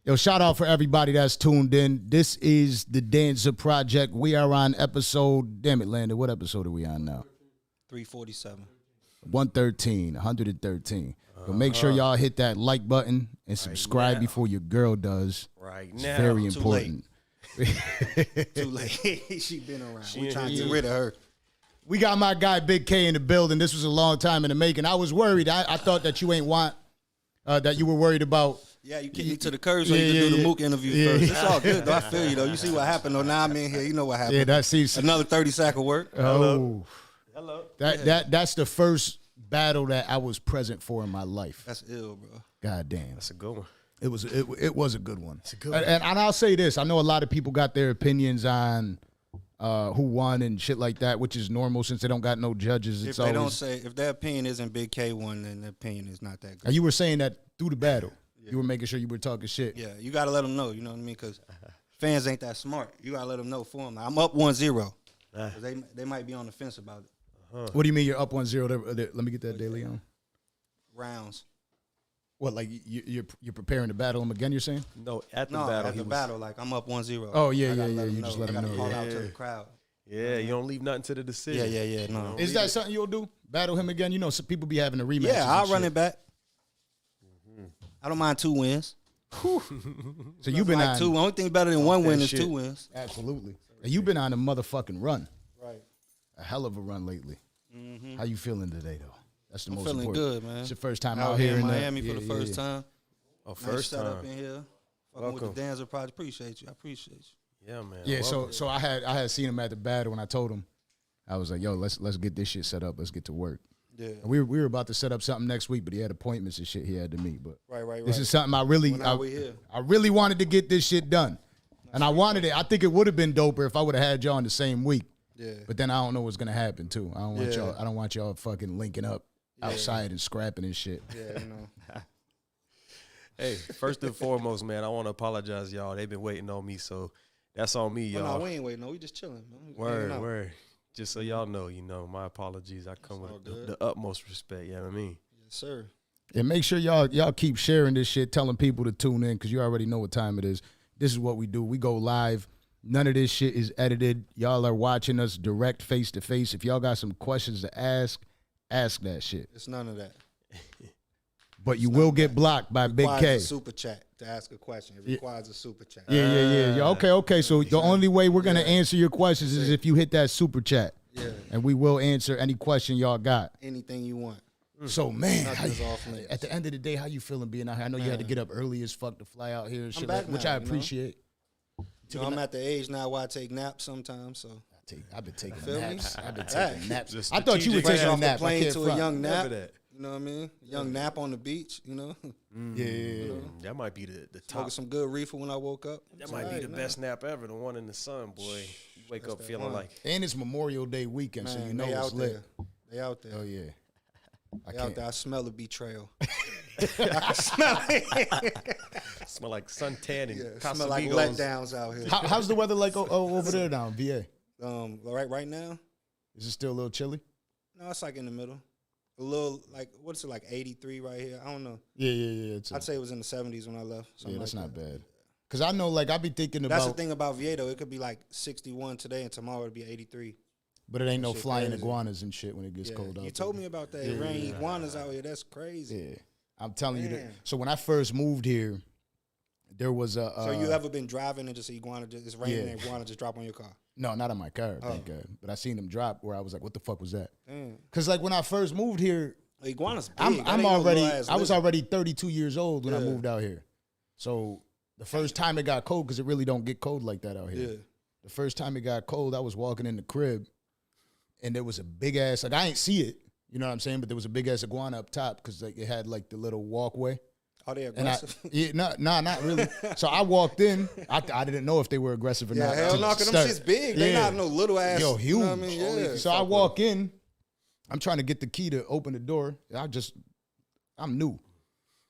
Yo, shout out for everybody that's tuned in. This is the Danza Project. We are on episode, damn it, Landon, what episode are we on now? 347. 113. So make sure y'all hit that like button and subscribe before your girl does. Right it's now. very important. Too late. She been around. We trying to get rid of her. We got my guy Bigg K in the building. This was a long time in the making. I was worried. I thought that you ain't want, that you were worried about. Yeah, you kicked me to the curb so you could do the Mook interview first. It's all good, though. I feel you, though. You see what happened, though. Now I'm in here. You know what happened. Yeah, that seems... Another 30 sack of work. Oh. Hello. That's the first battle that I was present for in my life. That's ill, bro. God damn. That's a good one. It was a good one. It's a good one. And I'll say this. I know a lot of people got their opinions on who won and shit like that, which is normal since they don't got no judges. If they don't say, if their opinion isn't Bigg K won, then their opinion is not that good. You were saying that through the battle. You were making sure you were talking shit. Yeah, you got to let them know, you know what I mean? Because fans ain't that smart. You got to let them know for them. Like, I'm up 1-0. They might be on the fence about it. What do you mean you're up 1-0? Let me get that daily on. Rounds. What, like you're preparing to battle him again, you're saying? No, at the battle. At the battle, like I'm up 1-0. Oh, yeah. You just let him know. Call out to the crowd. Yeah, you don't leave nothing to the decision. Yeah. No. Is that something you'll do? Battle him again? You know, some people be having a rematch. Yeah, I'll run it back. I don't mind 2 wins. So you've been like on 2. Only thing better than 1 win is 2 wins. Absolutely. And you've been on a motherfucking run. Right. A hell of a run lately. How you feeling today, though? That's the most feeling important. Good, man. It's your first time out here in Miami for the first time. Oh, first time. Up in here. Fucking with the Danza Project. Appreciate you. I appreciate you. Yeah, man. Yeah, so I had seen him at the battle and I told him, I was like, yo, let's get this shit set up. Let's get to work. Yeah. And we were about to set up something next week, but he had appointments and shit he had to meet. But right. This is something I really wanted to get this shit done. And I wanted it. I think it would have been doper if I would have had y'all in the same week. Yeah. But then I don't know what's gonna happen too. I don't want y'all fucking linking up outside and scrapping and shit. Yeah, you know. Hey, first and foremost, man, I want to apologize, y'all. They've been waiting on me, so that's on me, y'all. No, we ain't waiting. No, we just chilling. Word. Just so y'all know, my apologies. I come with the utmost respect. You know what I mean? Yes, sir. And make sure y'all keep sharing this shit, telling people to tune in because you already know what time it is. This is what we do. We go live. None of this shit is edited. Y'all are watching us direct face to face. If y'all got some questions to ask that shit. It's none of that. But you will get blocked by Bigg K. A super chat to ask a question. It requires a super chat. Yeah. Okay. So the only way we're gonna answer your questions is if you hit that super chat. Yeah. And we will answer any question y'all got. Anything you want. So man, at the end of the day, how you feeling being out here? I know you had to get up early as fuck to fly out here and shit, which I appreciate. I'm at the age now where I take naps sometimes. So I've been taking naps. I thought you were taking a nap. Plane to a young nap. You know what I mean? Young nap on the beach, you know? Yeah. That might be the top. Smoking some good reefer when I woke up. That might be the best nap ever, the one in the sun, boy. You wake up feeling like. And it's Memorial Day weekend, so you know it's lit. They out there. Oh, yeah. Out there. I smell the betrayal. I smell it. Smell like suntan and smell like letdowns out here. How's the weather like over there now, VA? Right now? Is it still a little chilly? No, it's like in the middle. A little, like, what's it, like 83 right here? I don't know. Yeah. I'd say it was in the 70s when I left. Yeah, that's not bad. Because I know, like, I be thinking about... That's the thing about VA, though. It could be, like, 61 today, and tomorrow it'll be 83. But it ain't no flying iguanas and shit when it gets cold out. You told me about that. It rain iguanas out here. That's crazy. Yeah. I'm telling you that. So when I first moved here, there was a... so you ever been driving and just iguana, it's raining and iguana just drop on your car? No, not on my car, thank God. But I seen them drop where I was like, what the fuck was that? Because, like, when I first moved here... Iguana's big. I was already 32 years old when I moved out here. So the first time it got cold, because it really don't get cold like that out here. Yeah. The first time it got cold, I was walking in the crib, and there was a big-ass... Like, I ain't see it, you know what I'm saying? But there was a big-ass iguana up top because, like, it had, like, the little walkway. Are they aggressive? Not really. So I walked in. I didn't know if they were aggressive or not. Yeah, hell no, because them shit's big. They not no little ass. Yo, huge. You know what I mean? Yeah. So I walk in. I'm trying to get the key to open the door. I'm new.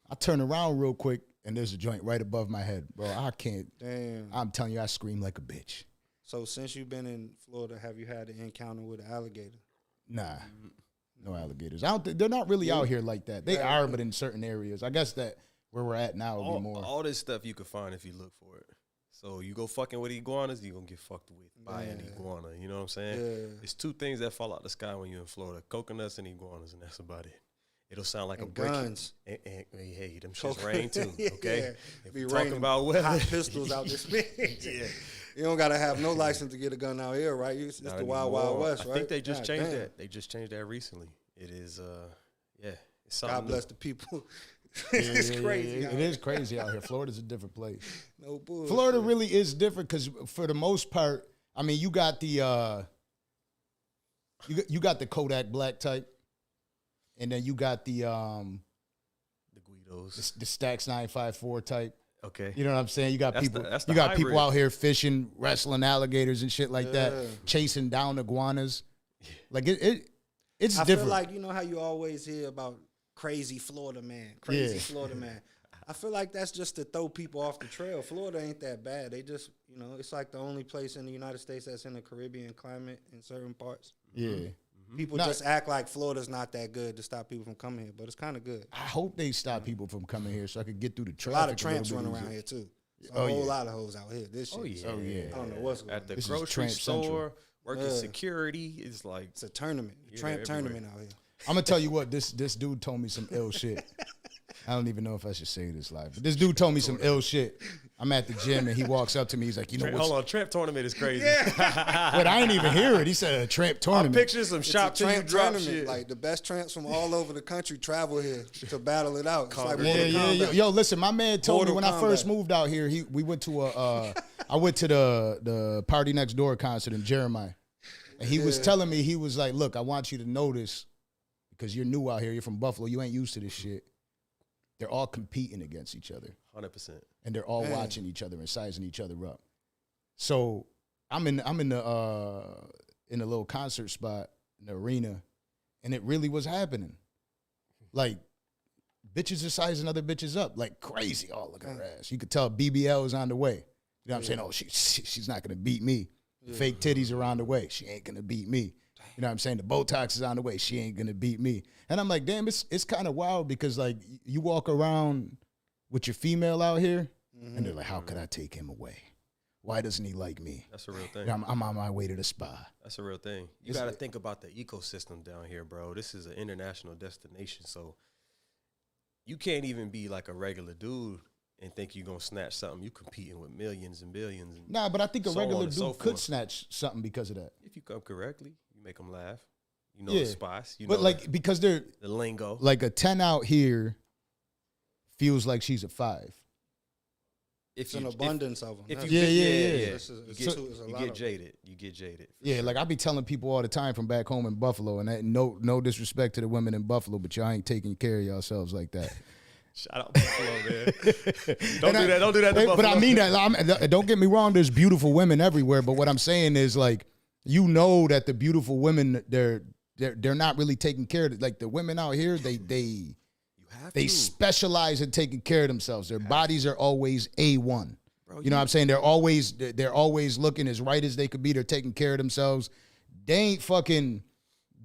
I turn around real quick, and there's a joint right above my head. Bro, I can't. Damn. I'm telling you, I scream like a bitch. So since you've been in Florida, have you had an encounter with an alligator? Nah. No alligators. They're not really out here like that. They are, but in certain areas. I guess that where we're at now would be more. All this stuff you can find if you look for it. So you go fucking with iguanas, you're going to get fucked with by an iguana. You know what I'm saying? Yeah. It's two things that fall out the sky when you're in Florida. Coconuts and iguanas, and that's about it. It'll sound like and a brick. Guns. And hey, them shits rain too, okay? Yeah. If Be we're talking about weather. hot pistols out this bitch. Yeah. You don't got to have no license to get a gun out here, right? It's the wild, wild west, right? I think they just changed that. They just changed that recently. It is, it's something God bless new. the people. It's crazy. It is crazy out here. Florida's a different place. No bullshit. Florida really is different because for the most part, I mean, you got the you got the Kodak Black type, and then you got the Guidos, the Stax 954 type. Okay, you know what I'm saying? You got that's people. The you got hybrid. people out here fishing, wrestling alligators and shit like that, chasing down iguanas. Like it's I different. feel like you know how you always hear about crazy Florida man, Florida man. I feel like that's just to throw people off the trail. Florida ain't that bad. They just, it's like the only place in the United States that's in a Caribbean climate in certain parts. Yeah. Mm-hmm. People just act like Florida's not that good to stop people from coming here, but it's kind of good. I hope they stop people from coming here so I could get through the A traffic. lot of tramps run around here too. A whole lot of hoes out here. This shit. Oh yeah. I don't know what's going on. At the This is grocery Tramp store, Central. working security, it's like It's a tournament, tramp tournament out here. I'm gonna tell you what, this dude told me some ill shit. I don't even know if I should say this live, but this dude told me some ill shit. I'm at the gym and he walks up to me. He's like, hold on, tramp tournament is crazy. But I ain't even hear it. He said a tramp tournament. I'm picturing some shop It's a till you tramp drop tournament. shit. Like the best tramps from all over the country travel here to battle it out. It's like Yeah. Yo, listen, my man told me when I first moved out here, we went to I went to the Party Next Door concert in Jeremiah. And he was telling me, he was like, look, I want you to notice, because you're new out here, you're from Buffalo, you ain't used to this shit. They're all competing against each other. 100%. And they're all watching each other and sizing each other up. So I'm in the little concert spot in the arena, and it really was happening. Like, bitches are sizing other bitches up like crazy. Oh, look at her ass. You could tell BBL is on the way. You know what I'm saying? Oh, she's not gonna beat me. Fake titties are on the way. She ain't gonna beat me. You know what I'm saying? The Botox is on the way. She ain't gonna beat me. And I'm like, damn, it's kind of wild because like you walk around with your female out here, and they're like, how could I take him away? Why doesn't he like me? That's a real thing. I'm on my way to the spa. That's a real thing. You got to think about the ecosystem down here, bro. This is an international destination, so you can't even be like a regular dude and think you're going to snatch something. You competing with millions and billions. And nah, but I think a so regular on and so dude could forth. snatch something because of that. If you come correctly, you make them laugh. You know the spots. You But know like, because they're the lingo. like a 10 out here feels like she's a 5. It's an abundance of them. If you Yeah. You get jaded. You get jaded. Yeah, like I be telling people all the time from back home in Buffalo, and that, no disrespect to the women in Buffalo, but y'all ain't taking care of yourselves like that. Shout out Buffalo, man. Don't do that to Buffalo. But I mean that. Don't get me wrong. There's beautiful women everywhere, but what I'm saying is like, you know that the beautiful women they're not really taking care of it. Like the women out here, they specialize in taking care of themselves. Their bodies are always A1. Bro, you know what I'm saying? They're always looking as right as they could be. They're taking care of themselves. They're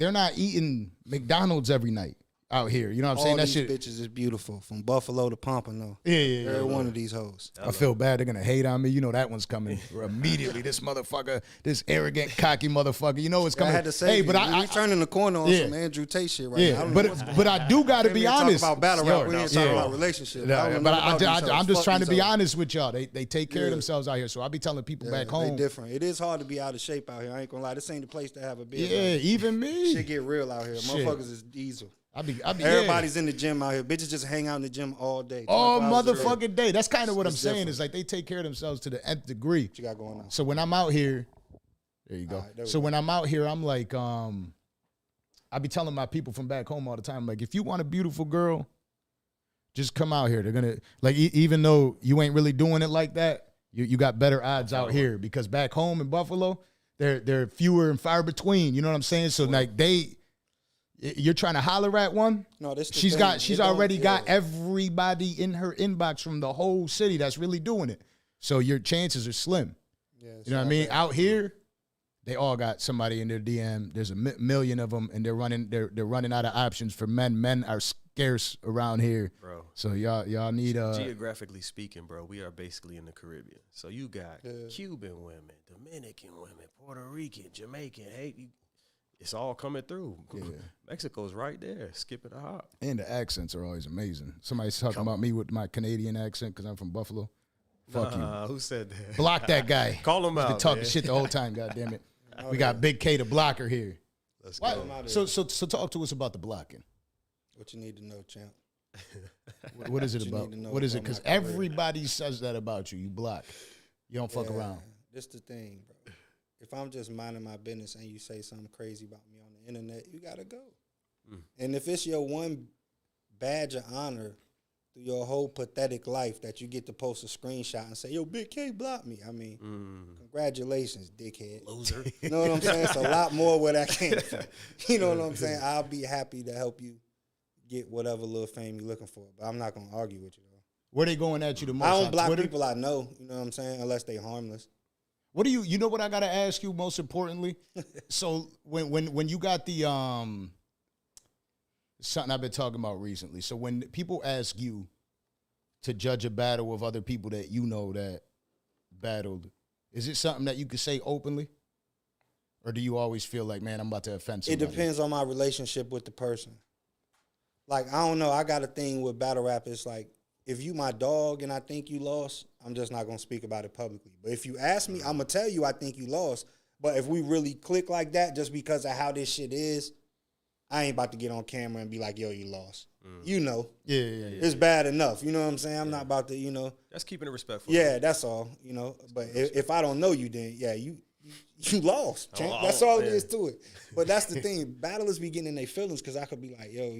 not eating McDonald's every night out here. You know what I'm saying? All That these shit. bitches is beautiful, from Buffalo to Pompano. Yeah. Every one of these hoes. I feel bad. They're going to hate on me. You know that one's coming immediately. This motherfucker, this arrogant, cocky motherfucker. You know it's coming. I had to say, but we turning the corner on some Andrew Tate shit right now. I don't know what's but I do got to be honest. Talk about battle rap. We ain't talking about relationships. I'm just trying to be honest with y'all. They take care of themselves out here. So I be telling people back home. They different. It is hard to be out of shape out here. I ain't gonna lie. This ain't the place to have a beer. Yeah, even me. Shit get real out here. Motherfuckers is diesel. Everybody's in the gym out here. Bitches just hang out in the gym all day. All motherfucking day. That's kind of what I'm saying. Is like they take care of themselves to the nth degree. What you got going on? So when I'm out here, there you go. So when I'm out here, I'm like, I be telling my people from back home all the time, like, if you want a beautiful girl, just come out here. They're gonna like, even though you ain't really doing it like that, you got better odds out here because back home in Buffalo, they're fewer and far between. You know what I'm saying? So like you're trying to holler at one. No, she's already got everybody in her inbox from the whole city that's really doing it. So your chances are slim. Yeah, you know what I mean? Out here, they all got somebody in their DM. There's a million of them, and they're running out of options for men. Men are scarce around here, bro. So y'all need geographically speaking, bro. We are basically in the Caribbean. So you got Cuban women, Dominican women, Puerto Rican, Jamaican, Haiti. It's all coming through. Yeah. Mexico's right there, skipping a hop. And the accents are always amazing. Somebody's talking about me with my Canadian accent because I'm from Buffalo. Fuck you. Who said that? Block that guy. Call him out. Been talking shit the whole time. God damn it. We got Bigg K, the blocker here. Let's go. So talk to us about the blocking. What you need to know, champ. What is it about? What is it? Because everybody says that about you. You block. You don't fuck around. This the thing, bro. If I'm just minding my business and you say something crazy about me on the internet, you gotta go. And if it's your one badge of honor through your whole pathetic life that you get to post a screenshot and say, yo, Bigg K blocked me. I mean, congratulations, dickhead. Loser. You know what I'm saying? It's a lot more where that came from. You know what I'm saying? I'll be happy to help you get whatever little fame you're looking for, but I'm not going to argue with you, though. Where they going at you the most? I don't block Twitter? people I know, you know what I'm saying, unless they harmless. What do you know what I got to ask you most importantly? So when you got the, something I've been talking about recently. So when people ask you to judge a battle of other people that you know that battled, is it something that you could say openly? Or do you always feel like, man, I'm about to offend somebody? It depends on my relationship with the person. Like, I don't know. I got a thing with battle rap. It's like, if you my dog and I think you lost, I'm just not going to speak about it publicly. But if you ask me, I'm going to tell you I think you lost. But if we really click like that just because of how this shit is, I ain't about to get on camera and be like, yo, you lost. You know. Yeah. It's bad enough. You know what I'm saying? I'm not about to, you know. That's keeping it respectful. Yeah, that's all, you know. But if I don't know you, then, yeah, you lost, champ. That's all it is to it. But that's the thing. Battlers be getting in their feelings because I could be like, yo,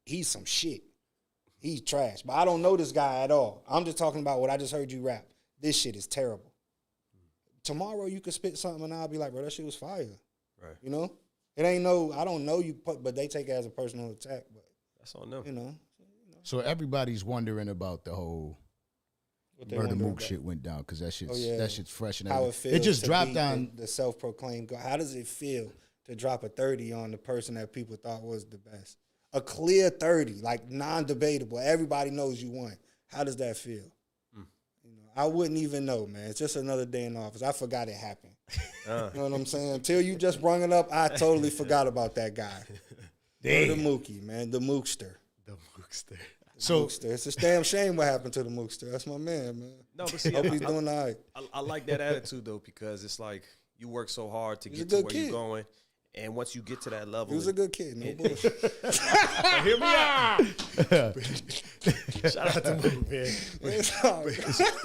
he's some shit. He's trash. But I don't know this guy at all. I'm just talking about what I just heard you rap. This shit is terrible. Tomorrow you could spit something and I'll be like, bro, that shit was fire. Right. You know? It ain't I don't know you, but they take it as a personal attack. But that's on them. You know. So everybody's wondering about the whole murdamook shit went down because that shit's fresh and how it just dropped on the self-proclaimed God. How does it feel to drop a 30 on the person that people thought was the best? A clear 30, like non-debatable. Everybody knows you won. How does that feel? You know, I wouldn't even know, man. It's just another day in office. I forgot it happened. You know what I'm saying? Until you just brung it up, I totally forgot about that guy. The Mookie, man. The Mookster. The Mookster. Mookster. It's a damn shame what happened to the Mookster. That's my man. No, but see, hope he's doing all right. I like that attitude, though, because it's like you work so hard to get to where you're going. And once you get to that level, he was a good kid, no bullshit. Hear me out. Shout out to Mook, man.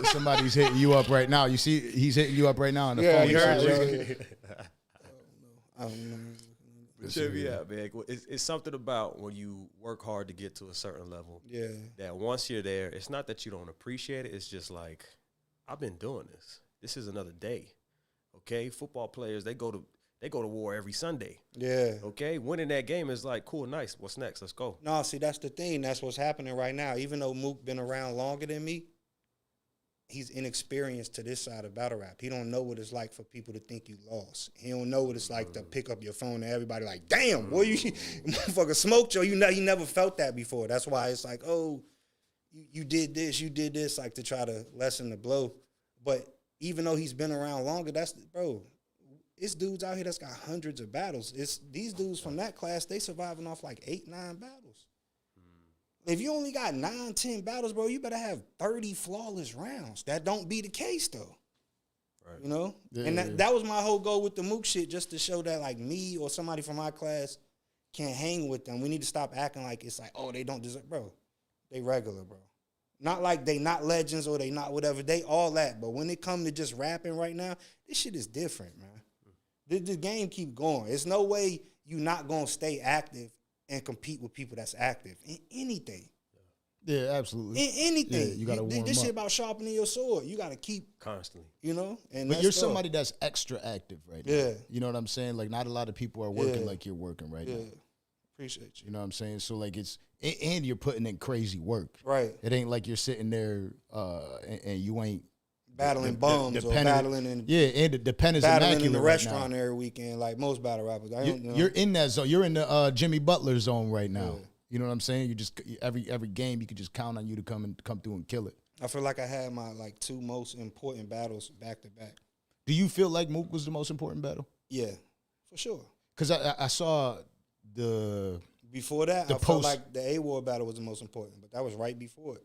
Somebody's hitting you up right now. You see, he's hitting you up right now on the phone. You heard, I don't know. Check me out, man. It's something about when you work hard to get to a certain level. Yeah. That once you're there, it's not that you don't appreciate it. It's just like, I've been doing this. This is another day. Okay, football players, they go to war every Sunday. Yeah. Okay? Winning that game is like, cool, nice. What's next? Let's go. No, see, that's the thing. That's what's happening right now. Even though Mook been around longer than me, he's inexperienced to this side of battle rap. He don't know what it's like for people to think you lost. He don't know what it's like to pick up your phone and everybody like, damn, boy, you motherfucker smoked you. He never felt that before. That's why it's like, oh, you did this, like to try to lessen the blow. But even though he's been around longer, it's dudes out here that's got hundreds of battles. It's these dudes from that class, they surviving off like 8-9 battles. If you only got 9-10 battles, bro, you better have 30 flawless rounds. That don't be the case, though. Right. You know? Yeah, and that was my whole goal with the Mook shit, just to show that, like, me or somebody from my class can't hang with them. We need to stop acting like it's like, oh, they don't deserve. Bro, they regular, bro. Not like they not legends or they not whatever. They all that. But when it come to just rapping right now, this shit is different, man. The game keep going. There's no way you not going to stay active and compete with people that's active in anything. Yeah, absolutely. In anything. Yeah, you got to warm this up. Shit about sharpening your sword. You got to keep. Constantly. You know? And but you're somebody that's extra active right now. Yeah. You know what I'm saying? Like, not a lot of people are working like you're working right now. Appreciate you. You know what I'm saying? So, like, and you're putting in crazy work. Right. It ain't like you're sitting there and you ain't battling bums or battling in and the pen is battling in the right restaurant now. every weekend like most battle rappers. You're in that zone. You're in the Jimmy Butler zone right now. You know what I'm saying? You just every game you could just count on you to come through and kill it. I feel like I had my like 2 most important battles back to back. Do you feel like Mook was the most important battle? Yeah, for sure. Because I saw the before that, I felt like the A-Ward battle was the most important, but that was right before it.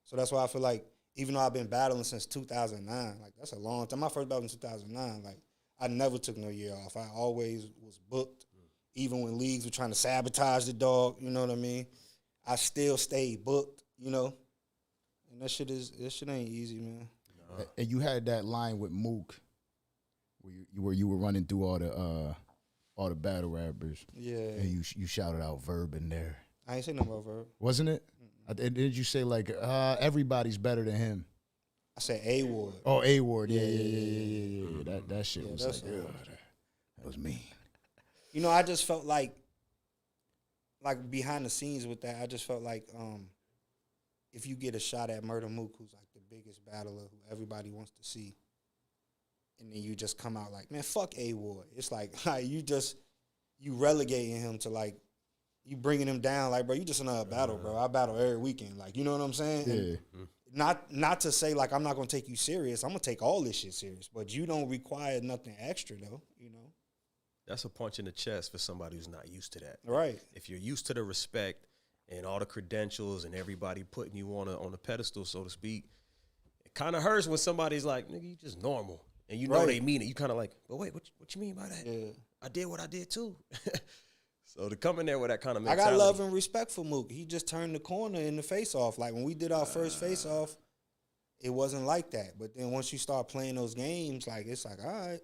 So that's why I feel like even though I've been battling since 2009, like that's a long time. My first battle in 2009, like I never took no year off. I always was booked, even when leagues were trying to sabotage the dog. You know what I mean? I still stayed booked. You know, and that shit ain't easy, man. No. And you had that line with Mook, where you were running through all the battle rappers. Yeah. And you shouted out Verb in there. I ain't say nothing about Verb. Wasn't it? Did you say like everybody's better than him? I said A-Ward. Oh, A-Ward. Yeah. That shit was like, that was mean. You know, I just felt like behind the scenes with that, I just felt like if you get a shot at Murdamook, who's like the biggest battler who everybody wants to see, and then you just come out like, man, fuck A-Ward. It's like you relegating him to like, you bringing him down like, bro, you just another battle, bro. I battle every weekend. Like, you know what I'm saying? Yeah. And not to say like I'm not gonna take you serious. I'm gonna take all this shit serious. But you don't require nothing extra though, you know? That's a punch in the chest for somebody who's not used to that. Right. If you're used to the respect and all the credentials and everybody putting you on a pedestal, so to speak, it kind of hurts when somebody's like, nigga, you just normal. And you know they mean it. You kind of like, but wait, what you mean by that? Yeah. I did what I did too. So to come in there with that kind of mentality. I got love and respect for Mook. He just turned the corner in the face-off. Like when we did our first face-off, it wasn't like that. But then once you start playing those games, like it's like, all right,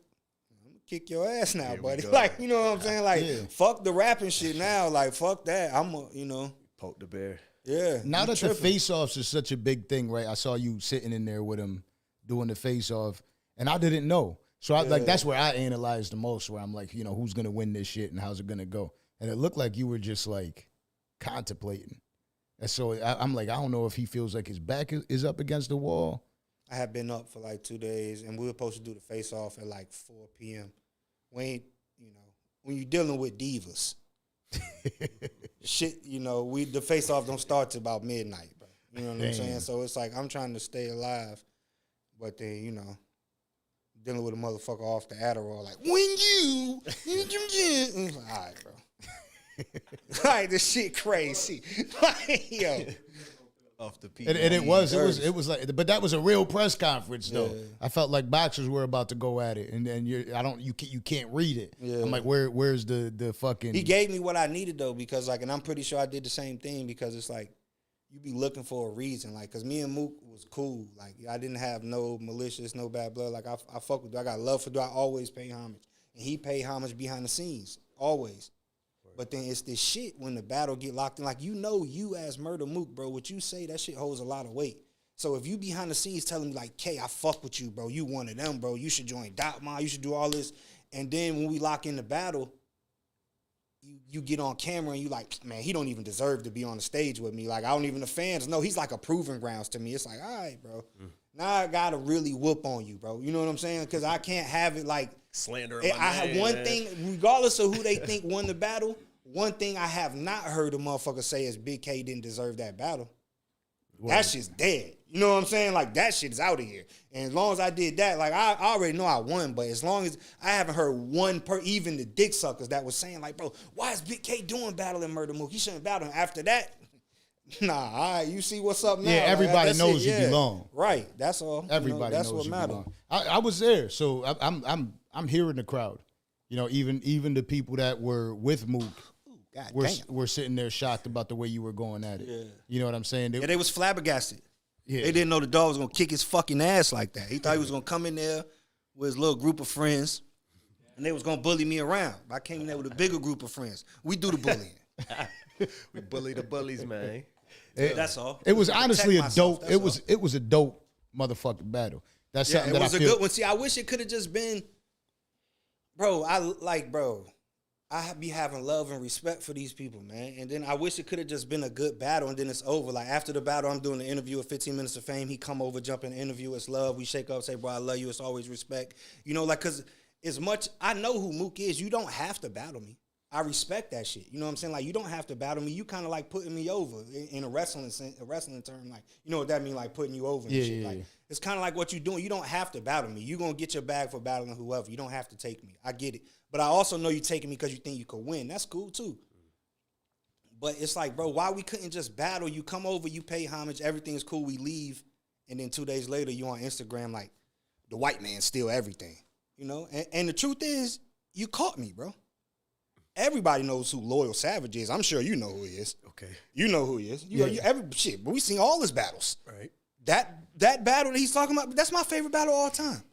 I'm gonna kick your ass now, buddy. Like, you know what I'm saying? Like, fuck the rapping shit now. Like, fuck that. Poke the bear. Yeah. Now that the face-offs is such a big thing, right? I saw you sitting in there with him doing the face-off, and I didn't know. So like that's where I analyzed the most, where I'm like, you know, who's gonna win this shit and how's it gonna go? And it looked like you were just like contemplating. And so I'm like, I don't know if he feels like his back is up against the wall. I had been up for like 2 days, and we were supposed to do the face-off at like 4 p.m. We ain't, you know, when you're dealing with divas, shit, you know, the face-off don't start till about midnight, bro. You know what I'm saying? So it's like I'm trying to stay alive, but then, you know, dealing with a motherfucker off the Adderall, like, when you, like, all right, bro. Like, this shit crazy. Like, yo. Off the and it was like, but that was a real press conference though. Yeah. I felt like boxers were about to go at it, and then you can't read it. Yeah. I'm like, where's the fucking? He gave me what I needed though, because like, and I'm pretty sure I did the same thing, because it's like you be looking for a reason, like, cause me and Mook was cool. Like, I didn't have no malicious, no bad blood. Like, I fuck with. I got love for. I always pay homage, and he paid homage behind the scenes always. But then it's this shit when the battle get locked in. Like, you know, you as Murdamook, bro, what you say, that shit holds a lot of weight. So if you behind the scenes telling me, like, K, I fuck with you, bro. You one of them, bro. You should join Dotma. You should do all this. And then when we lock in the battle, you get on camera and you like, man, he don't even deserve to be on the stage with me. Like, I don't even, the fans know. He's like a proving grounds to me. It's like, all right, bro. Now I got to really whoop on you, bro. You know what I'm saying? Because I can't have it like. Slander. I have one thing, regardless of who they think won the battle, one thing I have not heard a motherfucker say is Bigg K didn't deserve that battle. Well, that shit's dead. You know what I'm saying? Like, that shit is out of here. And as long as I did that, like, I already know I won, but as long as I haven't heard even the dick suckers that was saying, like, bro, why is Bigg K doing battling Murdamook? He shouldn't battle him. After that, nah, all right, you see what's up now. Yeah, everybody like, knows you belong. Right, that's all. Everybody that's knows what you matters. belong. I was there, so I'm hearing the crowd. You know, even the people that were with Mook were sitting there shocked about the way you were going at it. Yeah. You know what I'm saying? They was flabbergasted. Yeah. They didn't know the dog was going to kick his fucking ass like that. He thought he was going to come in there with his little group of friends, and they was going to bully me around. I came in there with a bigger group of friends. We do the bullying. We bully the bullies, man. That's all. It was honestly a dope. It was a dope motherfucking battle. That's something that I feel. It was a good one. See, I wish it could have just been, bro. I be having love and respect for these people, man. And then I wish it could have just been a good battle, and then it's over. Like, after the battle, I'm doing the interview at 15 Minutes of Fame. He come over, jump in the interview. It's love. We shake up, say, bro, I love you. It's always respect. You know, like, because as much, I know who Mook is. You don't have to battle me. I respect that shit. You know what I'm saying? Like, you don't have to battle me. You kind of like putting me over in a wrestling term. Like, you know what that mean? Like putting you over and shit. Like, it's kind of like what you're doing. You don't have to battle me. You're going to get your bag for battling whoever. You don't have to take me. I get it. But I also know you're taking me because you think you could win. That's cool too. But it's like, bro, why we couldn't just battle? You come over, you pay homage, everything's cool, we leave. And then 2 days later, you on Instagram like, the white man steal everything. You know? And the truth is, you caught me, bro. Everybody knows who Loyal Savage is. I'm sure you know who he is. Okay. You know who he is. Shit, but we seen all his battles. Right. That battle that he's talking about, that's my favorite battle of all time.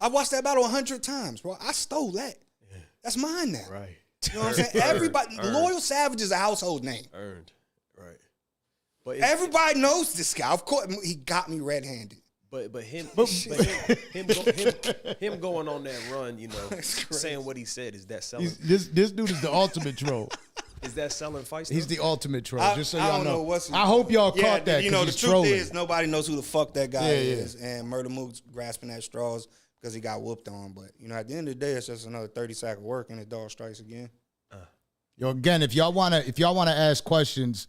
I watched that battle 100 times, bro. I stole that. Yeah. That's mine now. Right. You know what I'm saying? Everybody, Loyal Savage is a household name. Earned. Right. But everybody knows this guy. Of course, he got me red-handed. But him going on that run, you know, saying what he said, is that selling? This dude is the ultimate troll. Is that selling fights? He's the ultimate troll. Just so y'all know. I hope y'all caught that. You know, the truth trolling. is nobody knows who the fuck that guy is, and Murdamook's grasping at straws because he got whooped on. But you know, at the end of the day, it's just another 30 sack of work, and the dog strikes again. Yo, again, if y'all wanna ask questions.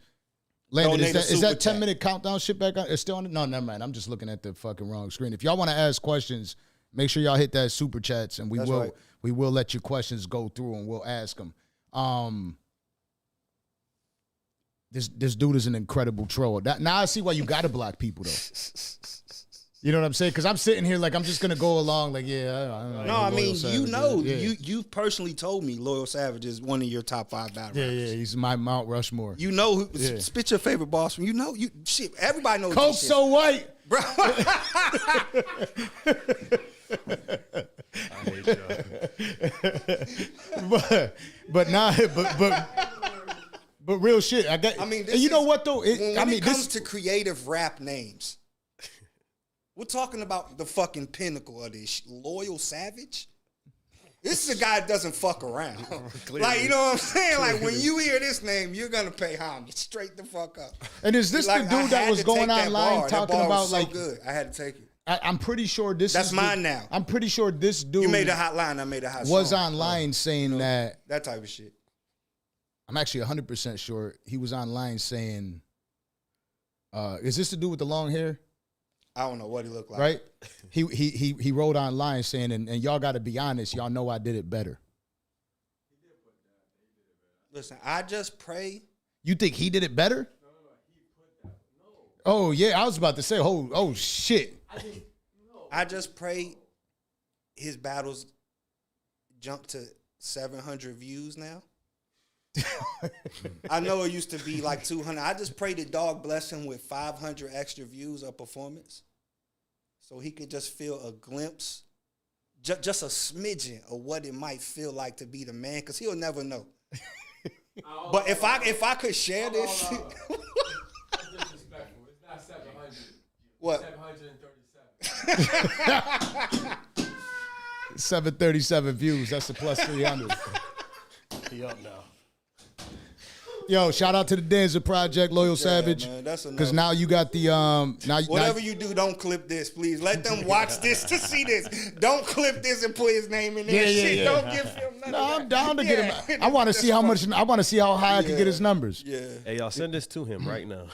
Landon, is that 10-minute countdown shit back on? It's still on it? No, never mind. I'm just looking at the fucking wrong screen. If y'all want to ask questions, make sure y'all hit that super chats, and we will let your questions go through, and we'll ask them. This dude is an incredible troll. Now I see why you gotta block people though. You know what I'm saying? Because I'm sitting here like I'm just gonna go along like I mean you personally told me Loyal Savage is one of your top 5 battle rappers. Yeah, he's my Mount Rushmore. You know who? Spit your favorite boss from. You know shit. Everybody knows. Coke so white, bro. I hate y'all. But real shit. You know what though? When it comes to creative rap names. We're talking about the fucking pinnacle of this. Loyal Savage? This is a guy that doesn't fuck around. Like, you know what I'm saying? Like, when you hear this name, you're going to pay homage straight the fuck up. And is this the dude that was going online talking about, was so good. I had to take it. I'm pretty sure that's mine now. I'm pretty sure this dude. You made a hotline, I made a hot song. Was online saying that type of shit. I'm actually 100% sure he was online saying, is this the dude with the long hair? I don't know what he looked like. Right? He wrote online saying, and y'all got to be honest, y'all know I did it better. Listen, I just pray. You think he did it better? No, he put that. No. Oh, yeah, I was about to say, oh shit. I just pray his battles jump to 700 views now. I know it used to be like 200. I just pray the dog bless him with 500 extra views of performance so he could just feel a glimpse, just a smidgen of what it might feel like to be the man, because he'll never know. But if I could share this. That's disrespectful. It's not 700. What? 737. 737 views. That's the plus 300. He up now. Yo, shout out to the Danza Project, Loyal Savage. Because now you got the whatever you do, don't clip this, please. Let them watch this to see this. Don't clip this and put his name in there. Don't give him nothing. No, I'm down to get him. I want to see how much. I want to see how high I can get his numbers. Yeah. Hey, y'all send this to him right now.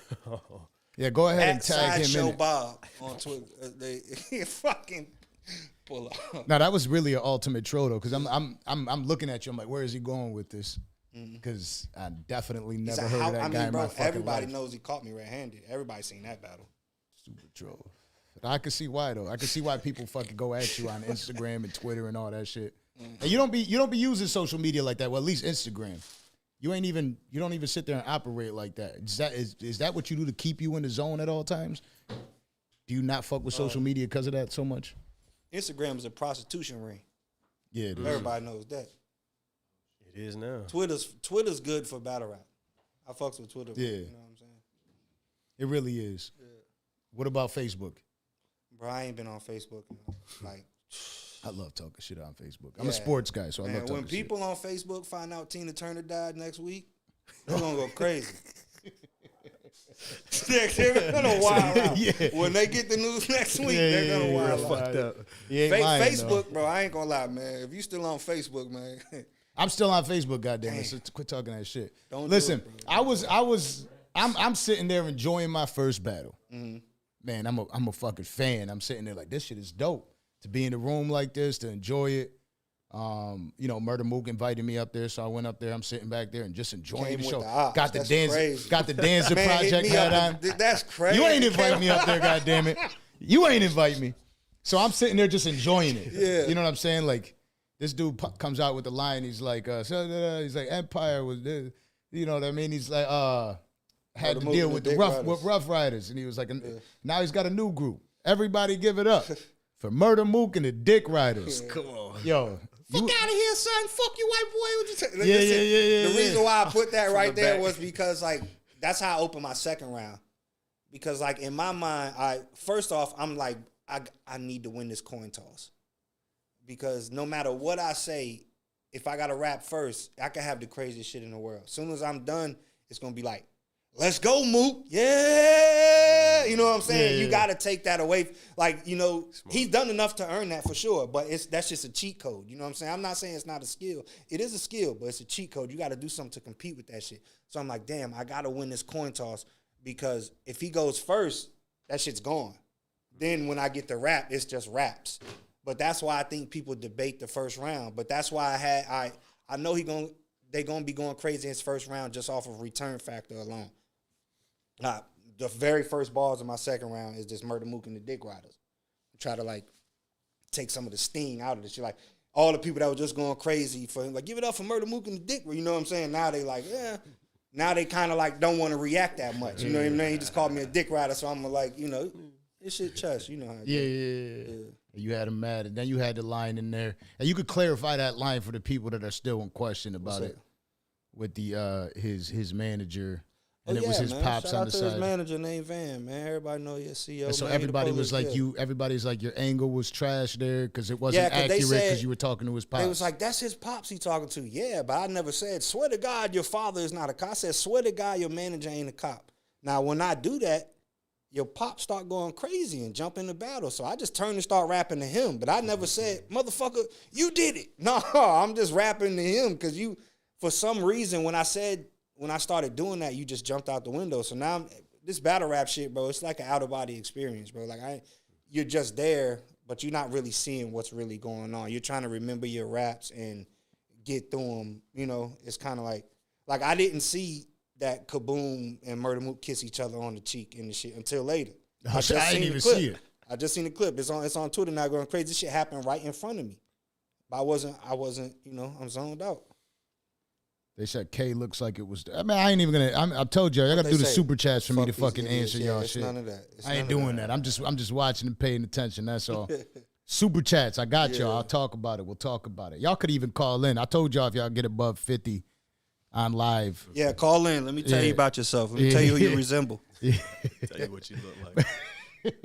Yeah, go ahead and tag him in it. Bob on Twitter. They fucking pull up. Now that was really an ultimate troll though, because I'm looking at you. I'm like, where is he going with this? Because I definitely never heard of that guy in my fucking everybody life. knows he caught me red-handed. Everybody seen that battle. Super troll. But I can see why though. I can see why people fucking go at you on Instagram and Twitter and all that shit. And you don't be using social media like that. Well, at least Instagram. You don't even sit there and operate like that. Is that what you do to keep you in the zone at all times? Do you not fuck with social media because of that so much? Instagram is a prostitution ring. Yeah, it is. Everybody knows that. It is now. Twitter's good for battle rap. I fucks with Twitter. Yeah. You know what I'm saying? It really is. Yeah. What about Facebook? Bro, I ain't been on Facebook. Like, I love talking shit on Facebook. I'm a sports guy, so I love talking shit. When people on Facebook find out Tina Turner died next week, they're going to go crazy. They're going to wild out. Yeah. When they get the news next week, they're going to wild out. Fucked up. Facebook, bro, I ain't going to lie, man. If you still on Facebook, man, I'm still on Facebook, goddammit. So quit talking that shit. Don't listen. do it, bro. I'm sitting there enjoying my first battle. Man, I'm a fucking fan. I'm sitting there like this shit is dope to be in a room like this to enjoy it. You know, Murdamook invited me up there, so I went up there. I'm sitting back there and just enjoying the show. Got the Danza Project hat on. That's crazy. You ain't invite me up there, goddammit. You ain't invite me. So I'm sitting there just enjoying it. Yeah. You know what I'm saying? Like this dude comes out with the line. He's like, he's like, Empire was this. You know what I mean? He's like, had to deal with the Rough Riders, and he was like, now he's got a new group. Everybody give it up for Murdamook and the Dick Riders. Come on, yo. Fuck out of here, son. Fuck you, white boy. What you say? Yeah. The reason why I put that right there was because, like, that's how I opened my second round. Because, like, in my mind, first off, I'm like, I need to win this coin toss. Because no matter what I say, if I got to rap first, I can have the craziest shit in the world. As soon as I'm done, it's going to be like, let's go, Mook. Yeah. You know what I'm saying? Yeah. You got to take that away. Like, you know, he's done enough to earn that for sure, but that's just a cheat code. You know what I'm saying? I'm not saying it's not a skill. It is a skill, but it's a cheat code. You got to do something to compete with that shit. So I'm like, damn, I got to win this coin toss because if he goes first, that shit's gone. Then when I get the rap, it's just raps. But that's why I think people debate the first round. But that's why I know they gonna be going crazy in his first round just off of return factor alone. The very first bars of my second round is just Murdamook and the Dick Riders. Try to like take some of the sting out of this shit. Like all the people that were just going crazy for him, like give it up for Murdamook and the Dick. You know what I'm saying? Now they like, yeah. Now they kind of like don't want to react that much. You know what I mean? He just called me a Dick Rider, so I'm like, you know, this shit chest. You know how it Yeah. You had him mad, and then you had the line in there, and you could clarify that line for the people that are still in question about it with the his manager, and it was his pops Shout on out the to side. His manager named Van, man. Everybody know your CEO. And so man, everybody was like everybody's like your angle was trash there because it wasn't accurate because you were talking to his pops. They was like, that's his pops he talking to. Yeah, but I never said, swear to God your father is not a cop. I said, swear to God your manager ain't a cop. Now when I do that, your pop start going crazy and jump in the battle. So I just turned and start rapping to him. But I never said, motherfucker, you did it. No, I'm just rapping to him because you, for some reason, when I started doing that, you just jumped out the window. So now this battle rap shit, bro, it's like an out-of-body experience, bro. Like you're just there, but you're not really seeing what's really going on. You're trying to remember your raps and get through them. You know, it's kind of like I didn't see that Kaboom and Murdamook kiss each other on the cheek and the shit until later. I didn't even see it. I just seen the clip. It's on Twitter now going crazy. This shit happened right in front of me. But I wasn't, you know, I'm zoned out. They said K looks like it was. I mean, I ain't even gonna. I told y'all, I gotta do the super chats for me to fucking answer y'all shit. None of that. I ain't doing that. I'm just watching and paying attention. That's all. Super chats, I got y'all. I'll talk about it. We'll talk about it. Y'all could even call in. I told y'all if y'all get above 50 on live. Yeah, call in. Let me tell you about yourself. Let me tell you who you resemble. Tell you what you look like.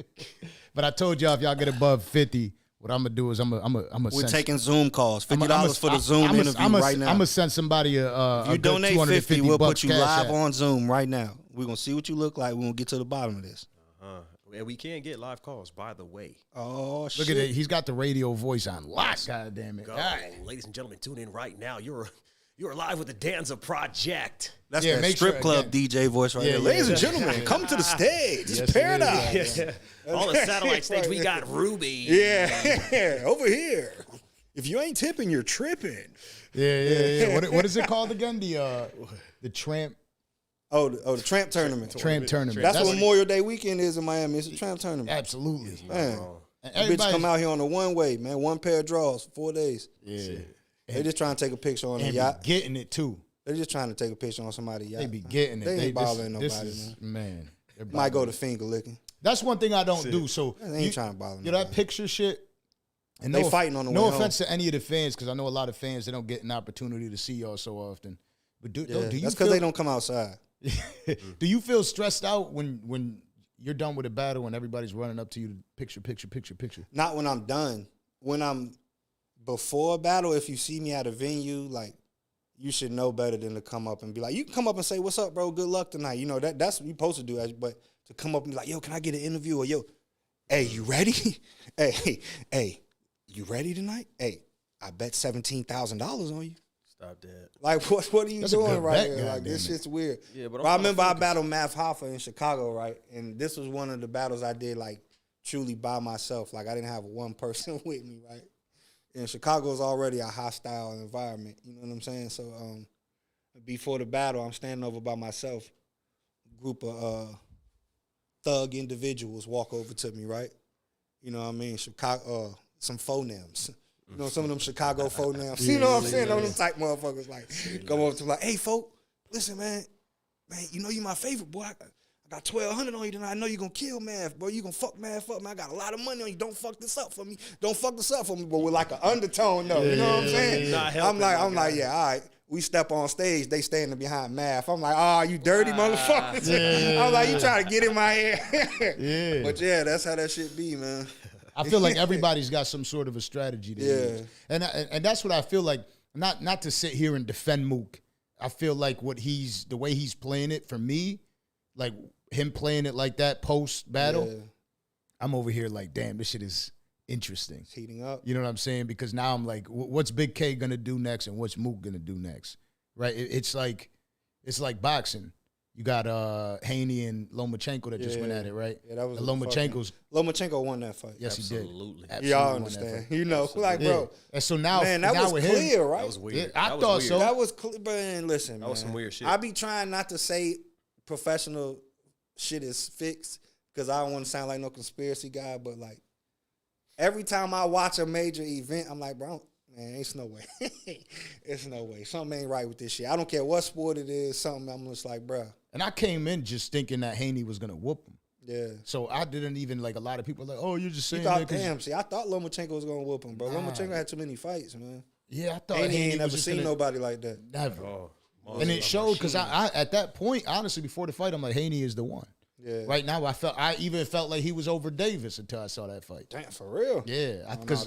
But I told y'all if y'all get above 50, what I'm gonna do is I'm We're taking Zoom calls. $50 for the Zoom interview right now. I'm gonna send somebody if you donate 50, we'll put you live app. on Zoom right now. We're gonna see what you look like. We're gonna get to the bottom of this. And we can get live calls, by the way. Oh, shit. Look at it. He's got the radio voice on lock. God damn it. Ladies and gentlemen, tune in right now. You're live with the Danza Project. That's that strip club DJ voice right there. Ladies and gentlemen, come to the stage. It's paradise. On the satellite stage, we got Ruby. Yeah, over here. If you ain't tipping, you're tripping. Yeah. What is it called again? The Tramp. Oh, the Tramp Tournament. Tramp Tournament. That's what Memorial Day weekend is in Miami. It's a Tramp Tournament. Absolutely. Man, bitch come out here on a one-way, man. One pair of draws, 4 days. Yeah. They just trying to take a picture on a And yacht. be getting it, too. They just trying to take a picture on somebody's yacht. They be getting it. They ain't bothering nobody, man. Might go to finger licking. That's one thing I don't do. So They ain't trying to bother you know nobody. that picture shit? And They fighting on the way No home. offense to any of the fans, because I know a lot of fans, they don't get an opportunity to see y'all so often. But do you That's feel, because they don't come outside. do you feel stressed out when you're done with a battle and everybody's running up to you to picture? Not when I'm done. When I'm before a battle, if you see me at a venue, like, you should know better than to come up and be like, you can come up and say, what's up, bro? Good luck tonight. You know, that's what you're supposed to do. But to come up and be like, yo, can I get an interview? Or, yo, hey, you ready? hey, you ready tonight? Hey, I bet $17,000 on you. Stop that. Like, what are you That's a doing good right bet, here? Like, this goddamn it. shit's weird. Yeah, but I remember I battled Math Hoffa in Chicago, right? And this was one of the battles I did, like, truly by myself. Like, I didn't have one person with me, right? And Chicago is already a hostile environment. You know what I'm saying? So, before the battle, I'm standing over by myself. A group of thug individuals walk over to me, right? You know what I mean? Chicago, some phonems. You know, some of them Chicago phonems. You know what I'm saying? Them type motherfuckers like come over to me like, hey, folk, listen, man, you know you my favorite, boy. I got 1,200 on you tonight. I know you gonna kill Math, boy. You gonna fuck Math up, man. I got a lot of money on you. Don't fuck this up for me. Don't fuck this up for me. But with like an undertone, though. You know what I'm saying? I'm like, yeah, all right. We step on stage, they standing behind Math. I'm like, oh, you dirty motherfuckers. I'm like, you trying to get in my ear. But yeah, that's how that shit be, man. I feel like everybody's got some sort of a strategy to use. And that's what I feel like, not to sit here and defend Mook. I feel like the way he's playing it, for me, like him playing it like that post-battle, I'm over here like, damn, this shit is interesting. It's heating up. You know what I'm saying? Because now I'm like, what's Bigg K gonna do next and what's Mook gonna do next? Right? It's like boxing. You got Haney and Lomachenko that just went at it, right? Yeah, that was Lomachenko won that fight. Yes, Absolutely. he did. Y'all understand. You know, like, bro. And so now, man, that was clear, right? That was weird. Yeah, I thought so. That was clear. But listen, that was some weird shit. I be trying not to say professional shit is fixed because I don't want to sound like no conspiracy guy, but like every time I watch a major event, I'm like, bro, man, it's no way. It's no way. Something ain't right with this shit. I don't care what sport it is, something I'm just like, bro. And I came in just thinking that Haney was going to whoop him. Yeah. So I didn't even, like, a lot of people are like, oh, you're just saying that. Damn, see, I thought Lomachenko was going to whoop him, bro. Lomachenko had too many fights, man. Yeah, I thought Haney ain't never seen nobody like that. Never. Oh, and it showed because I at that point, honestly, before the fight, I'm like, Haney is the one. Yeah. Right now, I even felt like he was over Davis until I saw that fight. Damn, for real? Yeah. Because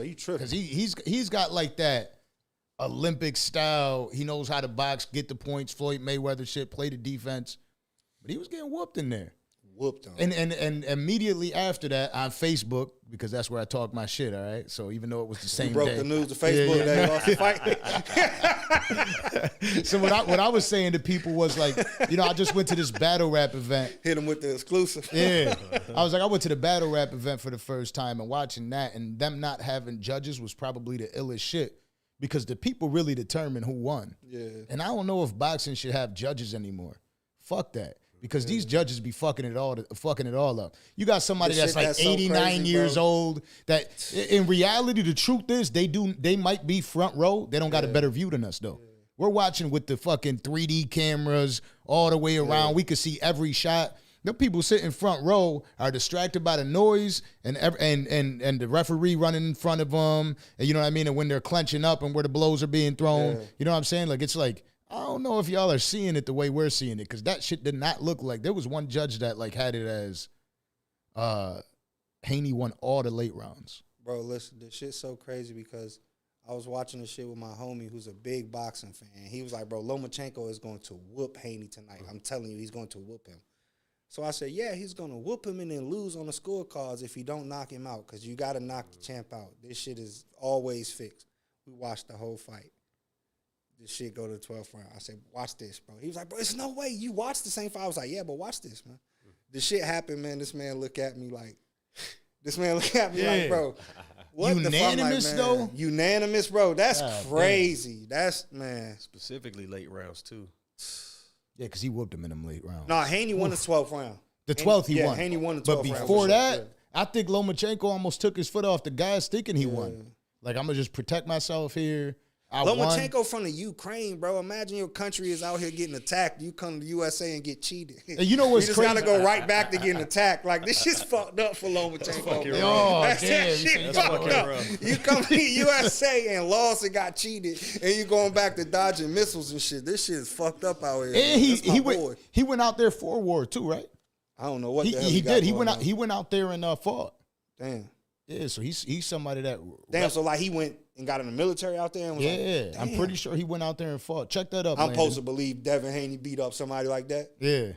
he's got like that Olympic style. He knows how to box, get the points, Floyd Mayweather shit, play the defense. But he was getting whooped in there. Whooped him. And immediately after that, on Facebook, because that's where I talk my shit, all right? So even though it was the same day. Broke the news to Facebook that he lost the fight. So what I was saying to people was like, you know, I just went to this battle rap event. Hit him with the exclusive. Yeah. I was like, I went to the battle rap event for the first time and watching that and them not having judges was probably the illest shit because the people really determine who won. Yeah. And I don't know if boxing should have judges anymore. Fuck that. Because these judges be fucking it all up. You got somebody that's like 89 years old that in reality, the truth is they might be front row. They don't got a better view than us though. We're watching with the fucking 3D cameras all the way around. We could see every shot. The people sitting front row are distracted by the noise and the referee running in front of them. And you know what I mean? And when they're clenching up and where the blows are being thrown, you know what I'm saying? Like, it's like, I don't know if y'all are seeing it the way we're seeing it because that shit did not look like. There was one judge that like had it as Haney won all the late rounds. Bro, listen, this shit's so crazy because I was watching this shit with my homie who's a big boxing fan. He was like, bro, Lomachenko is going to whoop Haney tonight. I'm telling you, he's going to whoop him. So I said, yeah, he's going to whoop him and then lose on the scorecards if you don't knock him out because you got to knock the champ out. This shit is always fixed. We watched the whole fight. This shit go to the 12th round. I said, watch this, bro. He was like, bro, it's no way. You watched the same fight. I was like, yeah, but watch this, man. This shit happened, man. This man look at me like, bro, what unanimous, the fuck, like, though? Unanimous, bro. That's crazy. That's, man. Specifically late rounds, too. Yeah, because he whooped him in them late rounds. No, Haney won the 12th round. The 12th he won. Haney won the 12th round. But before that, I think Lomachenko almost took his foot off the gas thinking he won. Like, I'm going to just protect myself here. Lomachenko from the Ukraine, bro. Imagine your country is out here getting attacked. You come to the USA and get cheated. And you know what's crazy? You just got to go right back to getting attacked. Like, this shit's fucked up for Lomachenko. That's fucked up. You come to the USA and lost and got cheated, and you going back to dodging missiles and shit. This shit is fucked up out here. And he went out there for war too, right? I don't know what the hell he did. He went out there and fought. Damn. Yeah, so he's somebody that. Damn, so like he went and got in the military out there and was like, I'm pretty sure he went out there and fought. Check that up. I'm supposed to believe Devin Haney beat up somebody like that. Yeah.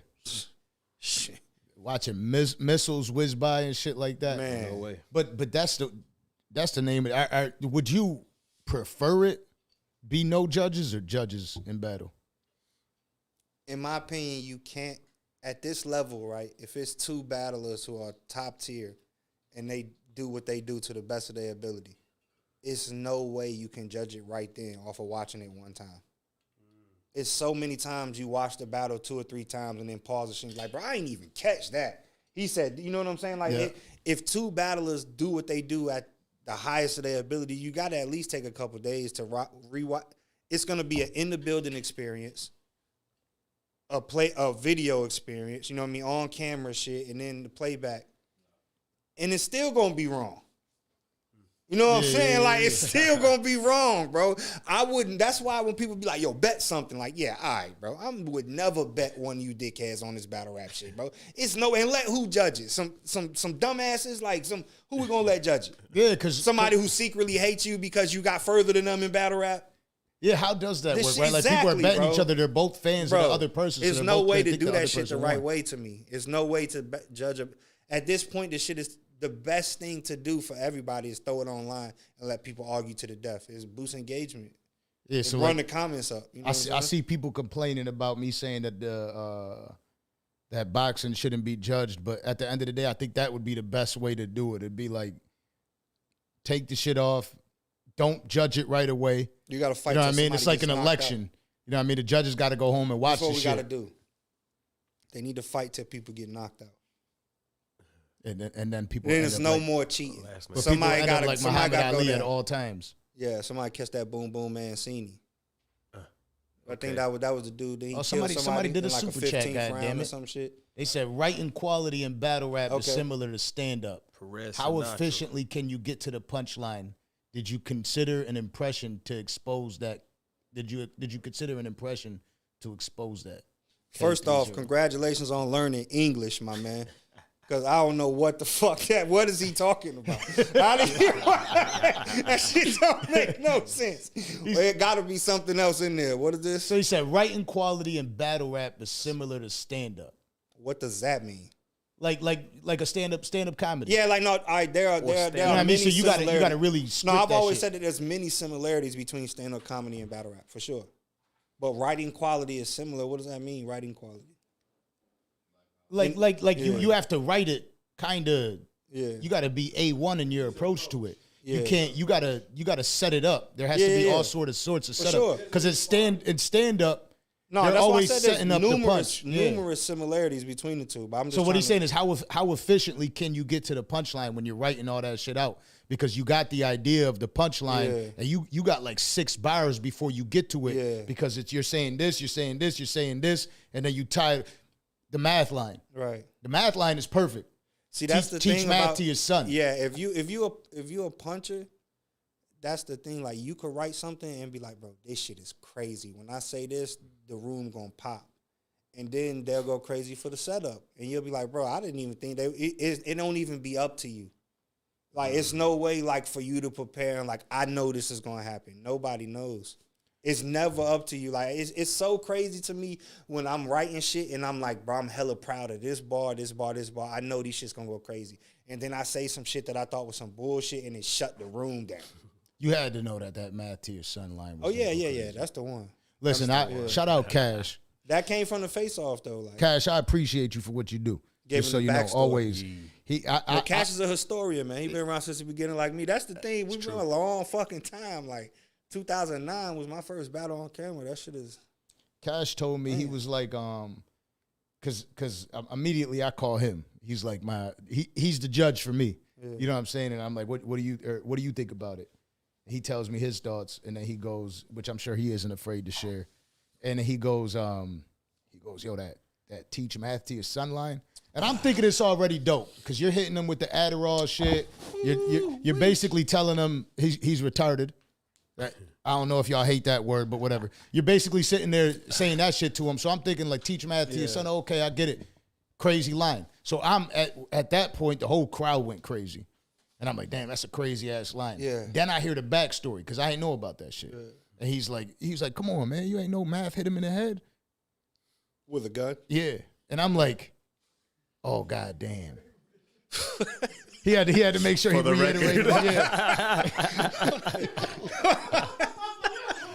Shit. Watching missiles whiz by and shit like that. Man. No way. But that's the name of it. Would you prefer it be no judges or judges in battle? In my opinion, you can't, at this level, right, if it's two battlers who are top tier and they do what they do to the best of their ability, it's no way you can judge it right then off of watching it one time. It's so many times you watch the battle 2 or 3 times and then pause and like, bro, I ain't even catch that. He said, you know what I'm saying? Like, if two battlers do what they do at the highest of their ability, you got to at least take a couple days to rewatch. It's going to be an in-the-building experience, a video experience, you know what I mean, on camera shit, and then the playback. And it's still going to be wrong. You know what I'm saying? Like, it's still going to be wrong, bro. I wouldn't. That's why when people be like, yo, bet something. Like, yeah, all right, bro. I would never bet one of you dickheads on this battle rap shit, bro. It's no, and let who judge it? Some dumbasses? Like, who we going to let judge it? Yeah, because somebody who secretly hates you because you got further than them in battle rap? Yeah, how does that work? Right? Like, exactly, people are betting bro. each other. They're both fans of the other person. There's so no way to do the that shit the right won. way to me. There's no way to judge a. At this point, this shit is the best thing to do for everybody is throw it online and let people argue to the death. It's boost engagement. Yeah, so run like, the comments up. You know I see people complaining about me saying that that boxing shouldn't be judged, but at the end of the day, I think that would be the best way to do it. It'd be like, take the shit off, don't judge it right away. You got to fight. You know what I mean? It's like an election. You know what I mean? The judges got to go home and watch the shit. That's what we got to do. They need to fight till people get knocked out. And then people. Then there's no more cheating. Somebody got like Muhammad Ali at all times. Yeah, somebody catch that boom boom Mancini. I think that was the dude. He somebody did a like super 15th chat, round goddamn or it. some shit. They said writing quality in battle rap is similar to stand up. How efficiently can you get to the punchline? Did you consider an impression to expose that? Did you consider an impression to expose that? First off, congratulations on learning English, my man. Because I don't know what the fuck what is he talking about? That shit don't make no sense. It got to be something else in there. What is this? So he said writing quality in battle rap is similar to stand up. What does that mean? Like a stand up comedy. Yeah, like no, all right, there are you know what I mean? So you gotta really No, I've always said that there's many similarities between stand up comedy and battle rap, for sure. But writing quality is similar. What does that mean, writing quality? You have to write it kind of. Yeah. You got to be A1 in your approach to it. Yeah. You can't. You gotta set it up. There has to be all sorts of setup. Because it's stand up. No, they're that's always why I said setting up the punch. Numerous similarities between the two. But I'm just so what he's saying is how efficiently can you get to the punchline when you're writing all that shit out? Because you got the idea of the punchline, and you got like 6 bars before you get to it. Yeah. Because you're saying this, you're saying this, you're saying this, and then you tie the math line. Right. The math line is perfect. See, that's the thing teach math about, to your son. Yeah, if you a puncher, that's the thing. Like, you could write something and be like, bro, this shit is crazy. When I say this, the room gonna pop, and then they'll go crazy for the setup, and you'll be like, bro, I didn't even think that it don't even be up to you. Like, it's no way like for you to prepare and like, I know this is gonna happen. Nobody knows. It's never up to you. Like, it's so crazy to me when I'm writing shit and I'm like, bro, I'm hella proud of this bar, this bar, this bar. I know these shit's gonna go crazy. And then I say some shit that I thought was some bullshit and it shut the room down. You had to know that math to your son line was yeah. That's the one. Listen, shout out Cash. That came from the face off though. Like, Cash, I appreciate you for what you do. Just so you know, always. Cash is a historian, man. He been around since the beginning like me. That's the thing. We've been a long fucking time. Like, 2009 was my first battle on camera. That shit is. Cash told me he was like, cause immediately I call him. He's like he's the judge for me. Yeah. You know what I'm saying? And I'm like, what do you think about it? He tells me his thoughts, and then he goes, which I'm sure he isn't afraid to share. And then he goes, yo, that teach math to your son line. And I'm thinking it's already dope because you're hitting him with the Adderall shit. You're basically telling him he's retarded. I don't know if y'all hate that word, but whatever. You're basically sitting there saying that shit to him. So I'm thinking like, teach math to your son. Okay, I get it. Crazy line. So I'm at that point, the whole crowd went crazy. And I'm like, damn, that's a crazy ass line. Yeah. Then I hear the backstory because I ain't know about that shit. Yeah. And he's like, come on, man, you ain't know math hit him in the head with a gun. Yeah. And I'm like, oh god damn. He had to make sure he reiterated. Yeah.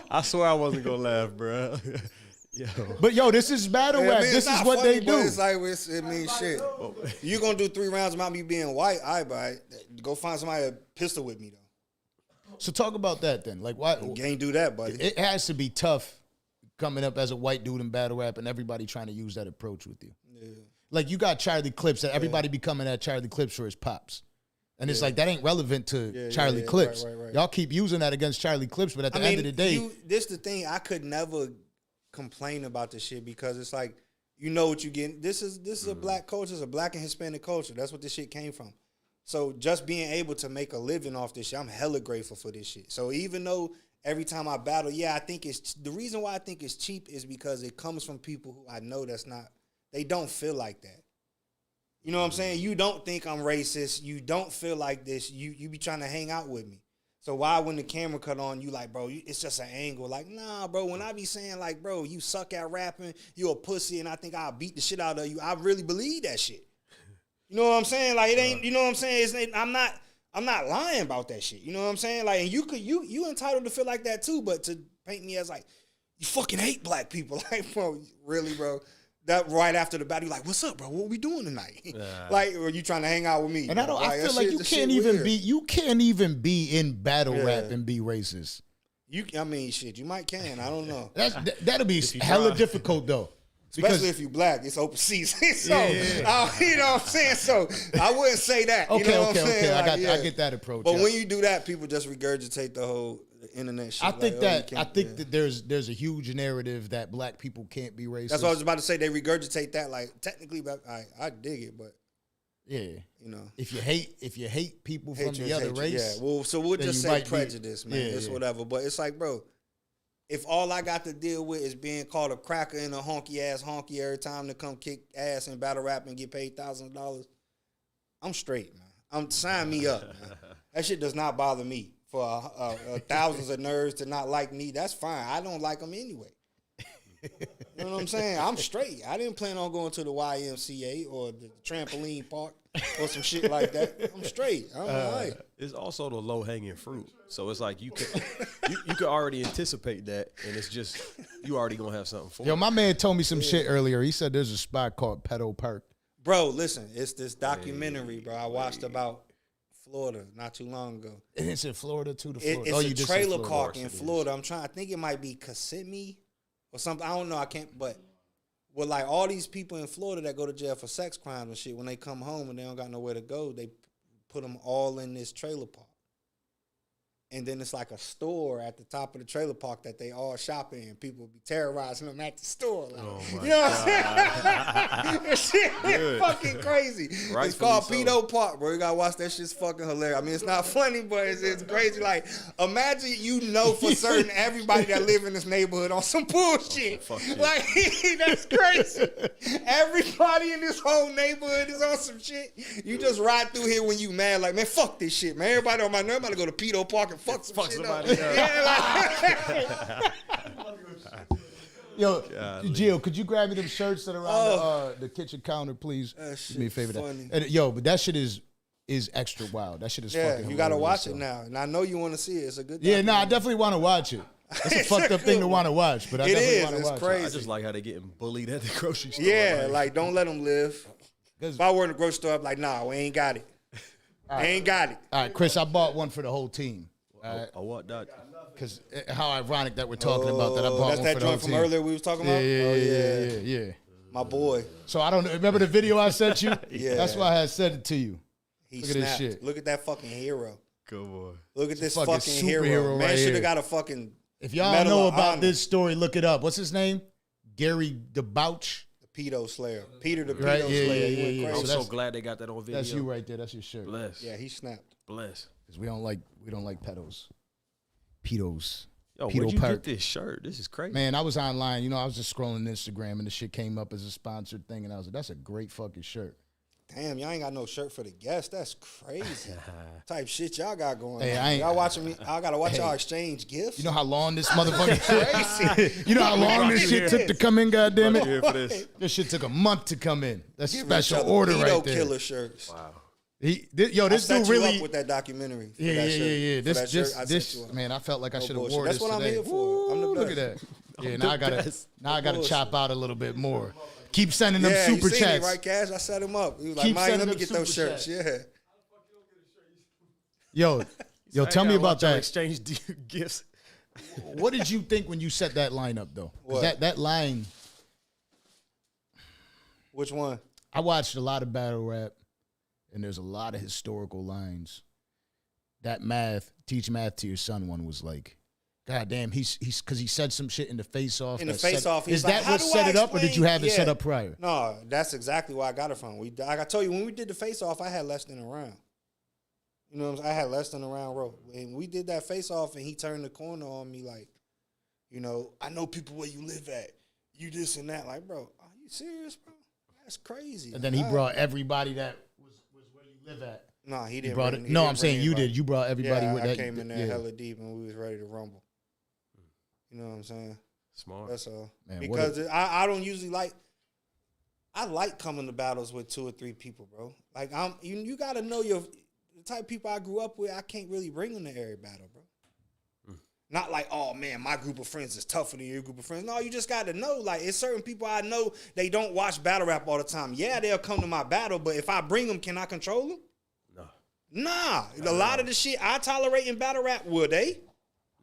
I swear I wasn't gonna laugh, bro. Yo. But yo, this is battle rap. This is what they do. It's like it means shit. You gonna do 3 rounds about me being white? Go find somebody a pistol with me though. So talk about that then. Like why You ain't do that, buddy. it has to be tough coming up as a white dude in battle rap and everybody trying to use that approach with you. Yeah. Like you got Charlie Clips that everybody be coming at Charlie Clips for his pops. And it's like that ain't relevant to Charlie Clips. Right. Y'all keep using that against Charlie Clips, but at the end of the day, this the thing. I could never complain about this shit because it's like you know what you get. This is a black culture. It's a black and Hispanic culture. That's what this shit came from. So just being able to make a living off this shit, I'm hella grateful for this shit. So even though every time I battle, I think it's the reason why I think it's cheap is because it comes from people who I know they don't feel like that. You know what I'm saying? You don't think I'm racist. You don't feel like this. You be trying to hang out with me. So why when the camera cut on, you like, bro, it's just an angle. Like, nah, bro, when I be saying like, bro, you suck at rapping, you a pussy, and I think I'll beat the shit out of you, I really believe that shit. You know what I'm saying? Like, it ain't, you know what I'm saying? I'm not lying about that shit. You know what I'm saying? Like, and you entitled to feel like that too, but to paint me as like, you fucking hate black people. Like, bro, really, bro? That right after the battle, you like, what's up, bro? What we doing tonight? Like, or you trying to hang out with me? and I feel like you can't even be in battle rap and be racist. You might can. I don't know. That'll be hella difficult though. Especially if you black, it's open season. So, you know what I'm saying? So, I wouldn't say that. You know what I'm saying? Okay. I get that approach. But when you do that, people just regurgitate the whole internet shit. I think that there's a huge narrative that black people can't be racist. That's what I was about to say. They regurgitate that. Like, technically, I dig it, but you know, if you hate people from the other race, yeah. Well, so we'll just say prejudice, man. It's whatever. But it's like, bro, if all I got to deal with is being called a cracker and a honky every time to come kick ass and battle rap and get paid $1,000, I'm straight, man. Sign me up, man. That shit does not bother me. For thousands of nerds to not like me, that's fine. I don't like them anyway. You know what I'm saying? I'm straight. I didn't plan on going to the YMCA or the trampoline park or some shit like that. I'm straight. I'm all right. It's also the low hanging fruit. So it's like you could already anticipate that, and it's just you already gonna have something for it. Yo, my man told me some shit earlier. He said there's a spot called Pedo Park. Bro, listen, it's this documentary, bro. I watched about Florida not too long ago. And it's in Florida too. It's a trailer park in Florida. I think it might be Kissimmee or something. I don't know. I can't. But with like all these people in Florida that go to jail for sex crimes and shit, when they come home and they don't got nowhere to go, they put them all in this trailer park. And then it's like a store at the top of the trailer park that they all shop in. People be terrorizing them at the store. Like, you know what I'm saying? That shit is fucking crazy. It's called Pedo Park, bro. You gotta watch that shit's fucking hilarious. I mean, it's not funny, but it's crazy. Like, imagine you know for certain everybody that live in this neighborhood on some bullshit. Like, that's crazy. Everybody in this whole neighborhood is on some shit. You just ride through here when you mad, like, man, fuck this shit, man. Everybody on my nerve about to go to Pedo Park and fuck somebody up. Yeah, like, yo, Jill, could you grab me them shirts that are on the kitchen counter, please? Do me a favor. Yo, but that shit is extra wild. That shit is fucking. You gotta watch it now, and I know you want to see it. It's a good. Yeah, I definitely want to watch it. It's a fucked up thing to want to watch, but I definitely want to watch it. It's crazy. I just like how they getting bullied at the grocery store. Yeah, like don't let them live. If I were in the grocery store, I'd be like, nah, we ain't got it. Ain't got it. All right, Chris, I bought one for the whole team. I want that. Because how ironic that we're talking about that. I bought one for the whole team. That's that joint from earlier we was talking about? Yeah. My boy. So I don't know. Remember the video I sent you? Yeah. That's why I had sent it to you. Look at this shit. Look at that fucking hero. Good boy. Look at this fucking hero. Man should have got a fucking If y'all know about this story, look it up. What's his name? Gary DeBouch. The Pedo Slayer. Peter the Pedo Slayer. Yeah. I'm so glad they got that on video. That's you right there. That's your shirt. Bless. Yeah, he snapped. Bless. Because we don't like pedos. Pedos. Yo, where'd you get this shirt? This is crazy. Man, I was online. You know, I was just scrolling Instagram and the shit came up as a sponsored thing. And I was like, that's a great fucking shirt. Damn, y'all ain't got no shirt for the guests. That's crazy. Type shit y'all got going on. Y'all watching me. I got to watch y'all exchange gifts. You know how long this motherfucking crazy. You know how long this shit took to come in, goddammit? This shit took a month to come in. That's a special order right there. Killer shirts. Wow. This dude really up with that documentary. Yeah. This man, I felt like I should have wore this. That's what today. I'm here for. I'm the best. Look at that. Yeah, now I gotta chop out a little bit more. Keep sending them super you seen chats. it, right, Cash? I set him up. He was like, Keep Mike, let sending me them get those super shirts. chats. Yeah. Yo, tell me about that. Exchange gifts. What did you think when you set that line up, though? 'Cause What? that line. Which one? I watched a lot of battle rap, and there's a lot of historical lines. That teach math to your son one was like, God damn, he's because he said some shit in the face off. In the face off, is that what set it up, or did you have it set up prior? No, that's exactly where I got it from. Like I told you, when we did the face off, I had less than a round. You know what I'm saying? I had less than a round row. And we did that face off, and he turned the corner on me like, you know, I know people where you live at. You this and that. Like, bro, are you serious, bro? That's crazy. And then he brought everybody that was where you live at. No, he didn't. Brought it. No, I'm saying you did. You brought everybody with that. I came in there hella deep, and we was ready to rumble. You know what I'm saying? Smart. That's all. Man, because I don't usually like. I like coming to battles with 2 or 3 people, bro. Like you got to know the type of people I grew up with. I can't really bring them to every battle, bro. Not like, oh man, my group of friends is tougher than your group of friends. No, you just got to know. Like, it's certain people I know, they don't watch battle rap all the time. Yeah, they'll come to my battle, but if I bring them, can I control them? No. Nah. A lot of the shit I tolerate in battle rap, will they?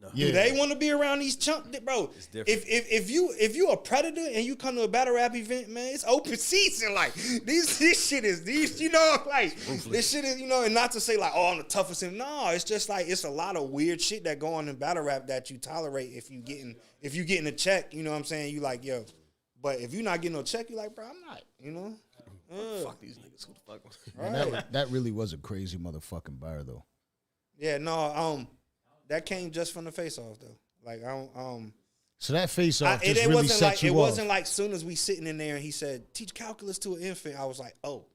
No. Do they want to be around these bro? It's different. If you a predator and you come to a battle rap event, man, it's open season. Like this shit is you know, like this shit is, you know, and not to say like, oh, I'm the toughest. No, it's just like it's a lot of weird shit that go on in battle rap that you tolerate if you getting a check. You know what I'm saying? You like, yo, but if you're not getting no check, you like, bro, I'm not. You know, fuck these niggas. Who the fuck? Man, that really was a crazy motherfucking bar though. Yeah, no, that came just from the face off though. Like I don't So that face off just really set you off. It wasn't like soon as we sitting in there and he said, teach calculus to an infant, I was like, oh,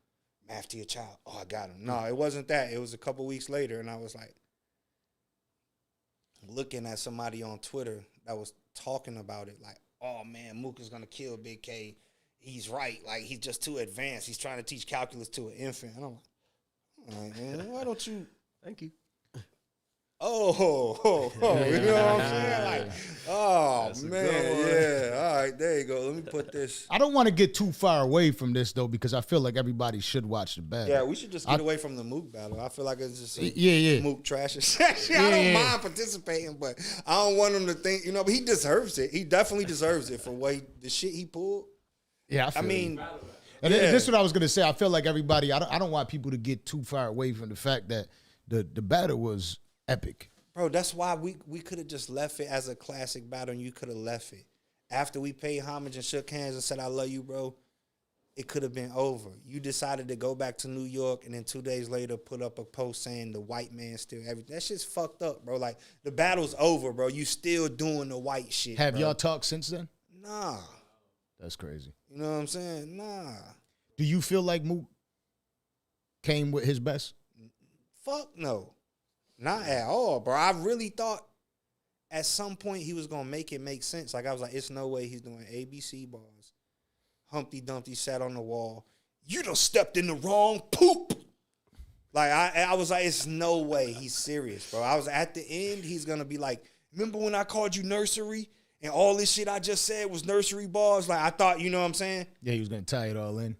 math to your child. Oh, I got him. No, it wasn't that. It was a couple weeks later and I was like looking at somebody on Twitter that was talking about it like, oh man, Mook is gonna kill Bigg K. He's right. Like he's just too advanced. He's trying to teach calculus to an infant. And I'm like, all right, man, why don't you? Thank you. Oh, you know what I'm saying? Like, oh, man, yeah. All right, there you go. Let me put this. I don't want to get too far away from this, though, because I feel like everybody should watch the battle. Yeah, we should just get away from the Mook battle. I feel like it's just Mook trash. I don't mind participating, but I don't want him to think, you know, but he deserves it. He definitely deserves it for the shit he pulled. Yeah, I mean... And this is what I was going to say. I feel like everybody, I don't want people to get too far away from the fact that the battle was epic. Bro, that's why we could have just left it as a classic battle and you could have left it. After we paid homage and shook hands and said, I love you, bro, it could have been over. You decided to go back to New York and then 2 days later put up a post saying the white man still everything. That shit's fucked up, bro. Like, the battle's over, bro. You still doing the white shit, Have bro. y'all talked since then? Nah. That's crazy. You know what I'm saying? Nah. Do you feel like Mook came with his best? Fuck no. Not at all, bro. I really thought at some point he was going to make it make sense. Like, I was like, it's no way he's doing ABC bars. Humpty Dumpty sat on the wall. You done stepped in the wrong poop. Like, I was like, it's no way he's serious, bro. I was at the end, he's going to be like, remember when I called you nursery and all this shit I just said was nursery bars? Like, I thought, you know what I'm saying? Yeah, he was going to tie it all in.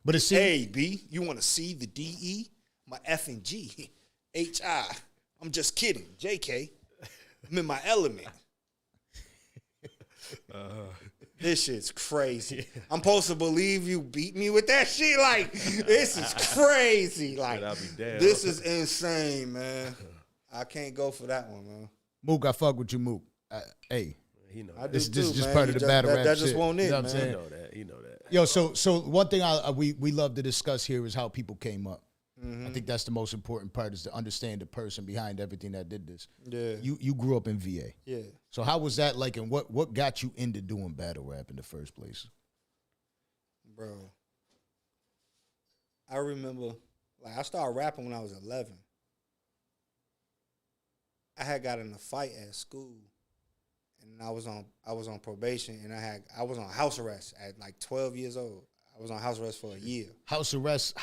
But it's A, B, you want to C, the D-E? My F and G, H-I. I'm just kidding. JK. I'm in my element. This shit's crazy. I'm supposed to believe you beat me with that shit? Like, this is crazy. Like, this is insane, man. I can't go for that one, man. Mook, I fuck with you, Mook. Hey. This is just man. part of the battle rap That shit. just won't it, you know what man. I'm saying? You know that. Yo, so one thing we love to discuss here is how people came up. I think that's the most important part, is to understand the person behind everything that did this. Yeah. You grew up in VA. Yeah. So how was that like, and what got you into doing battle rap in the first place? Bro, I remember, like, I started rapping when I was 11. I had got in a fight at school, and I was on probation, and I was on house arrest at like 12 years old. I was on house arrest for a year. House arrest,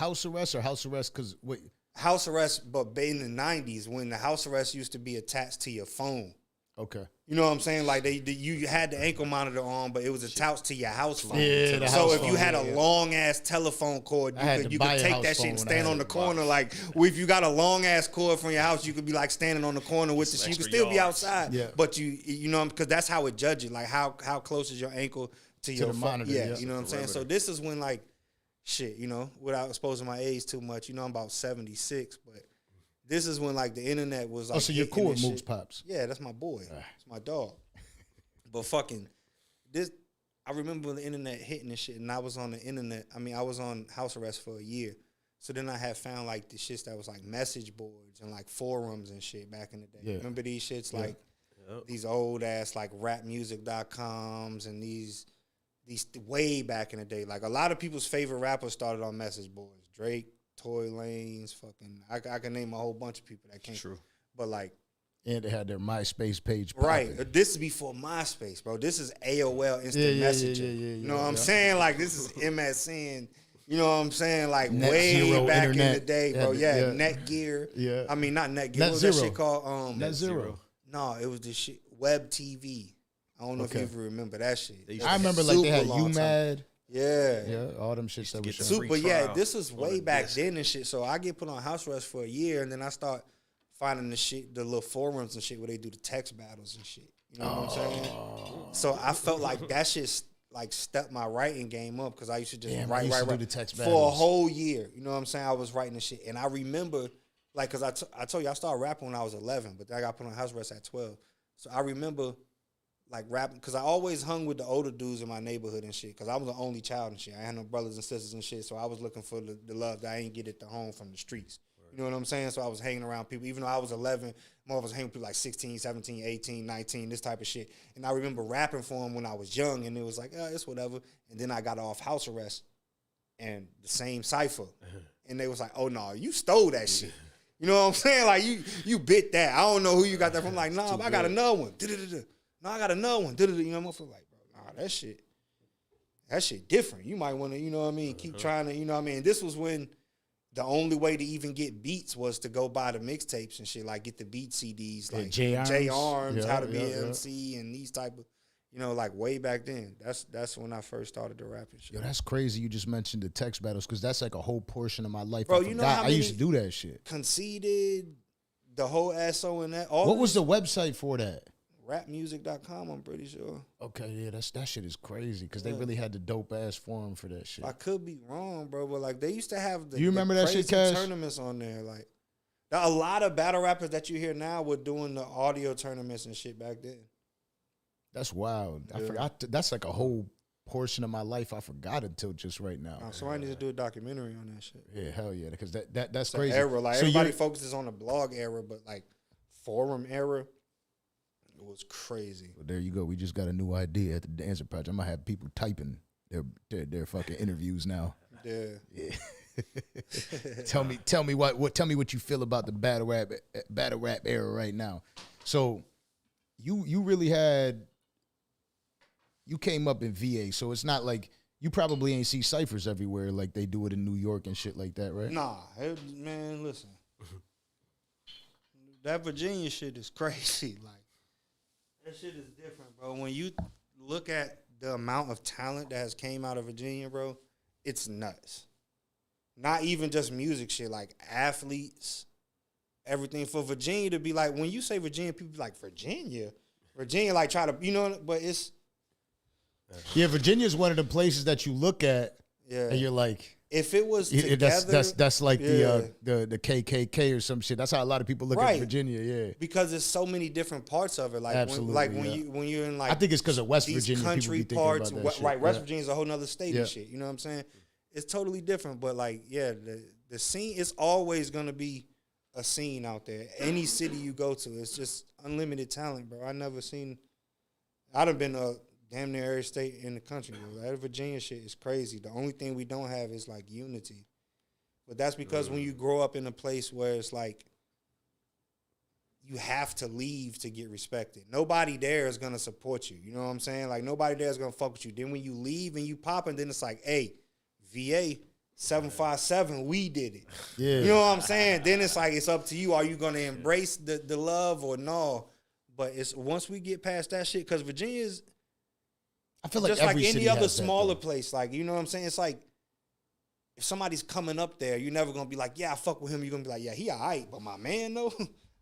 or house arrest? Because wait, house arrest, but in the 90s when the house arrest used to be attached to your phone. Okay. You know what I'm saying? Like you had the ankle monitor on, but it was attached to your house phone. Yeah, so if you had a long ass telephone cord, you could take that shit and stand on the corner. Like if you got a long ass cord from your house, you could be like standing on the corner with the shit. You could still be outside. Yeah. But you know, because that's how it judges. Like how close is your ankle to your the monitor? Yeah, you know what I'm saying? So this is when like shit, you know, without exposing my age too much, you know, I'm about 76, but this is when like the internet was like. Oh, so you're cool with Mook's pops? Yeah, that's my boy. It's my dog. But fucking this, I remember the internet hitting and shit, and I was on the internet. I mean, I was on house arrest for a year. So then I had found like the shits that was like message boards and like forums and shit back in the day. Yeah. Remember these shits like these old ass like rapmusic.coms and these way back in the day. Like a lot of people's favorite rappers started on message boards. Drake, Tory Lanez, fucking I can name a whole bunch of people that came. True. But like, and they had their MySpace page. Right. This is before MySpace, bro. This is AOL Instant Messaging. You know what I'm saying? Like this is MSN. You know what I'm saying? Like Net way Zero back internet. In the day, bro. Yeah. Netgear. Yeah. I mean, not Netgear. What was that shit called? Net Zero. No, it was this shit. Web TV. I don't know if you even remember that shit. I remember like they had UMAD. Yeah. Yeah, all them shits that was super. Yeah, this was way back then and shit. So I get put on house arrest for a year, and then I start finding the little forums and shit where they do the text battles and shit. You know what I'm saying? So I felt like that shit like stepped my writing game up because I used to just write the text battles for a whole year. You know what I'm saying? I was writing the shit, and I remember like because I told you I started rapping when I was 11, but then I got put on house arrest at 12. So I remember like rapping because I always hung with the older dudes in my neighborhood and shit because I was the only child and shit. I had no brothers and sisters and shit, so I was looking for the love that I ain't get at the home from the streets. You know what I'm saying? So I was hanging around people, even though I was 11, more of us hanging with people like 16, 17, 18, 19, this type of shit. And I remember rapping for them when I was young, and it was like, it's whatever. And then I got off house arrest, and the same cipher. And they was like, oh, no, you stole that shit. You know what I'm saying? Like, you bit that. I don't know who you got that from. Like, nah, I got another one. No, I got another one. You know what I'm saying? Like, bro, nah, that shit different. You might want to, you know what I mean, keep trying to, you know what I mean? This was when the only way to even get beats was to go buy the mixtapes and shit, like get the beat CDs, like J Arms, How to Be an MC, and these type of, you know, like way back then. That's when I first started to rap and shit. Yo, that's crazy. You just mentioned the text battles because that's like a whole portion of my life. Bro, you know how many I used to do that shit. Conceited, the whole SO and that. What was the website for that? Rapmusic.com, I'm pretty sure. Okay, yeah, that shit is crazy because they really had the dope ass forum for that shit. I could be wrong, bro, but like they used to have you remember that shit, Cash? Tournaments on there. Like a lot of battle rappers that you hear now were doing the audio tournaments and shit back then. That's wild. Yeah. I forgot. That's like a whole portion of my life I forgot until just right now. Somebody needs to do a documentary on that shit. Yeah, hell yeah, because that's it's crazy. Era. Like so everybody focuses on the blog era, but like forum era. It was crazy. Well, there you go. We just got a new idea at the Danza Project. I'm gonna have people typing their fucking interviews now. Yeah. Tell me what you feel about the battle rap era right now. So you really you came up in VA, so it's not like you probably ain't see ciphers everywhere like they do it in New York and shit like that, right? Nah, man, listen. That Virginia shit is crazy. Like that shit is different, bro. When you look at the amount of talent that has came out of Virginia, bro, it's nuts. Not even just music shit, like athletes, everything. For Virginia to be like, when you say Virginia, people be like, Virginia, like try to, you know, but it's. Yeah, Virginia is one of the places that you look at and you're like. If it was together, that's like the KKK or some shit. That's how a lot of people look at Virginia. Yeah, because there's so many different parts of it. Like absolutely, when you're in like I think it's because of West Virginia, country parts. Right, West Virginia is a whole nother state and shit. You know what I'm saying? It's totally different. But like, the scene is always gonna be a scene out there. Any city you go to, it's just unlimited talent, bro. I done been damn near every state in the country, bro. That Virginia shit is crazy. The only thing we don't have is like unity. But that's because when you grow up in a place where it's like you have to leave to get respected. Nobody there is gonna support you. You know what I'm saying? Like nobody there is gonna fuck with you. Then when you leave and you pop, and then it's like, hey, VA 757, we did it. Yeah. You know what I'm saying? Then it's like it's up to you. Are you gonna embrace the love or no? But it's once we get past that shit, because Virginia's I feel like just every like any city other has that, smaller though. place. Like, you know what I'm saying? It's like if somebody's coming up there, you're never gonna be like, yeah, I fuck with him. You're gonna be like, yeah, he all right, but my man though,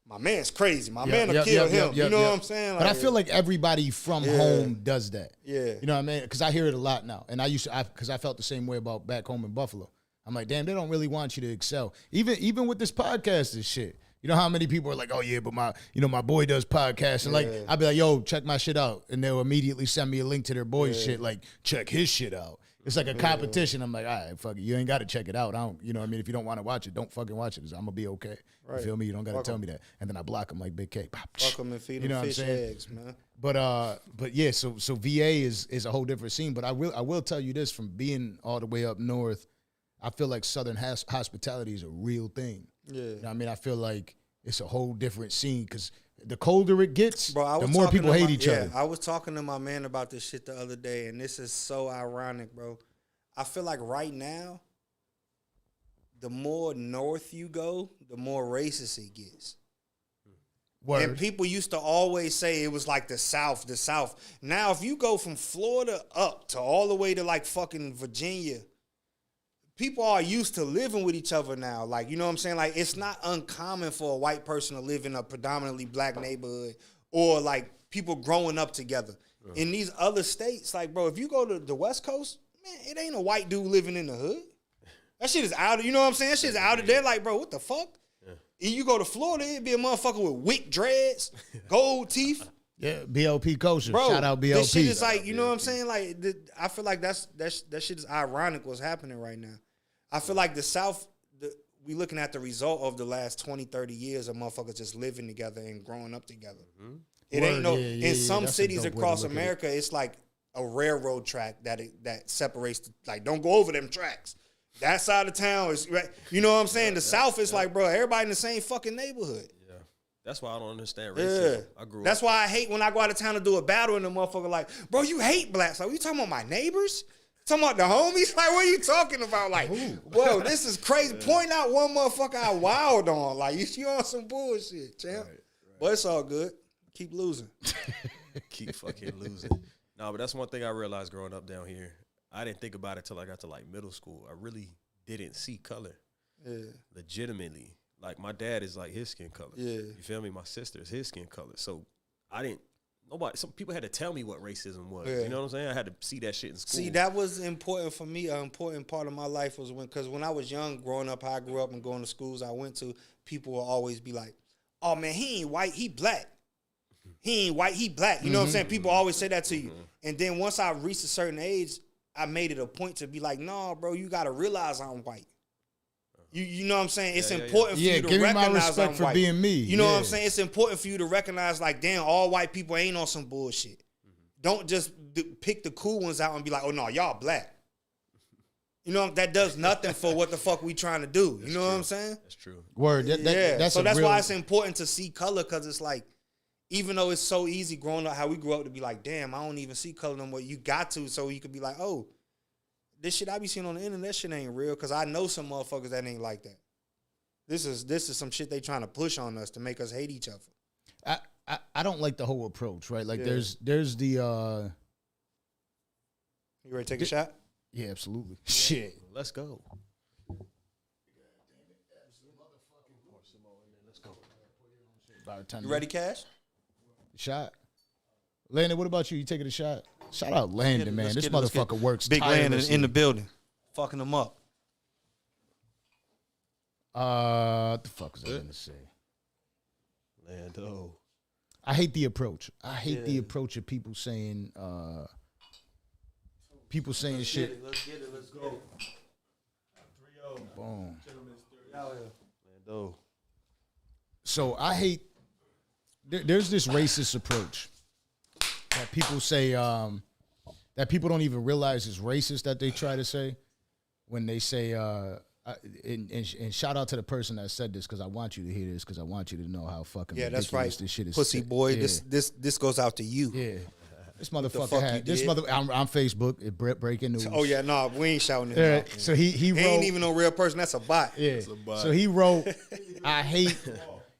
my man's crazy. My man will kill him. You know what I'm saying? But Like, I feel like everybody from home does that. Yeah. You know what I mean? Because I hear it a lot now, and because I felt the same way about back home in Buffalo. I'm like, damn, they don't really want you to excel. Even with this podcast and shit. You know how many people are like, oh yeah, but my boy does podcasts, and like I'd be like, yo, check my shit out, and they'll immediately send me a link to their boy's shit, like check his shit out. It's like a competition. I'm like, all right, fuck it, you ain't got to check it out. I don't, you know what I mean? If you don't want to watch it, don't fucking watch it. I'm gonna be okay. Right. You feel me? You don't got to tell me that, and then I block them like Bigg K. Fuck them and feed them You know what I'm fish saying? eggs, man. But yeah, so VA is a whole different scene. But I will tell you this, from being all the way up north, I feel like Southern hospitality is a real thing. Yeah. You know what I mean? I feel like it's a whole different scene because the colder it gets, Bro, the more people hate each other. I was talking to my man about this shit the other day, and this is so ironic, bro. I feel like right now, the more north you go, the more racist it gets. Word. And people used to always say it was like the South. Now, if you go from Florida up to all the way to like fucking Virginia, people are used to living with each other now. Like, you know what I'm saying? Like, it's not uncommon for a white person to live in a predominantly black neighborhood or like people growing up together. In these other states, like, bro, if you go to the West Coast, man, it ain't a white dude living in the hood. That shit is out of, you know what I'm saying? That shit is out of there. Like, bro, what the fuck? And you go to Florida, it'd be a motherfucker with wick dreads, gold teeth. Yeah, BLP kosher. Bro, Shout out BLP. this shit is like, you know what I'm saying? Like, I feel like that shit is ironic what's happening right now. I feel like the South, we looking at the result of the last 20, 30 years of motherfuckers just living together and growing up together. Mm-hmm. It ain't no, in some cities across America, it's like a railroad track that separates, like, don't go over them tracks. That side of town is, you know what I'm saying? The South is like, bro, everybody in the same fucking neighborhood. Yeah. That's why I don't understand racism. Yeah. I grew That's up. why I hate when I go out of town to do a battle and the motherfucker like, bro, you hate blacks. Like, you talking about my neighbors? Talking about the homies? Like, what are you talking about? Like, whoa, this is crazy. Point out one motherfucker I wild on. Like, you on some bullshit, champ. Right. But it's all good. Keep losing. Keep fucking losing. No, but that's one thing I realized growing up down here. I didn't think about it till I got to like middle school. I really didn't see color. Yeah. Legitimately. Like, my dad is like his skin color. Yeah. You feel me? My sister is his skin color. So some people had to tell me what racism was. Yeah. You know what I'm saying? I had to see that shit in school. See, that was important for me. An important part of my life was because when I was young, growing up, how I grew up and going to schools I went to, people will always be like, oh man, he ain't white, he black. He ain't white, he black. You know what I'm saying? People always say that to you. And then once I reached a certain age, I made it a point to be like, no, bro, you got to realize I'm white. You know what I'm saying? It's important for you to give me recognize my respect I'm for white. being me. You know what I'm saying? It's important for you to recognize, like, damn, all white people ain't on some bullshit. Don't just pick the cool ones out and be like, oh, no, y'all black. You know, that does nothing for what the fuck we trying to do. You know what I'm saying? That's true. Word. That's so that's why it's important to see color, because it's like, even though it's so easy growing up, how we grew up to be like, damn, I don't even see color no more. You got to, so you could be like, oh, this shit I be seeing on the internet, that shit ain't real, because I know some motherfuckers that ain't like that. This is some shit they trying to push on us to make us hate each other. I don't like the whole approach, right? Like there's the You ready to take a shot? Yeah, absolutely. Shit. Let's go. You ready, Cash? Shot. Landon, what about you? You taking a shot? Shout out Landon, man. This motherfucker works Big Landon tirelessly. in the building. Fucking them up. What the fuck was I gonna say? Lando. I hate the approach. I hate the approach of people saying shit. Let's get it. Let's go. 3-0. Boom. Lando. So I hate. There's this racist approach that people say that people don't even realize is racist that they try to say when they say and shout out to the person that said this, because I want you to hear this, because I want you to know how fucking ridiculous that's right. This shit is. Pussy boy. Yeah. This goes out to you. Yeah. This motherfucker had this mother. I'm Facebook. It breaking news. Oh yeah, no, we ain't shouting him out. So he wrote, ain't even no real person. That's a bot. Yeah. It's a bot. So he wrote, I hate.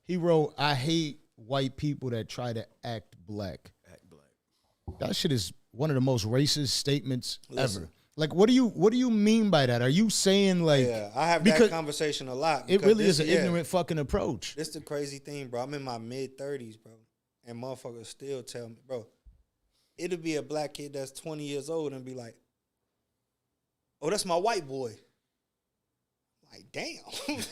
He wrote, I hate white people that try to act black. Act black. That shit is one of the most racist statements ever. Like, what do you mean by that? Are you saying like? Yeah, I have that conversation a lot. It really is an ignorant fucking approach. This the crazy thing, bro. I'm in my mid-30s, bro, and motherfuckers still tell me, bro. It'll be a black kid that's 20 years old and be like, "Oh, that's my white boy." Like, damn.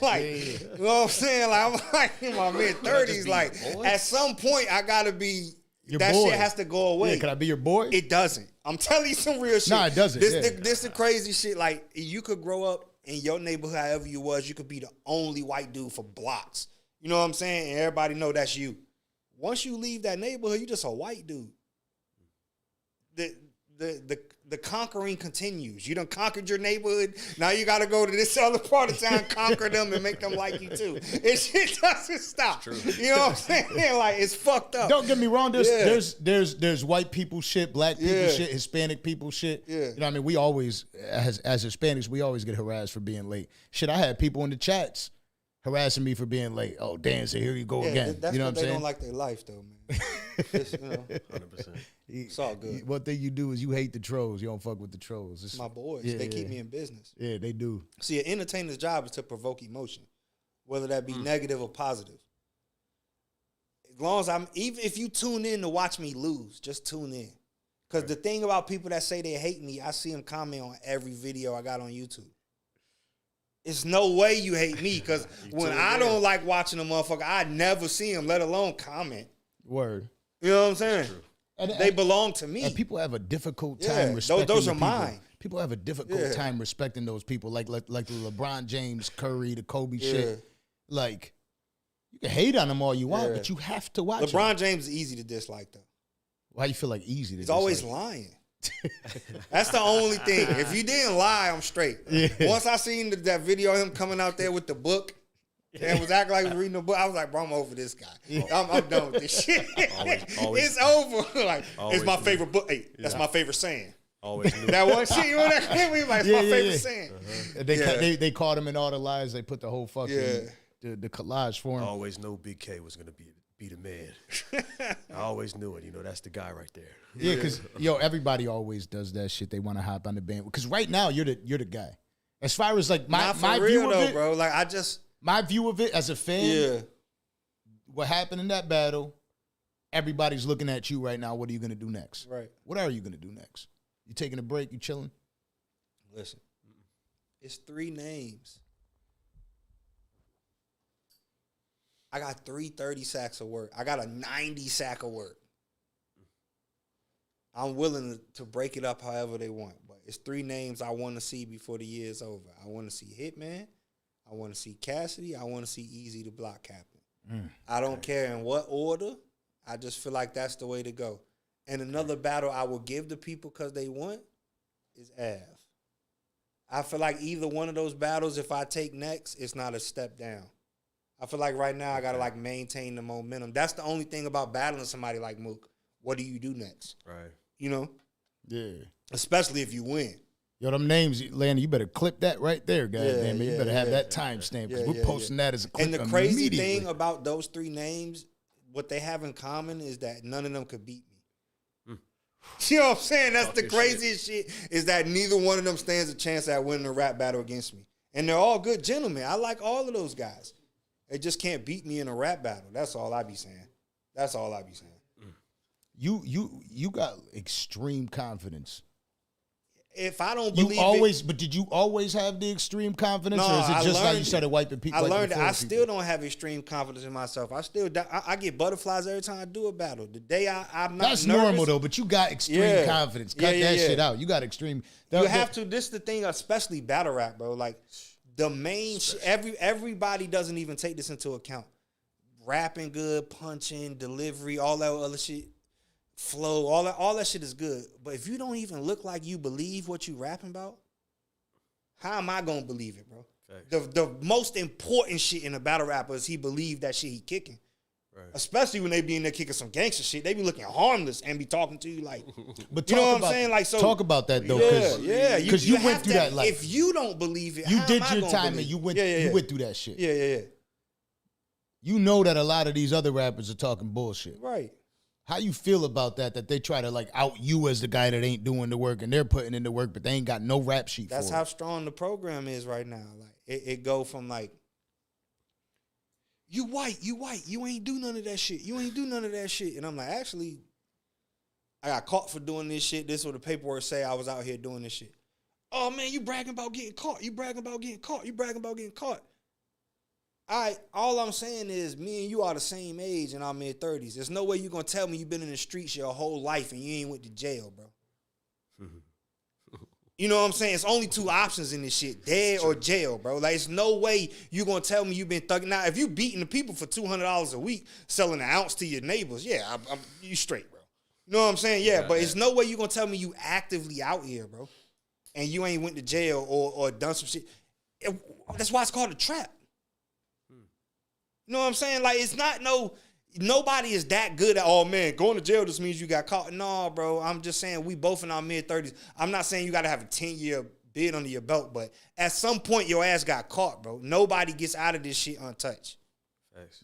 Like, you know what I'm saying? Like, I'm like in my mid-30s. Like, at some point, I gotta be. That shit has to go away. Yeah, can I be your boy? It doesn't. I'm telling you some real shit. Nah, it doesn't. This the crazy shit. Like, you could grow up in your neighborhood however you was. You could be the only white dude for blocks. You know what I'm saying? And everybody know that's you. Once you leave that neighborhood, you just a white dude. The conquering continues. You done conquered your neighborhood. Now you got to go to this other part of town, conquer them, and make them like you too. It shit doesn't stop. You know what I'm saying? Like, it's fucked up. Don't get me wrong. There's white people shit, black people shit, Hispanic people shit. Yeah. You know what I mean? We always, as Hispanics, we always get harassed for being late. Shit, I had people in the chats harassing me for being late. Oh, Dan, so here you go again. That's you know what what I'm they saying? don't like their life, though, man. It's, 100%. It's all good. One thing you do is you hate the trolls. You don't fuck with the trolls. It's My boys, they keep me in business. Yeah, they do. See, an entertainer's job is to provoke emotion, whether that be negative or positive. As long as even if you tune in to watch me lose, just tune in. Because the thing about people that say they hate me, I see them comment on every video I got on YouTube. It's no way you hate me, because when I don't like watching a motherfucker, I never see him, let alone comment. Word. You know what I'm saying? They belong to me. And people have a difficult time respecting those are the people. mine. People have a difficult time respecting those people, like the LeBron James, Curry, the Kobe shit. Like, you can hate on them all you want, but you have to watch LeBron them. James is easy to dislike, though. Why you feel like easy to He's dislike? always lying. That's the only thing. If you didn't lie, I'm straight. Once I seen that video of him coming out there with the book and was acting like he was reading the book, I was like, bro, I'm over this guy. I'm done with this shit. Always, it's over. Like, always it's my knew. favorite book. Hey, that's my favorite saying. Always knew. That one shit, you know that clip? We like, it's my favorite saying. They caught him in all the lies. They put the whole fucking the collage for him. I always knew Bigg K was gonna be the man. I always knew it. You know, that's the guy right there. Yeah, because everybody always does that shit. They want to hop on the band because right now you're the guy. As far as like my view of it, bro. Like my view of it as a fan. What happened in that battle? Everybody's looking at you right now. What are you gonna do next? Right. What are you gonna do next? You taking a break? You chilling? Listen, it's 3 names. I got 330 sacks of work. I got a 90 sack of work. I'm willing to break it up however they want, but it's 3 names I want to see before the year's over. I want to see Hitman. I want to see Cassidy. I want to see Easy the Block Captain. I don't care in what order. I just feel like that's the way to go. And another battle I will give to people because they want is Av. I feel like either one of those battles, if I take next, it's not a step down. I feel like right now I got to like maintain the momentum. That's the only thing about battling somebody like Mook. What do you do next? Right. You know? Yeah. Especially if you win. Yo, them names, Landon, you better clip that right there, goddamn. You better have that timestamp because we're posting that as a clip. And the crazy thing about those 3 names, what they have in common is that none of them could beat me. You know what I'm saying? That's the craziest shit is that neither one of them stands a chance at winning a rap battle against me. And they're all good gentlemen. I like all of those guys. They just can't beat me in a rap battle. That's all I be saying. That's all I be saying. You got extreme confidence. If I don't believe but did you always have the extreme confidence, No, or is it I just like learned you started wiping people? I learned that I still don't have extreme confidence in myself. I get butterflies every time I do a battle. The day I'm not That's nervous, normal though, but you got extreme confidence. Cut that shit out. You got extreme. You have to. This is the thing, especially battle rap, bro. Like the main everybody doesn't even take this into account. Rapping good, punching, delivery, all that other shit. Flow, all that shit is good. But if you don't even look like you believe what you rapping about, how am I gonna believe it, bro? The most important shit in a battle rapper is he believe that shit he kicking. Especially when they be in there kicking some gangster shit. They be looking harmless and be talking to you like, But you know what I'm about, saying? Like, so talk about that though, because you went through that life. If you don't believe it, you how did am I your gonna time believe and you it? went you went through that shit. Yeah. You know that a lot of these other rappers are talking bullshit. Right. How you feel about that? That they try to like out you as the guy that ain't doing the work and they're putting in the work, but they ain't got no rap sheet. That's for how it. strong the program is right now. Like it go from like, you white, you ain't do none of that shit. You ain't do none of that shit. And I'm like, actually, I got caught for doing this shit. This is what the paperwork say. I was out here doing this shit. Oh man, you bragging about getting caught. You bragging about getting caught. You bragging about getting caught. All I'm saying is me and you are the same age in our mid-30s. There's no way you're going to tell me you've been in the streets your whole life and you ain't went to jail, bro. You know what I'm saying? It's only two options in this shit, dead or jail, bro. Like, it's no way you're going to tell me you've been thugging. Now, if you beating the people for $200 a week, selling an ounce to your neighbors, yeah, you straight, bro. You know what I'm saying? Yeah, but it's no way you're going to tell me you actively out here, bro, and you ain't went to jail or done some shit. That's why it's called a trap. You know what I'm saying? Like, it's not nobody is that good at, oh man, going to jail just means you got caught. No, bro. I'm just saying we both in our mid-30s. I'm not saying you got to have a 10-year bid under your belt, but at some point your ass got caught, bro. Nobody gets out of this shit untouched.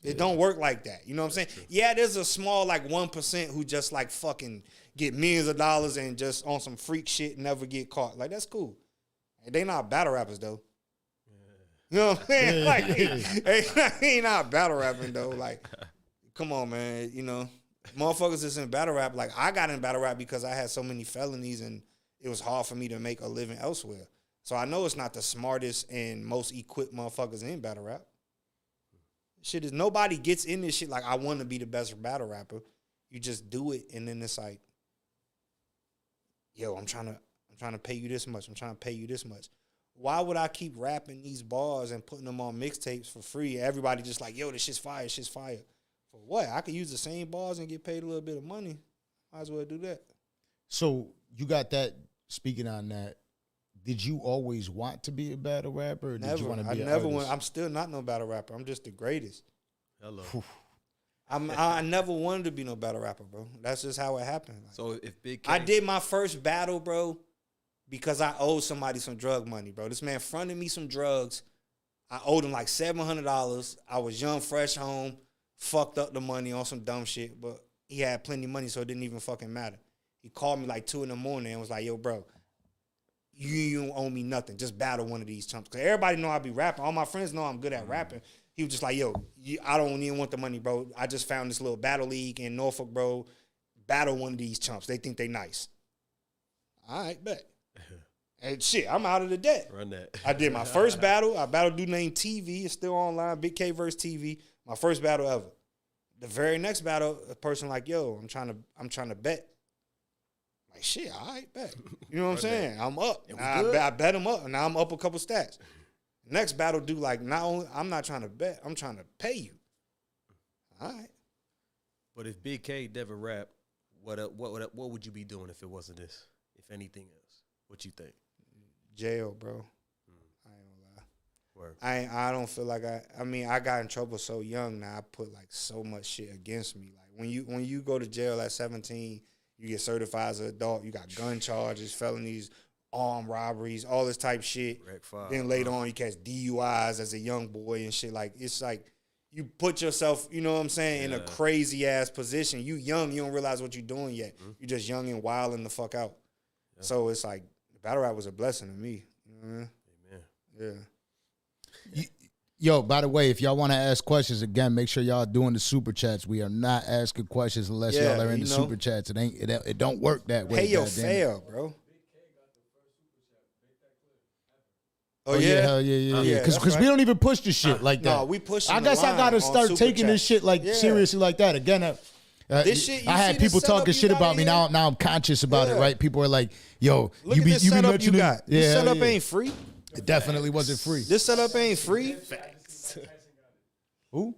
It don't work like that. You know what I'm saying? Yeah, there's a small like 1% who just like fucking get millions of dollars and just on some freak shit never get caught. Like, that's cool. They not battle rappers though. You know what I'm saying? Like, he not battle rapping though. Like, come on, man. You know, motherfuckers that's in battle rap. Like, I got in battle rap because I had so many felonies and it was hard for me to make a living elsewhere. So I know it's not the smartest and most equipped motherfuckers in battle rap. Shit is, nobody gets in this shit like, I want to be the best battle rapper. You just do it, and then it's like, yo, I'm trying to pay you this much. I'm trying to pay you this much. Why would I keep rapping these bars and putting them on mixtapes for free? Everybody just like, yo, this shit's fire, shit's fire. For what? I could use the same bars and get paid a little bit of money. Might as well do that. So you got that, speaking on that, did you always want to be a battle rapper? Or Never. Did you want to be I an never artist? want. I'm still not no battle rapper. I'm just the greatest. Hello. I never wanted to be no battle rapper, bro. That's just how it happened. Like, So if Bigg K, I did my first battle, bro, because I owed somebody some drug money, bro. This man fronted me some drugs. I owed him like $700. I was young, fresh home, fucked up the money on some dumb shit, but he had plenty of money, so it didn't even fucking matter. He called me like 2 a.m. and was like, yo, bro, you don't owe me nothing. Just battle one of these chumps. Because everybody know I be rapping. All my friends know I'm good at rapping. He was just like, yo, I don't even want the money, bro. I just found this little battle league in Norfolk, bro. Battle one of these chumps. They think they nice. All right, bet. And shit, I'm out of the debt. run that. I did my first battle. I battled a dude named TV. It's still online. Bigg K versus TV. My first battle ever. The very next battle, a person like, yo, I'm trying to bet. Like, shit, all right, bet. You know what I'm saying? I'm up. I bet him up, and now I'm up a couple stats. Next battle, dude, like, not only I'm not trying to bet, I'm trying to pay you. All right. But if Bigg K never rap, what would you be doing if it wasn't this? If anything else, what you think? Jail, bro. I ain't gonna lie. I don't feel like I got in trouble so young now. I put like so much shit against me. Like when you go to jail at 17, you get certified as an adult. You got gun charges, felonies, armed robberies, all this type shit. Then later on, you catch DUIs as a young boy and shit. Like, it's like you put yourself, you know what I'm saying, in a crazy ass position. You young, you don't realize what you're doing yet. You're just young and wilding the fuck out. Yeah. So it's like battle rap was a blessing to me. You know what I mean? Amen. Yeah. Yo, by the way, if y'all want to ask questions, again, make sure y'all doing the super chats. We are not asking questions unless y'all are in the super chats. It don't work that way. Pay your fare, bro. Oh yeah, hell yeah. Because we don't even push the shit like that. No, we push. I guess I gotta start taking this shit like seriously like that again. This shit, I had people talking shit about me. Now I'm conscious about it. Right? People are like, "Yo, look at this setup you got. This setup ain't free. It definitely wasn't free. This setup ain't free. Who?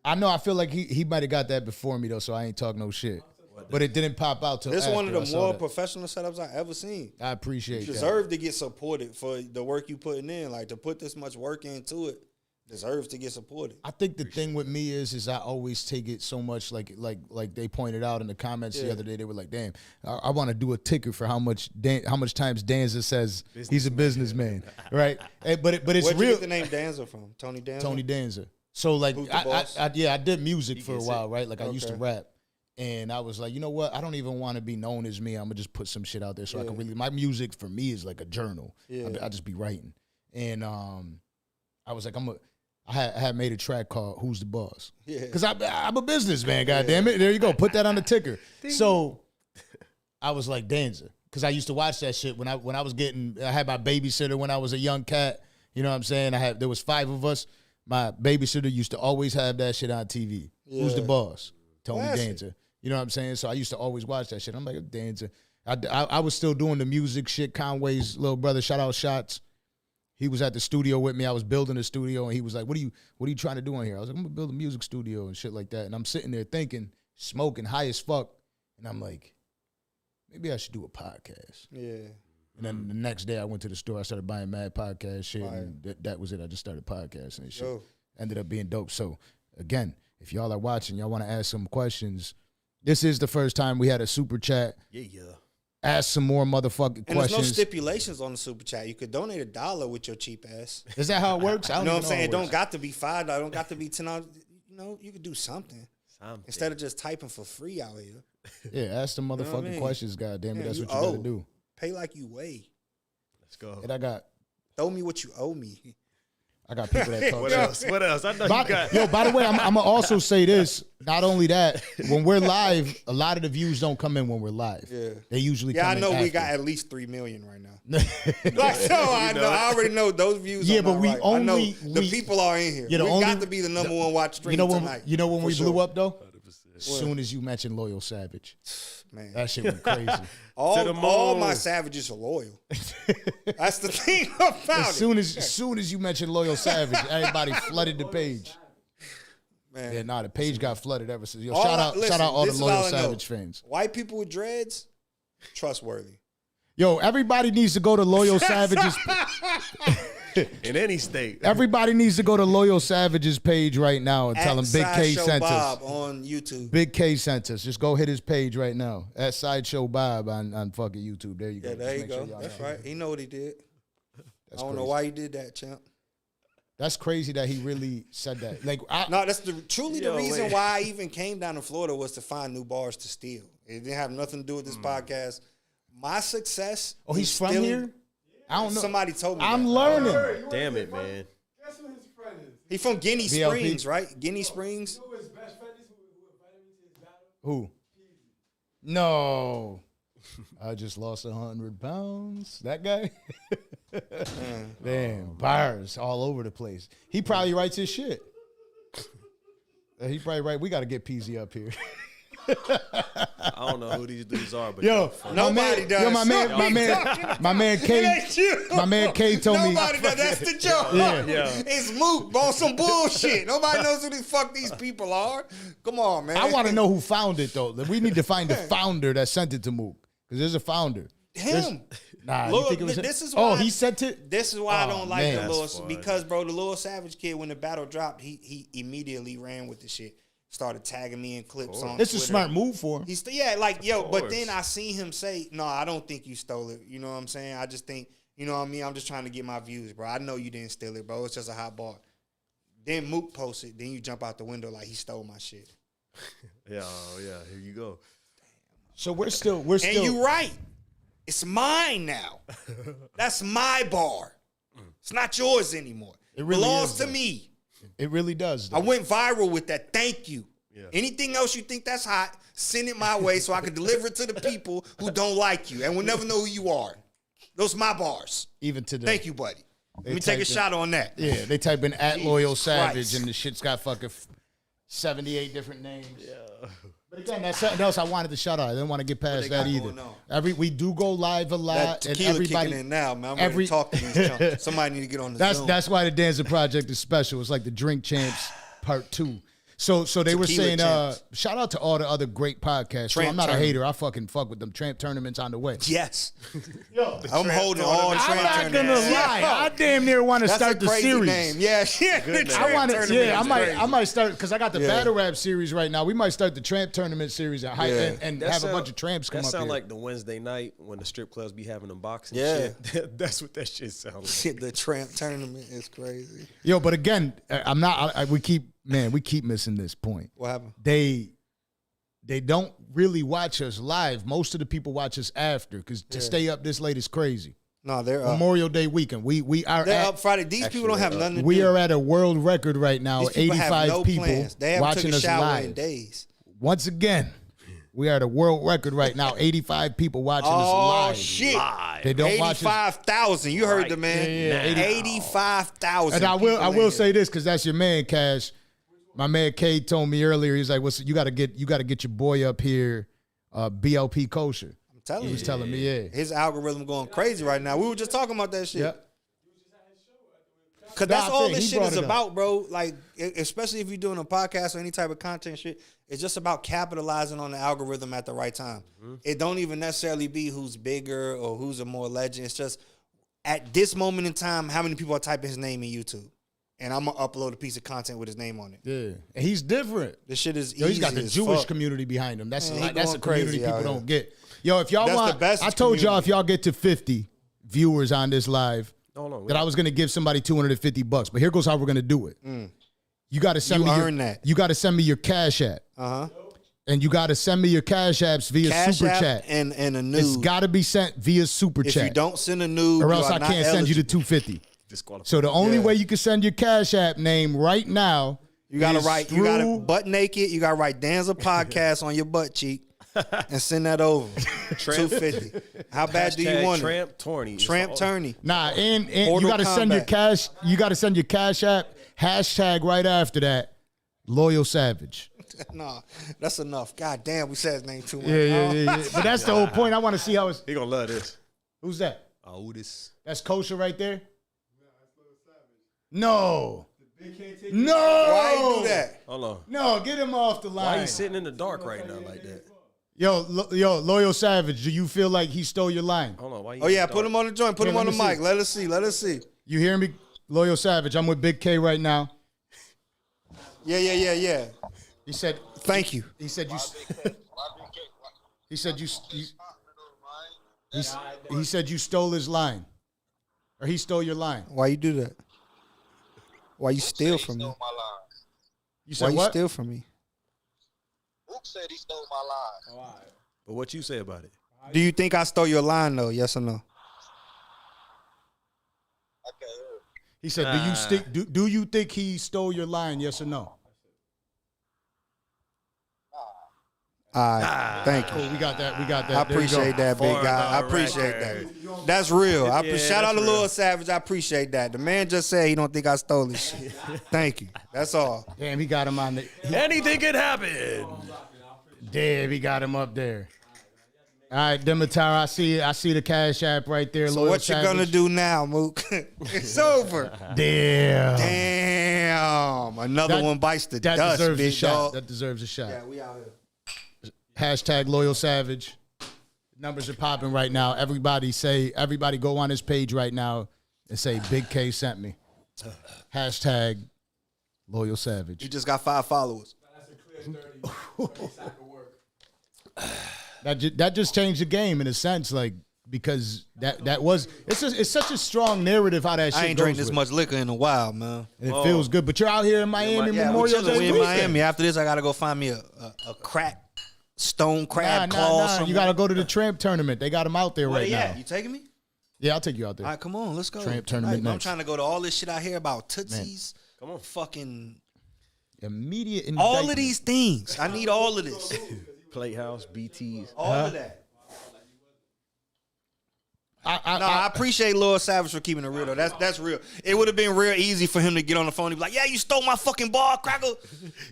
I know. I feel like he might have got that before me though, so I ain't talk no shit. But it didn't pop out till this after. One of the more professional setups I ever seen. I appreciate that. You deserve to get supported for the work you putting in. Like, to put this much work into it, deserves to get supported. I think the thing with me is I always take it so much like they pointed out in the comments the other day. They were like, "Damn, I want to do a ticker for how much times Danza says he's a businessman, right?" But it's Where'd real. you get the name Danza from? Tony Danza. Tony Danza. So like I did music for a while, right? Like I used to rap. And I was like, you know what? I don't even want to be known as me. I'm gonna just put some shit out there so I can really. My music for me is like a journal. Yeah. I just be writing. And I was like, I had made a track called "Who's the Boss?" Yeah. Because I'm a businessman. Goddamn it! There you go. Put that on the ticker. So I was like Danza, because I used to watch that shit when I was getting. I had my babysitter when I was a young cat. You know what I'm saying? There was 5 of us. My babysitter used to always have that shit on TV. Yeah. Who's the boss? Tony Classic. Danza. You know what I'm saying? So I used to always watch that shit. I'm like, Danza. I was still doing the music shit. Conway's little brother, shout out Shots. He was at the studio with me. I was building a studio, and he was like, what are you trying to do in here? I was like, I'm going to build a music studio and shit like that. And I'm sitting there thinking, smoking, high as fuck. And I'm like, maybe I should do a podcast. Yeah. And then the next day I went to the store. I started buying mad podcast shit, and that was it. I just started podcasting and shit. Yo. Ended up being dope. So, again, if y'all are watching, y'all want to ask some questions, this is the first time we had a super chat. Yeah. Ask some more motherfucking And questions. there's no stipulations on the super chat. You could donate $1 with your cheap ass. Is that how it works? I don't You know what I'm even saying? how It it don't works. got to be $5. Don't got to be $10. You know, you could do something instead of just typing for free out here. Yeah, ask some motherfucking what I mean? questions, goddamn it. Yeah, That's you what you gotta owe. do. Pay like you weigh. Let's go. And Throw me what you owe me. I got people that talk What shit. else? What else? I know you got. Yo, by the way, I'm gonna also say this. Not only that, when we're live, a lot of the views don't come in when we're live. Yeah. They usually Yeah, come I in know we after. got at least 3 million right now. Like, so I know. I already know those views. Yeah, are but not we right. I know only- the we- people are in here. Yeah, the we only- got to be the number one watch stream You know when tonight. we For blew sure. up though? As soon as you mentioned Loyal Savage. Man. That shit went crazy. All my savages are loyal. That's the thing about As it. soon as you mentioned Loyal Savage, everybody flooded the page. Man. Yeah, nah, the page got flooded ever since. Yo, All shout I- out listen, all the this is Loyal all I know. Savage fans. White people with dreads, trustworthy. Yo, everybody needs to go to Loyal Savage's. In any state. Everybody needs to go to Loyal Savage's page right now and tell him Bigg K Sideshow sent Bob us. on YouTube. Bigg K sent us. Just go hit his page right now at Sideshow Bob on fucking YouTube. There you go. Yeah, there Just you make go. sure y'all That's know. right. He know what he did. That's I don't know crazy. why he did that, champ. That's crazy that he really said that. Like, No, that's truly the Yo, reason wait. why I even came down to Florida was to find new bars to steal. It didn't have nothing to do with this podcast. My success. oh, he's in from stealing- here? I don't know. Somebody told me. I'm that. learning. Damn it, man. Guess who his friend is? He from Guinea VLP? Springs, right? Guinea Springs. You know who his best friend is who invited me to his battle? Who? No. I just lost 100 pounds. That guy? Damn, bars all over the place. He probably writes his shit. He probably right. We got to get PZ up here. I don't know who these dudes are, but Yo, Nobody does. Yo, my man K. It ain't you. My man K told me. Nobody does. That's the joke. Yeah. It's Mook on some bullshit. Nobody knows who the fuck these people are. Come on, man. I want to know who found it though. We need to find the founder that sent it to Mook because there's a founder. Him. Nah, Lil- you think it was this is oh, why- he sent it. This is why I Oh, don't like man. the That's Lil funny. because bro, the Lil Savage kid when the battle dropped, he immediately ran with the shit. Started tagging me in clips on It's a Twitter. smart move for him. He's like, yo, but course. then I seen him say, no, I don't think you stole it. You know what I'm saying? I just think, you know what I mean? I'm just trying to get my views, bro. I know you didn't steal it, bro. It's just a hot bar. Then Mook posted, then you jump out the window like he stole my shit. yeah, here you go. So we're still. And you right. It's mine now. That's my bar. It's not yours anymore. It really belongs is, to though. me. It really does. I Though. went viral with that. Thank you. Yeah. Anything else you think that's hot, send it my way so I can deliver it to the people who don't like you and will never know who you are. Those my bars. Even today. Thank you, buddy. Let They me take a type in- shot on that. Yeah, they type in at Loyal Savage Christ. and the shit's got fucking 78 different names. Yeah. But again, that's something else I wanted to shout out. I didn't want to get past they that got either. going on? We do go live a That lot, and tequila everybody. kicking in now, man. I'm ready to talk to these chumps. Somebody need to get on the Zoom. That's why the Danza Project is special. It's like the Drink Champs Part 2. So they were Tequila saying, champs. shout out to all the other great podcasts. So Tramp I'm not a tournament. hater. I fucking fuck with them. Tramp tournaments on the way. Yes. Yo, I'm holding all I'm tramp not gonna tournaments. lie. I damn near want to That's start a the crazy series. name. Yeah, I want to. Yeah, I might crazy. start because I got the battle rap series right now. We might start the tramp tournament series and have a bunch of tramps come that up sound here. like the Wednesday night when the strip clubs be having them boxing. Yeah. Shit. That's what that shit sounds like. The tramp tournament is crazy. Yo, but again, I'm not. We keep missing this point. What happened? They don't really watch us live. Most of the people watch us after because to stay up this late is crazy. No, they're up. Memorial Day weekend. We are They're at, up Friday. These people don't have nothing to do. we are at a world record right now. These people 85 have no people plans. They haven't watching took a us shower live. in days. Once again, we are at a world record right now. 85 people watching us Oh live. shit! They don't watch us. 85,000. You heard the man. Yeah. 85,000. And I will say this because that's your man, Cash. My man K told me earlier. He's like, "What's you got to get your boy up here, BLP Kosher." I'm telling you, He's telling me, yeah. his algorithm going crazy right now. We were just talking about that shit. Yep. Cause that's Nah, all he this shit brought is it up. about, bro. Like, especially if you're doing a podcast or any type of content shit, it's just about capitalizing on the algorithm at the right time. It don't even necessarily be who's bigger or who's a more legend. It's just at this moment in time, how many people are typing his name in YouTube, and I'm gonna upload a piece of content with his name on it. Yeah, and he's different. This shit is Yo, he's got the easy as Jewish fuck. community behind him. That's Man, he that's a going community crazy people out here. don't get. Yo, if y'all That's the want, best I told y'all community. if y'all get to 50 viewers on this live, Hold on. that I was gonna give somebody $250. But here goes how we're gonna do it. You got to send You me earn that. You got to send me your Cash App, and you got to send me your Cash Apps via Cash Super App Chat. and a nude. It's got to be sent via Super if Chat, you don't send a nude, or you else are I not can't send you the eligible. $250. Disqualified. So the only Yeah. way you can send your Cash App name right now, You gotta is write. You gotta through- butt naked. You gotta write Danza Podcast on your butt cheek and send that over. $250. How bad do you Hashtag want Tramp it? Tourney. Tramp tourney. Nah, and you Mortal got to send your Kombat. cash. You got to send your Cash App hashtag right after that. Loyal Savage. Nah, that's enough. God damn, we said his name too much. Yeah. But that's the whole point. I want to see how it's. He gonna love this. Who's that? Oh, this. That's Kosher right there. No. Bigg K take No. Why you do that? Hold on. No, get him off the line. Why you sitting in the dark right now like that? Yo, Loyal Savage. Do you feel like he stole your line? Hold on. Why you Oh yeah, put him on the joint. Put Yeah, him on the let me mic. see. Let us see. Let us see. You hear me, Loyal Savage? I'm with Bigg K right now. Yeah. He said. Thank you. He said you. He said you. He said you stole his line, or he stole your line. Why you do that? Why you steal from me? Stole my line. You said Why you what? steal from me? Mook said he stole my line. But what you say about it? Do you think I stole your line though? Yes or no? I can't hear. He said, "Do you stick? Do you think he stole your line? Yes or no?" All right. Thank you. Cool. We got that. I There you go. appreciate that, big For guy. I the appreciate record. that. That's real. Shout out to that's real. Lil Savage. I appreciate that. The man just said he don't think I stole his shit. Thank you. That's all. Damn, he got him on the. Anything could happen. Damn, he got him up there. All right, Dimitar, I see the Cash App right there. So Loyal what you gonna Savage. do now, Mook? It's over. Damn. Damn. Another That- one bites the That dust, deserves a big shot. dog. That deserves a shot. Yeah, we out here. Hashtag Loyal Savage. Numbers are popping right now. Everybody go on his page right now and say Bigg K sent me. Hashtag Loyal Savage. You just got 5 followers. That's a clear 30 sack of work. That just changed the game in a sense, like because that was it's such a strong narrative how that shit I ain't goes drank this with. much liquor in a while, man. And it feels good. But you're out here in Miami Yeah, we Memorial chilling. Day We in weekend. Miami. After this, I gotta go find me a crack stone crab claw. Nah. somewhere. You got to go to the Tramp tournament. They got them out there Where right they at? now. You taking me? Yeah, I'll take you out there. All right, come on, let's go. Tramp tournament I'm next. trying to go to all this shit I hear about Tootsies. Come on. Fucking Immediate indictment. all of these things. I need all of this. Playhouse, BTs. All of that. I, No, I appreciate Lil Savage for keeping it real though. That's real. It would have been real easy for him to get on the phone and be like, "Yeah, you stole my fucking ball, cracker."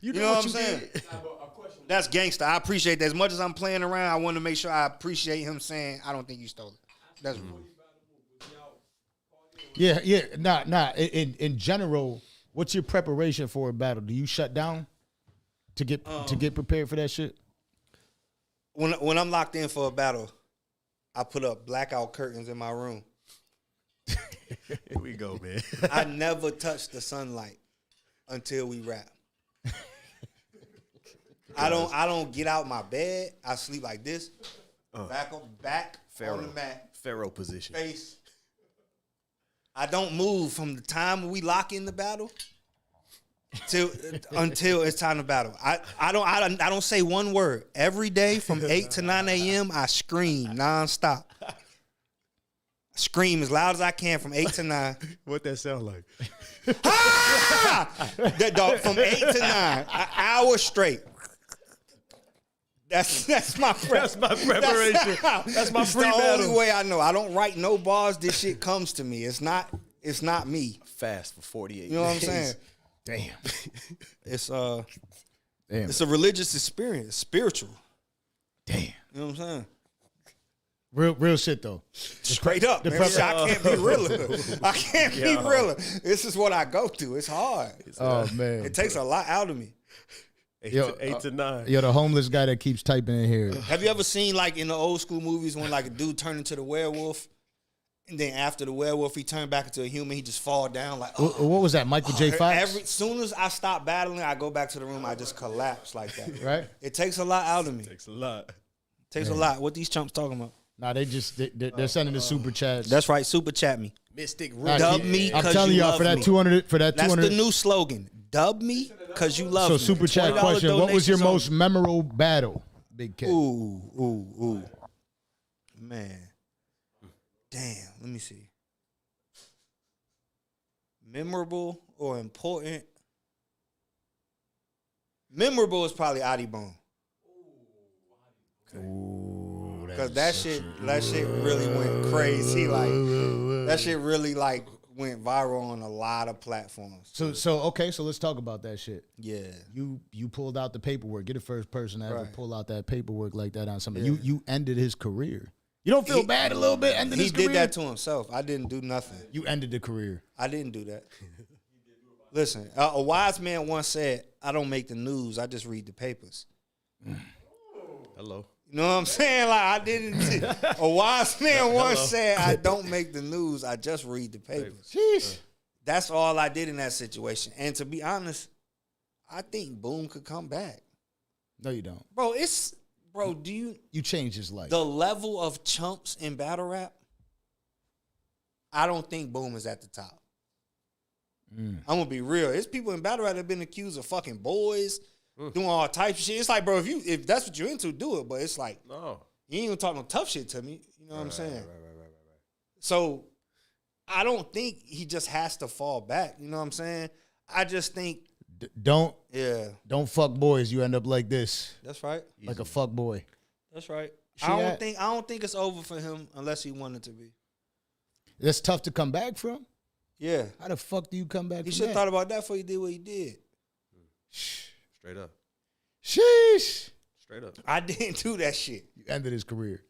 You know what I'm saying? That's gangster. I appreciate that. As much as I'm playing around, I want to make sure I appreciate him saying, "I don't think you stole it." That's real. Yeah. Nah. In general, what's your preparation for a battle? Do you shut down? to get prepared for that shit? When I'm locked in for a battle, I put up blackout curtains in my room. Here we go, man. I never touch the sunlight until we rap. I don't get out my bed. I sleep like this. Back Pharaoh. on the mat. Pharaoh position. Face. I don't move from the time we lock in the battle until it's time to battle. I don't say one word. Every day from 8 to 9 a.m. I scream nonstop. Scream as loud as I can from 8 to 9. What that sound like? That dog from 8 to 9, an hour straight. That's my That's my preparation. That's my It's the pre-battle. only way I know. I don't write no bars. This shit comes to me. It's not me. Fast for 48 You know what I'm days. saying? Damn. It's Damn. it's a religious experience, spiritual. Damn. You know what I'm saying? Real shit though. Straight up, man. I can't be realer. I can't be realer. This is what I go through. It's hard. Oh man. It takes a lot out of me. 8 to 9. Yo, the homeless guy that keeps typing in here. Have you ever seen like in the old school movies when like a dude turned into the werewolf, and then after the werewolf he turned back into a human, he just fall down like. What was that? Michael J. Fox. As soon as I stop battling, I go back to the room. I just collapse like that. Right. It takes a lot out of me. Takes a lot. Takes a lot. What these chumps talking about? Nah, they're sending the super chats. That's right. Super chat me. Mystic Nah, Dub me I'm 'cause telling you y'all love for that me. 200 for that That's 200. the new slogan. Dub me because you love So me. super chat $20 question: what was your donations most memorable battle, Bigg K? Ooh. Man. Damn. Let me see. Memorable or important? Memorable is probably Adi Bone. Ooh, Because that shit really went crazy. Like that shit really like went viral on a lot of platforms. So okay, so let's talk about that shit. Yeah. You pulled out the paperwork. You're the first person to ever Right. pull out that paperwork like that on something. Yeah. You ended his career. You don't feel bad a little bit ending He his career? did that to himself. I didn't do nothing. You ended the career. I didn't do that. Listen, a wise man once said, "I don't make the news. I just read the papers." Hello. You know what I'm saying? Like I didn't. A wise man once said, "I don't make the news. I just read the papers." Jeez. That's all I did in that situation. And to be honest, I think Boom could come back, No, you don't. bro. Do you You changed his life. the level of chumps in battle rap? I don't think Boom is at the top. I'm gonna be real. There's people in battle rap that have been accused of fucking boys, doing all types of shit. It's like, bro, if that's what you're into, do it. But it's like, No. you ain't gonna talk no tough shit to me. You know what I'm saying? Right. So I don't think he just has to fall back. You know what I'm saying? I just think, Don't fuck boys. You end up like this, that's right. like a fuck boy. That's right. See I that? don't think it's over for him unless he wanted to be. That's tough to come back from. Yeah. How the fuck do you come back He from should have that? thought about that before he did what he did. Straight up. Sheesh. Straight up. I didn't do that shit. You ended his career.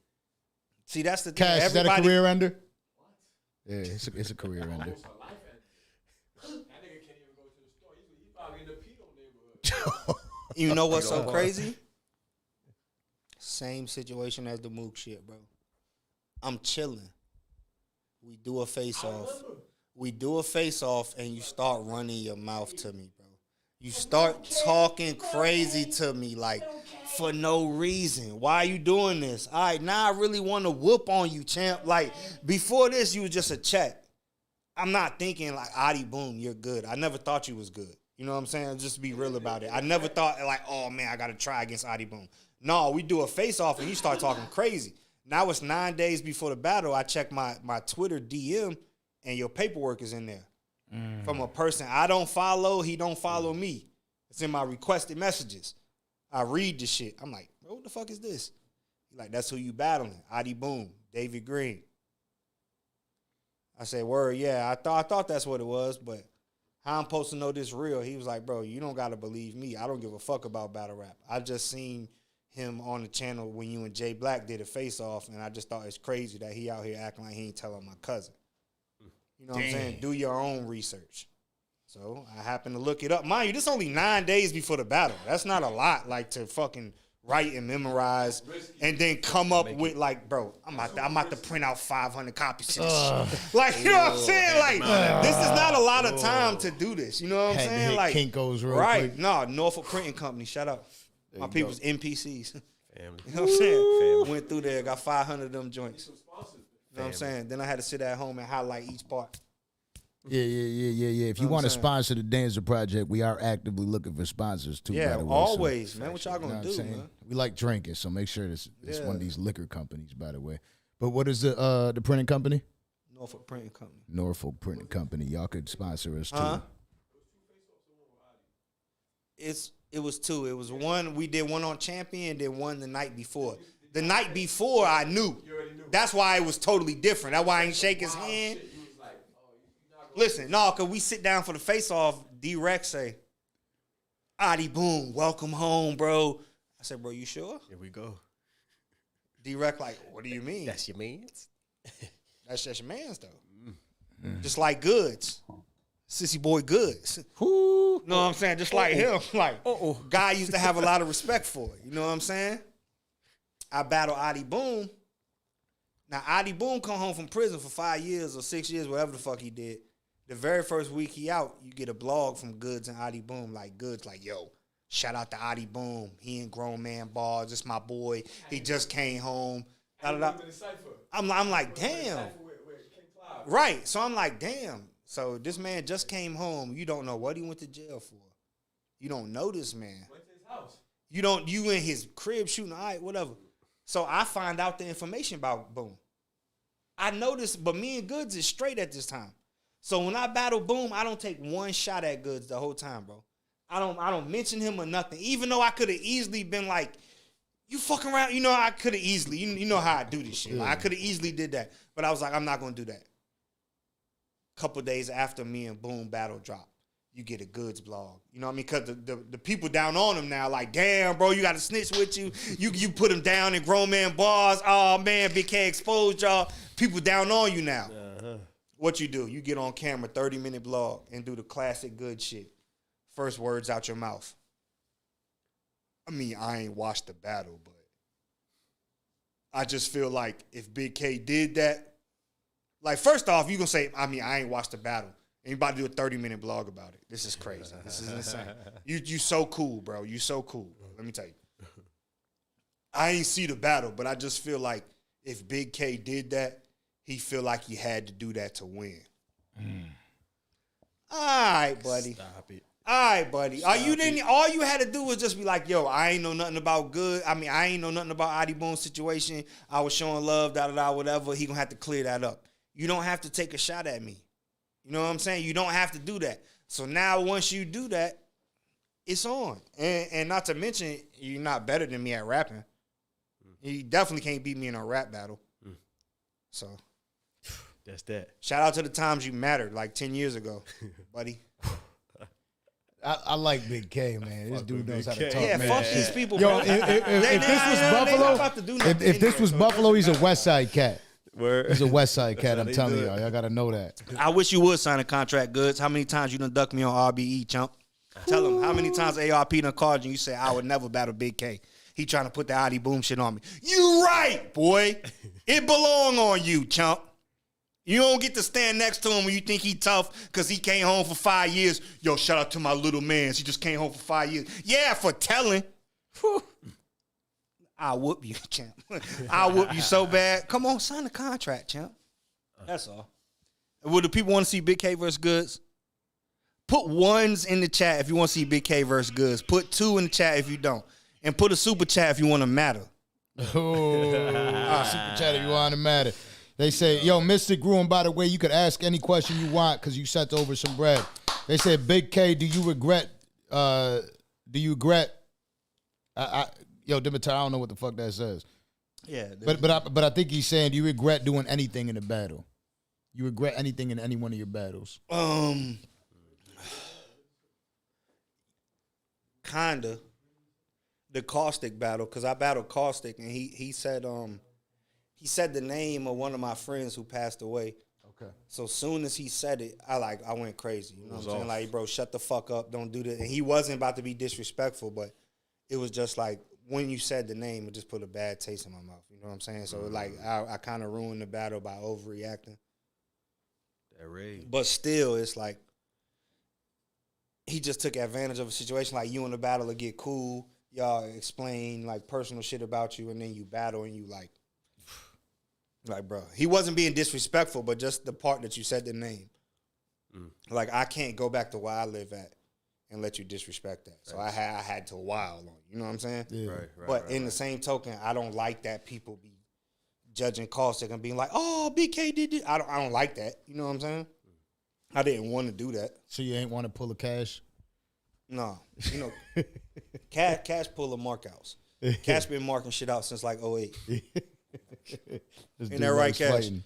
See, that's the thing. Cash, is that a Everybody, career ender? Yeah, it's a career ender. That nigga can't even go to the store. He's probably in the Pito neighborhood. you know what's so crazy? Same situation as the Mook shit, bro. I'm chilling. We do a face-off. And you start running your mouth to me, bro. You start talking crazy to me, like, for no reason. Why are you doing this? All right, now I really want to whoop on you, champ. Like, before this, you was just a chat. I'm not thinking, like, Adi, boom, you're good. I never thought you was good. You know what I'm saying? Just be real about it. I never thought, like, oh, man, I got to try against Adi, boom. No, we do a face-off, and you start talking crazy. Now it's 9 days before the battle. I check my Twitter DM, and your paperwork is in there. From a person I don't follow, he don't follow me. It's in my requested messages. I read the shit. I'm like, bro, what the fuck is this? He's like, that's who you battling. Adi Boom, David Green. I say, word, yeah. I thought that's what it was, but how I'm supposed to know this real? He was like, bro, you don't got to believe me. I don't give a fuck about battle rap. I just seen him on the channel when you and Jay Black did a face-off, and I just thought it's crazy that he out here acting like he ain't telling my cousin. You know what I'm saying? Do your own research. So I happened to look it up. Mind you, this only 9 days before the battle. That's not a lot, like, to fucking write and memorize and then come up with, like, bro, I'm about to print out 500 copies of this shit. Like, you know what I'm saying? Like, this is not a lot of time to do this. You know what I'm Had to saying? hit Like, Kinko's real right. quick. No, Norfolk Printing Company. Shout out. My people's NPCs. Family. You know what I'm saying? Family. Went through there, got 500 of them joints. You know what I'm saying? Then I had to sit at home and highlight each part. Yeah. If you want to sponsor the Danza Project, we are actively looking for sponsors too. Yeah, by the way, always, so, man. What y'all gonna do, man? We like drinking, so make sure it's one of these liquor companies, by the way. But what is the printing company? Norfolk Printing Company. Norfolk Printing Company. Y'all could sponsor us too. It was two. It was one. We did one on Champion, then one the night before. The night before, I knew. That's why it was totally different. That's why I ain't shake his hand. Listen, no, because we sit down for the face-off, D-Rex say, Adi Boom, welcome home, bro. I said, bro, you sure? Here we go. D-Rex like, what do you mean? That's your man's? That's just your man's, though. Just like Goods. Sissy boy Goods. You know what I'm saying? Just like him. Like, guy used to have a lot of respect for it. You know what I'm saying? I battle Adi Boom. Now, Adi Boom come home from prison for 5 years or 6 years, whatever the fuck he did. The very first week he out, you get a blog from Goods and Adi Boom. Like, Goods like, yo, shout out to Adi Boom. He in Grown Man Bars. This my boy. He just came home. I'm like, damn. Right. So I'm like, damn. So this man just came home. You don't know what he went to jail for. You don't know this man. Went to his house. You in his crib shooting, all right, whatever. So I find out the information about Boom. I noticed, but me and Goods is straight at this time. So when I battle Boom, I don't take one shot at Goods the whole time, bro. I don't mention him or nothing. Even though I could have easily been like, you fucking around. You know, I could have easily, you know how I do this shit. Like, I could have easily did that. But I was like, I'm not going to do that. Couple days after me and Boom battle drop, you get a Goods blog. You know what I mean? Because the people down on him now, like, damn, bro, you got a snitch with you. You put him down in Grown Man Bars. Oh, man, Bigg K exposed y'all. People down on you now. What you do? You get on camera, 30-minute blog, and do the classic good shit. First words out your mouth. I mean, I ain't watched the battle, but I just feel like if Bigg K did that, like, first off, you going to say, I mean, I ain't watched the battle. And you about to do a 30-minute blog about it. This is crazy. This is insane. You so cool, bro. You so cool. Let me tell you. I ain't see the battle, but I just feel like if Bigg K did that, he feel like he had to do that to win. All right, buddy. Stop it. All right, buddy. All you had to do was just be like, yo, I ain't know nothing about Good. I mean, I ain't know nothing about Adi Boom's situation. I was showing love, whatever. He gonna have to clear that up. You don't have to take a shot at me. You know what I'm saying? You don't have to do that. So now once you do that, it's on. And not to mention, you're not better than me at rapping. You definitely can't beat me in a rap battle. So that's that. Shout out to the times you mattered, like 10 years ago, buddy. I like Bigg K, man. This dude knows how to talk. Yeah, man. fuck these people, Yo, bro. if this was Buffalo, he's a West Side cat. Word. He's a West Side cat. I'm telling y'all. Y'all got to know that. I wish you would sign a contract, Goods. How many times you done ducked me on RBE, chump? Tell him how many times ARP done called you and you say, I would never battle Bigg K. He trying to put the Adi Boom shit on me. You right, boy. It belong on you, chump. You don't get to stand next to him when you think he tough because he came home for 5 years. Yo, shout out to my little mans. He just came home for 5 years. Yeah, for telling. I'll whoop you, champ. I'll whoop you so bad. Come on, sign the contract, champ. That's all. Would the people want to see Bigg K versus Goods? Put ones in the chat if you want to see Bigg K versus Goods. Put 2 in the chat if you don't. And put a super chat if you want to matter. Super chat if you want to matter. They say, yo, Mr. Gruen, by the way, you could ask any question you want because you sent over some bread. They said, Bigg K, do you regret, yo, Dimitar, I don't know what the fuck that says. Yeah. But I think he's saying, do you regret doing anything in a battle? You regret anything in any one of your battles? Kinda. The Caustic battle, because I battled Caustic, and he said the name of one of my friends who passed away. Okay. So soon as he said it, I went crazy. You know what I'm saying? Like, bro, shut the fuck up. Don't do this. And he wasn't about to be disrespectful, but it was just like when you said the name, it just put a bad taste in my mouth. You know what I'm saying? So like I kind of ruined the battle by overreacting. That rage. But still, it's like he just took advantage of a situation. Like, you in the battle to get cool. Y'all explain like personal shit about you, and then you battle and you like, bro, he wasn't being disrespectful, but just the part that you said the name. Like, I can't go back to where I live at and let you disrespect that. So I had to wild on you. You know what I'm saying? Yeah. Right. But in the same token, I don't like that people be judging Caustic and being like, "Oh, Bigg K did this." I don't like that. You know what I'm saying? I didn't want to do that. So you ain't want to pull a Cash? No, you know, Cash pull a mark outs. Cash been marking shit out since like 08. Ain't that right, Cash? Fighting.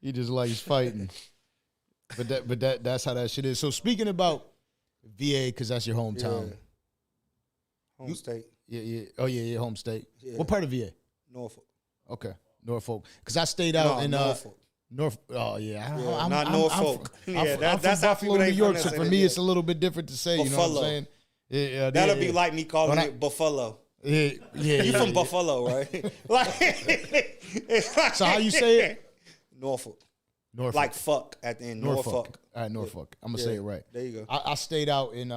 He just likes fighting. But that's how that shit is. So speaking about VA, because that's your hometown. Yeah. Home state. Yeah. Oh yeah, home state. Yeah. What part of VA? Norfolk. Okay, Norfolk. Because I stayed out in Norfolk. Oh yeah, Not Norfolk. I'm from that's how Buffalo, people New ain't York. from So that for city, me, yeah. it's a little bit different to say. You know what I'm Buffalo. saying? Yeah, That'll be like me calling When it Buffalo. Yeah. You from Buffalo, right? Like, So how you say it? Norfolk. Norfolk. Like fuck at the end. Norfolk. All right, Norfolk. I'm gonna say it right. There you go. I stayed out in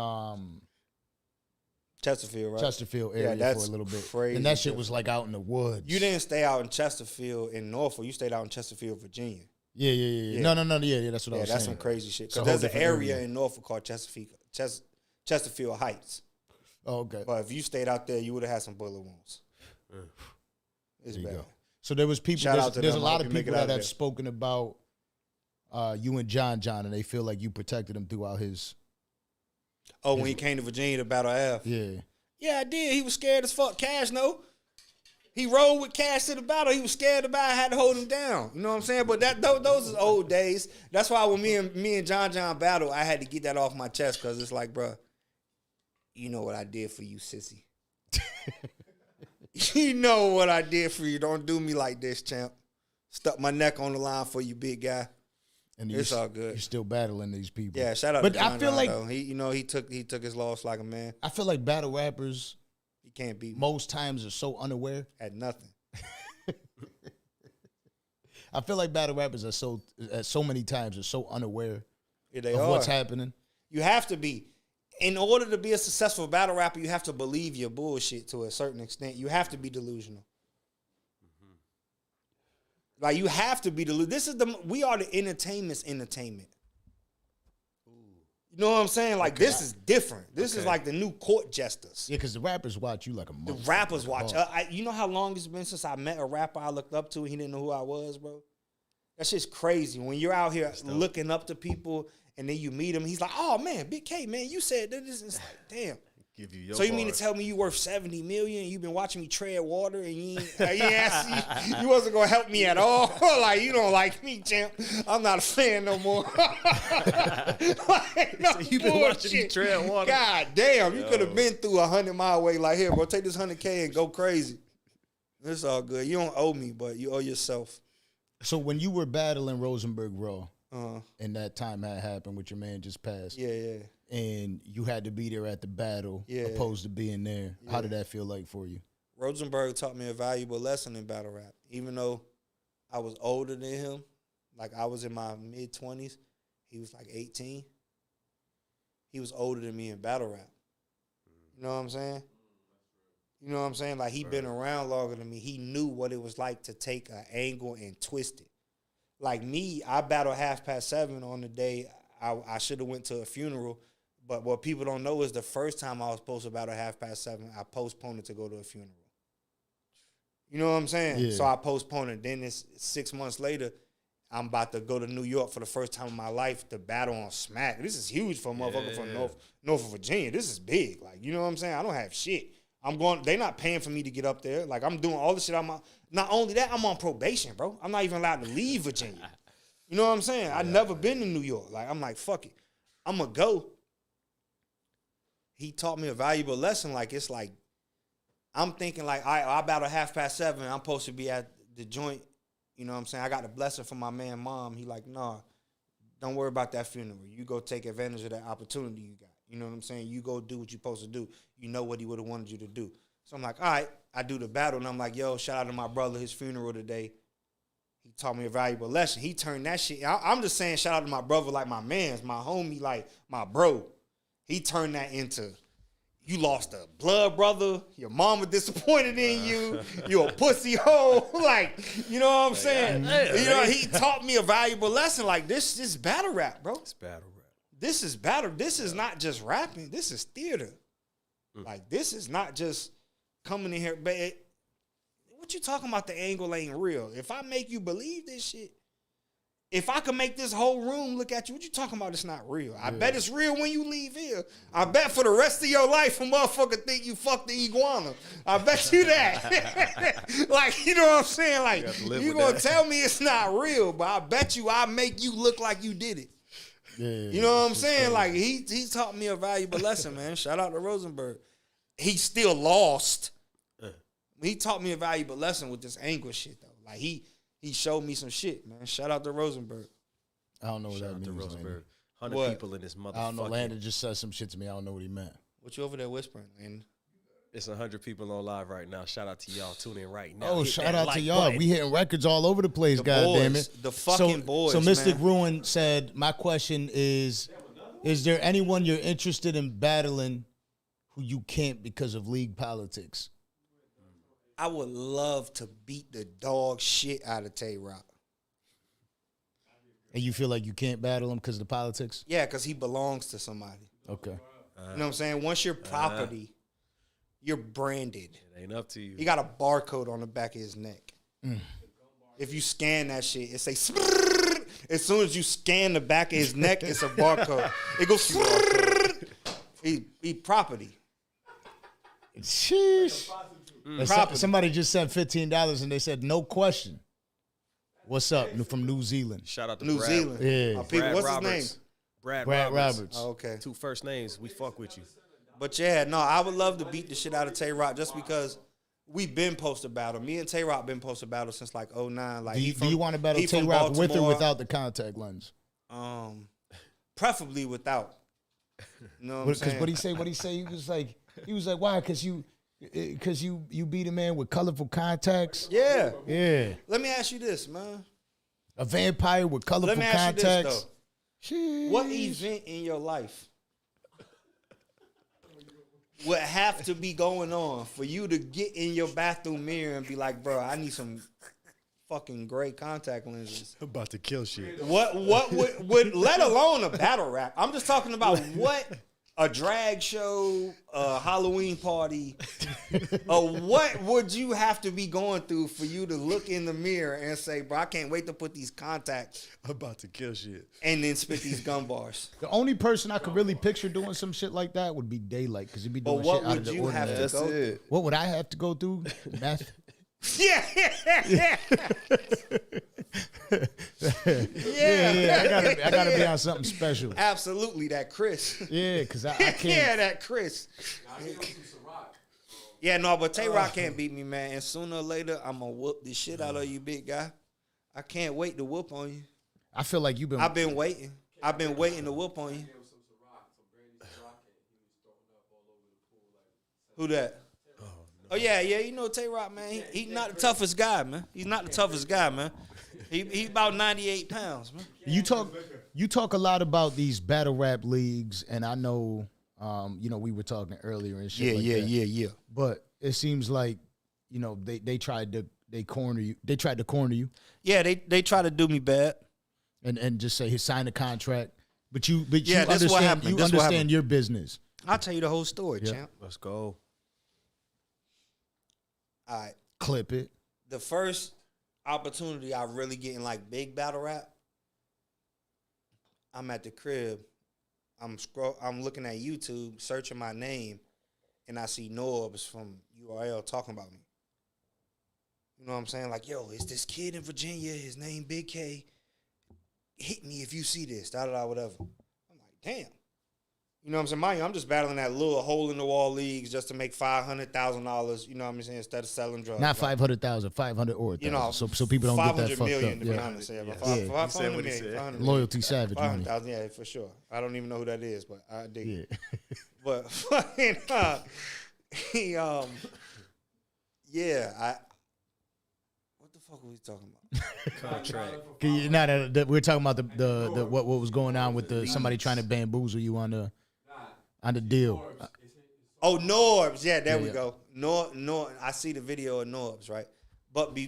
Chesterfield, right? Chesterfield area that's for a little bit, crazy and that shit different. was like out in the woods. You didn't stay out in Chesterfield in Norfolk. You stayed out in Chesterfield, Virginia. Yeah. No. Yeah. That's what I was That's saying. some crazy shit. It's a Because whole there's an different area area. in Norfolk called Chesterfield Heights. Oh, okay. But if you stayed out there, you would have had some bullet wounds. It's There you bad. go. So there was people. Shout out to There's a them. I lot hope of you make people it out that of have there. spoken about you and John, and they feel like you protected him throughout his. Oh, when he came to Virginia to battle F. Yeah. Yeah, I did. He was scared as fuck. Cash, no. He rode with Cash to the battle. He was scared about it. I had to hold him down. You know what I'm saying? But those is old days. That's why when me and John battle, I had to get that off my chest because it's like, bro, you know what I did for you, sissy. You know what I did for you. Don't do me like this, champ. Stuck my neck on the line for you, big guy. And It's all good. You're still battling these people. Yeah, shout out But to John I feel like though. He took his loss like a man. I feel like battle rappers He can't beat me most times are so unaware. at nothing. I feel like battle rappers are so many times are so unaware Yeah, they of are. what's happening. You have to be. In order to be a successful battle rapper, you have to believe your bullshit to a certain extent. You have to be delusional. Like, you have to be delusional. We are the entertainment's entertainment. You know what I'm saying? Like, this is different. This is like the new court jesters. Yeah, because the rappers watch you like a The motherfucker. rappers watch. You know how long it's been since I met a rapper I looked up to and he didn't know who I was, bro? That shit's crazy. When you're out here looking up to people and then you meet him, he's like, oh, man, Bigg K, man, you said that. It's like, damn. Give you your So you mean to bars. tell me you worth $70 million and you've been watching me tread water and you you wasn't going to help me at all? Like, you don't like me, champ. I'm not a fan no more. Like, no So you been watching me bullshit. tread water? God damn, you could have been through 100-mile way like, here, bro, take this 100K and go crazy. It's all good. You don't owe me, but you owe yourself. So when you were battling Rosenberg Raw, Uh, and that time had happened with your man just passed, yeah. and you had to be there at the battle Yeah. opposed to being there, how did that feel like for you? Rosenberg taught me a valuable lesson in battle rap. Even though I was older than him, like I was in my mid-20s, he was like 18. He was older than me in battle rap. You know what I'm saying? You know what I'm saying? Like, he been around longer than me. He knew what it was like to take an angle and twist it. Like me, I battled 7:30 on the day I should have went to a funeral. But what people don't know is the first time I was supposed to battle 7:30, I postponed it to go to a funeral. You know what I'm saying? Yeah. So I postponed it. Then it's 6 months later, I'm about to go to New York for the first time in my life to battle on Smack. This is huge for a motherfucker from North Virginia. This is big. Like, you know what I'm saying? I don't have shit. They're not paying for me to get up there. Like, I'm doing all the shit not only that, I'm on probation, bro. I'm not even allowed to leave Virginia. You know what I'm saying? I've never been to New York. Like, I'm like, fuck it. I'm going to go. He taught me a valuable lesson. Like, it's like, I'm thinking like, I battle 7:30. I'm supposed to be at the joint. You know what I'm saying? I got the blessing from my man, mom. He like, nah, don't worry about that funeral. You go take advantage of that opportunity you got. You know what I'm saying? You go do what you're supposed to do. You know what he would have wanted you to do. So I'm like, all right, I do the battle, and I'm like, yo, shout out to my brother, his funeral today. He taught me a valuable lesson. He turned that shit. I'm just saying shout out to my brother like my man's, my homie like my bro. He turned that into, you lost a blood brother, your mama disappointed in you, you a pussy hoe. Like, you know what I'm saying? You know, he taught me a valuable lesson. Like, this is battle rap, bro. It's battle rap. This is battle. This is not just rapping. This is theater. Like, this is not just coming in here. But what you talking about, the angle ain't real? If I make you believe this shit, if I can make this whole room look at you, what you talking about? It's not real. I bet it's real when you leave here. I bet for the rest of your life, a motherfucker think you fucked the iguana. I bet you that. Like, you know what I'm saying? Like, you gonna tell me it's not real, but I bet you I make you look like you did it. Yeah, you know what I'm saying? Like, he taught me a valuable lesson, man. Shout out to Rosenberg. He still lost. He taught me a valuable lesson with this anguish shit, though. Like, he showed me some shit, man. Shout out to Rosenberg. I don't know what Shout that out to means. Rosenberg. 100 people in this motherfucker. I don't know. Landon just said some shit to me. I don't know what he meant. What you over there whispering, Landon? It's 100 people on live right now. Shout out to y'all. Tune in right now. Oh, shout out to y'all. Button. We hitting records all over the place, goddamn it. The fucking boys, So Mystic man. Ruin said, my question is there anyone you're interested in battling who you can't because of league politics? I would love to beat the dog shit out of Tay-Rock. And you feel like you can't battle him because of the politics? Yeah, because he belongs to somebody. Okay. You know what I'm saying? Once you're property, you're branded. It ain't up to you. He got a barcode on the back of his neck. If you scan that shit, it say as soon as you scan the back of his neck, it's a barcode. It goes he property. Sheesh. Somebody just sent $15 and they said, no question. What's up? From New Zealand. Shout out to New Brad. Zealand. Yeah. People, Brad what's Roberts. his name? Brad Roberts. Oh, okay. 2 first names. We fuck with you. But yeah, no, I would love to beat the shit out of Tay-Rock just because we've been poster battle. Me and Tay-Rock been poster battle since like 09. Like, Do you want to battle Tay-Rock with or without the contact lens? Preferably without. You know what I'm saying? What he say? He was like, why? Because you beat a man with colorful contacts. Yeah. Yeah. Let me ask you this, man. A vampire with colorful Let me ask contacts. you this, though. What event in your life would have to be going on for you to get in your bathroom mirror and be like, bro, I need some fucking gray contact lenses? I'm about to kill shit. What would let alone a battle rap? I'm just talking about what a drag show, a Halloween party, what would you have to be going through for you to look in the mirror and say, bro, I can't wait to put these contacts I'm about to kill shit. and then spit these gun bars? The only person I could really picture doing some shit like that would be Daylight, because he'd be doing But what shit out of would the you have ordinary. to go through? What would I have to go through? Meth. Yeah. Yeah. I gotta be on something special. Absolutely, that Chris. Yeah, because I can't. Yeah, that Chris. Yeah, no, but Tay-Rock can't beat me, man. And sooner or later, I'm going to whoop the shit out of you, big guy. I can't wait to whoop on you. I feel like you've been. I've been waiting. I've been waiting to whoop on you. Who that? Oh, yeah, you know Tay-Rock, man. He's not the toughest guy, man. He's not the toughest guy, man. He's about 98 pounds, man. You talk a lot about these battle rap leagues, and I know, we were talking earlier and shit. Yeah. But it seems like, they tried to corner you. They tried to corner you. Yeah, they try to do me bad. And just say, sign a contract. But you Yeah, that's what understand, happened. you That's what understand happened. your business. I'll tell you the whole story, champ. Let's go. All right. Clip it. The first opportunity I really get in like big battle rap, I'm at the crib. I'm looking at YouTube, searching my name, and I see Norbs from URL talking about me. You know what I'm saying? Like, yo, it's this kid in Virginia. His name Bigg K. Hit me if you see this. Whatever. I'm like, damn. You know what I'm saying? Mind you, I'm just battling that little hole-in-the-wall leagues just to make $500,000, you know what I'm saying, instead of selling drugs. Not 500,000, 500 or 1,000. You know, so people don't get that 500 fucked million, up. to be honest. Yeah, Yeah. 500 He said million. 500 Loyalty savage money. 500,000, yeah, for sure. I don't even know who that is, but I dig it. Yeah. But fucking, he, yeah, what the fuck were we talking about? Contract. We're talking about the what was going on with the somebody trying to bamboozle you on the deal. Oh, Norbs. Yeah, there we yeah. go. Nor. I see the video of Norbs, right? But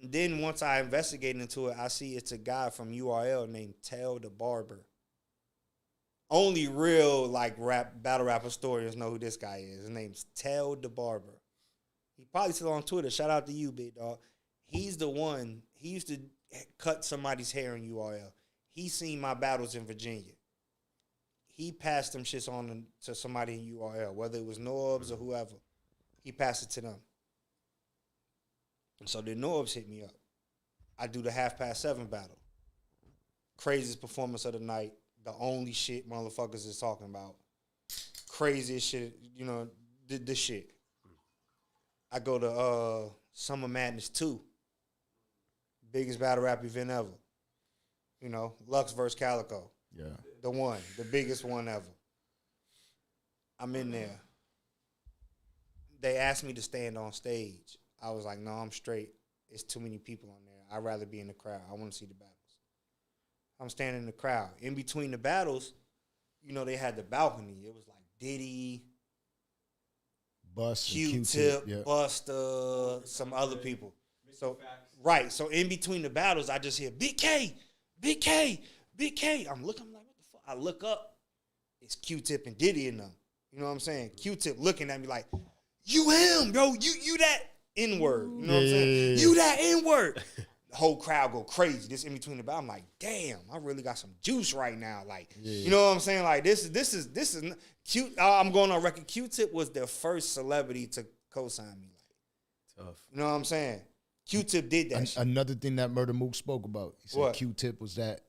then once I investigate into it, I see it's a guy from URL named Tell the Barber. Only real like battle rap historians know who this guy is. His name's Tell the Barber. He probably still on Twitter. Shout out to you, big dog. He's the one. He used to cut somebody's hair in URL. He seen my battles in Virginia. He passed them shits on to somebody in URL, whether it was Norbs or whoever. He passed it to them. And so the Norbs hit me up. I do the 7:30 battle. Craziest performance of the night. The only shit motherfuckers is talking about. Craziest shit, you know, the shit. I go to Summer Madness 2. Biggest battle rap event ever. You know, Lux versus Calico. Yeah. The biggest one ever. I'm in there. They asked me to stand on stage. I was like, no, I'm straight. It's too many people on there. I'd rather be in the crowd. I want to see the battles. I'm standing in the crowd. In between the battles, you know, they had the balcony. It was like Diddy, Bust, Q-Tip, yeah. Busta, some other people. So, right. So in between the battles, I just hear, Bigg K, Bigg K, Bigg K. I'm like, what the fuck? I look up. It's Q-Tip and Diddy in them. You know what I'm saying? Q-Tip looking at me like, you him, bro. You that N-word. You know what I'm saying? You that N-word. The whole crowd go crazy. This in between the battle. I'm like, damn, I really got some juice right now. Like, you know what I'm saying? Like, this is cute. I'm going on record. Q-Tip was the first celebrity to co-sign me. Like, Tough. you know what I'm saying? Q-Tip did that shit. Another thing that Murdamook spoke about. He said What? Q-Tip was that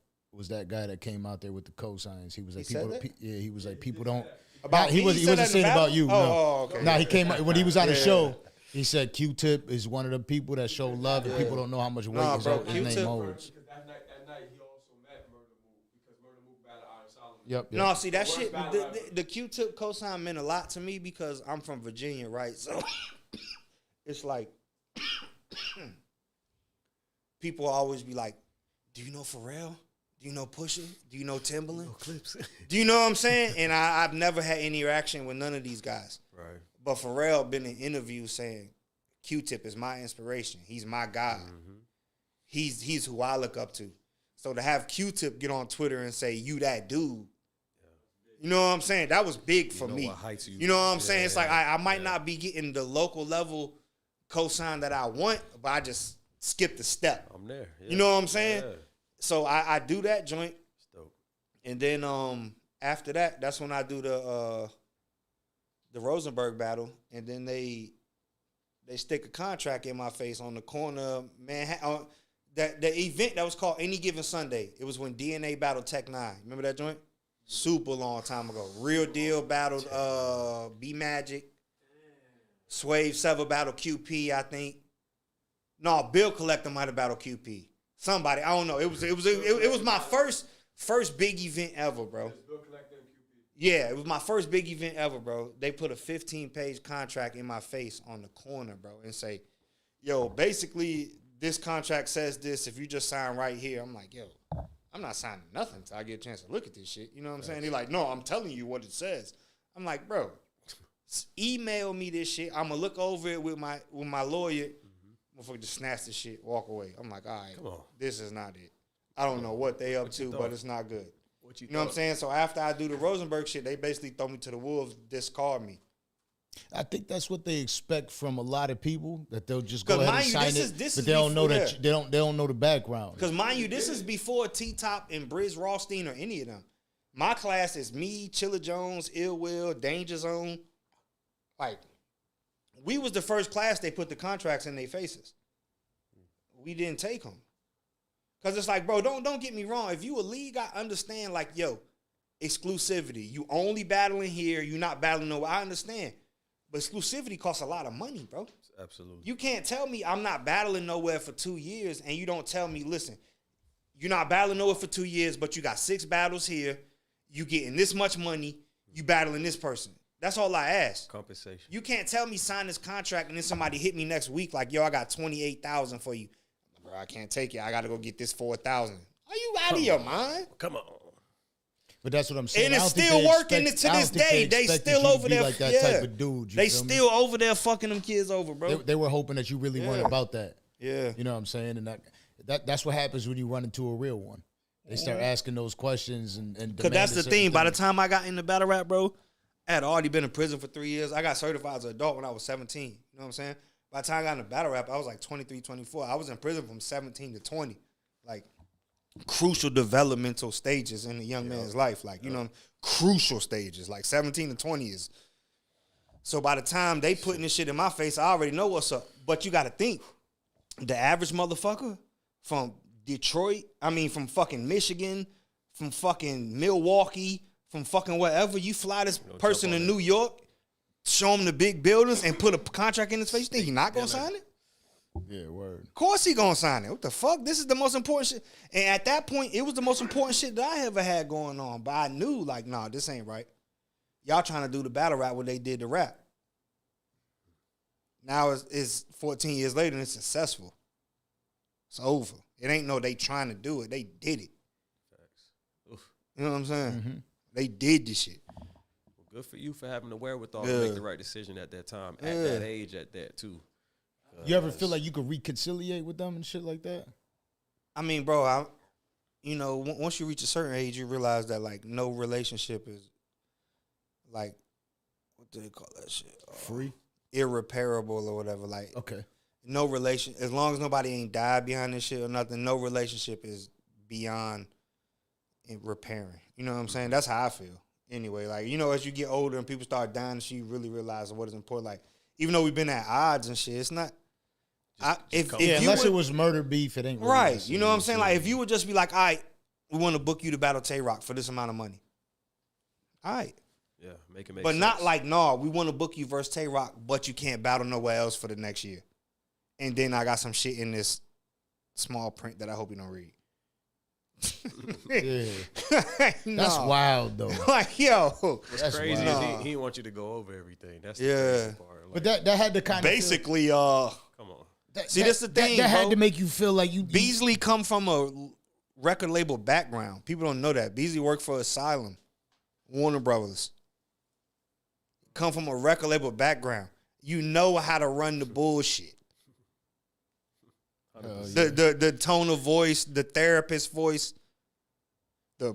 guy that came out there with the cosigns. He was like, He said that? he was like, people don't. About he me? wasn't He said that in saying the about battle? you. Oh, no. okay. Nah, he came when he was on the Yeah. show. He said Q-Tip is one of the people that show love, and people don't know how much weight Nah, bro, his Q-Tip- name holds. Because that night he also met Murdamook because Murdamook battled Iron Solomon. Yep. No, see that Worst shit. battle ever. The Q-Tip cosign meant a lot to me because I'm from Virginia, right? So it's like people always be like, "Do you know Pharrell? Do you know Pusha? Do you know Timbaland? Clips. Do you know what I'm saying?" And I've never had any interaction with none of these guys. Right. But Pharrell been in interviews saying Q-Tip is my inspiration. He's my God. Mm-hmm. He's who I look up to. So to have Q-Tip get on Twitter and say, you that dude, you know what I'm saying? That was big for me. What heights You know what I'm saying? It's like I might not be getting the local level cosign that I want, but I just skipped a step. I'm there. Yeah. You know what I'm saying? Yeah. So I do that joint. It's dope. And then after that, that's when I do the Rosenberg battle. And then they stick a contract in my face on the corner of Manhattan. The event that was called Any Given Sunday. It was when DNA battled Tech 9. Remember that joint? Super long time ago. Real Deal battled B Magic. Swave Sever battled QP, I think. No, Bill Collector might have battled QP. Somebody, I don't know. It was my first big event ever, bro. Yeah, it was my first big event ever, bro. They put a 15-page contract in my face on the corner, bro, and say, yo, basically, this contract says this. If you just sign right here, I'm like, yo, I'm not signing nothing until I get a chance to look at this shit. You know what I'm saying? They're like, no, I'm telling you what it says. I'm like, bro, email me this shit. I'm going to look over it with my lawyer. Motherfucker just snatch this shit, walk away. I'm like, all right, Come on. this is not it. I don't know what they up to, but it's not good. What You know what I'm saying? So after I do the Rosenberg shit, they basically throw me to the wolves, discard me. I think that's what they expect from a lot of people, that they'll just go 'Cause ahead mind and you, sign this it, is but they don't know before- that they don't know the background. Because mind you, this is before T-Top and Briz Rothstein or any of them. My class is me, Chilla Jones, Ill Will, Danger Zone. Like, we was the first class they put the contracts in their faces. We didn't take them. Because it's like, bro, don't get me wrong. If you a league, I understand, like, yo, exclusivity. You only battling here. You're not battling nowhere. I understand. But exclusivity costs a lot of money, bro. Absolutely. You can't tell me I'm not battling nowhere for 2 years and you don't tell me, listen, you're not battling nowhere for 2 years, but you got 6 battles here. You getting this much money. You battling this person. That's all I ask. Compensation. You can't tell me sign this contract and then somebody hit me next week like, yo, I got $28,000 for you. Bro, I can't take it. I got to go get this $4,000. Are you out of your mind? Come on. But that's what I'm saying. And it's still working to this day. They still over there. Like that type of dude. They still over there fucking them kids over, bro. They were hoping that you really weren't about that. Yeah. You know what I'm saying? And that's what happens when you run into a real one. They start asking those questions and because that's the thing. By the time I got into battle rap, bro, I had already been in prison for 3 years. I got certified as an adult when I was 17. You know what I'm saying? By the time I got into battle rap, I was like 23, 24. I was in prison from 17 to 20. Like, crucial developmental stages in a young man's life. Like, you know, crucial stages. Like, 17 to 20 is. So by the time they putting this shit in my face, I already know what's up. But you got to think, the average motherfucker from Detroit, from fucking Michigan, from fucking Milwaukee, from fucking wherever, you fly this person to New York, show him the big buildings, and put a contract in his face, you think he not going to sign it? Yeah, word. Of course he going to sign it. What the fuck? This is the most important shit. And at that point, it was the most important shit that I ever had going on. But I knew, like, nah, this ain't right. Y'all trying to do the battle rap what they did to rap. Now it's 14 years later and it's successful. It's over. It ain't no they trying to do it. They did it. You know what I'm saying? Mm-hmm. They did this shit. Well, good for you for having the wherewithal to make the right decision at that time, at that age, at that too. You ever feel like you could reconciliate with them and shit like that? I mean, bro, once you reach a certain age, you realize that, like, no relationship is, like, what do they call that shit? Free? Irreparable or whatever. Like, okay. No relation, as long as nobody ain't died behind this shit or nothing, no relationship is beyond repairing. You know what I'm saying? That's how I feel. Anyway, like, as you get older and people start dying, you really realize what is important. Like, even though we've been at odds and shit, it's not. Unless it was murder beef, it ain't really right. You know what I'm saying? Like, if you would just be like, all right, we want to book you to battle Tay-Rock for this amount of money. All right. Yeah, make it make but sense. not like, no, we want to book you versus Tay-Rock, but you can't battle nowhere else for the next year. And then I got some shit in this small print that I hope you don't read. Yeah. No. That's wild, though. Like, yo. What's crazy is he didn't want you to go over everything. That's the crazy part. Like, but that had to kind of basically, come on. That's the thing, that had bro. to make you feel like you Beasley come from a record label background. People don't know that. Beasley worked for Asylum, Warner Brothers. Come from a record label background. You know how to run the bullshit. The tone of voice, the therapist voice, like,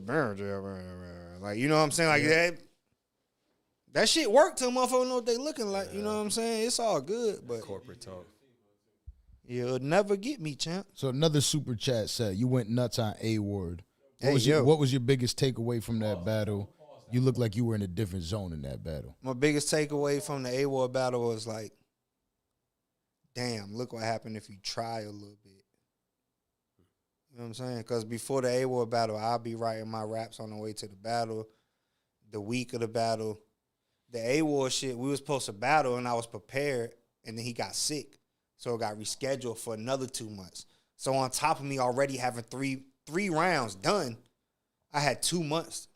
you know what I'm saying? Like that shit worked till motherfuckers know what they looking like. You know what I'm saying? It's all good, but corporate talk. You'll never get me, champ. So another super chat said you went nuts on A-Word. What What was your biggest takeaway from that battle? You look like you were in a different zone in that battle. My biggest takeaway from the A-Ward battle was like, damn, look what happened if you try a little bit. You know what I'm saying? Because before the A-Ward battle, I'll be writing my raps on the way to the battle, the week of the battle. The A-Ward shit, we was supposed to battle, and I was prepared, and then he got sick. So it got rescheduled for another 2 months. So on top of me already having three rounds done, I had 2 months.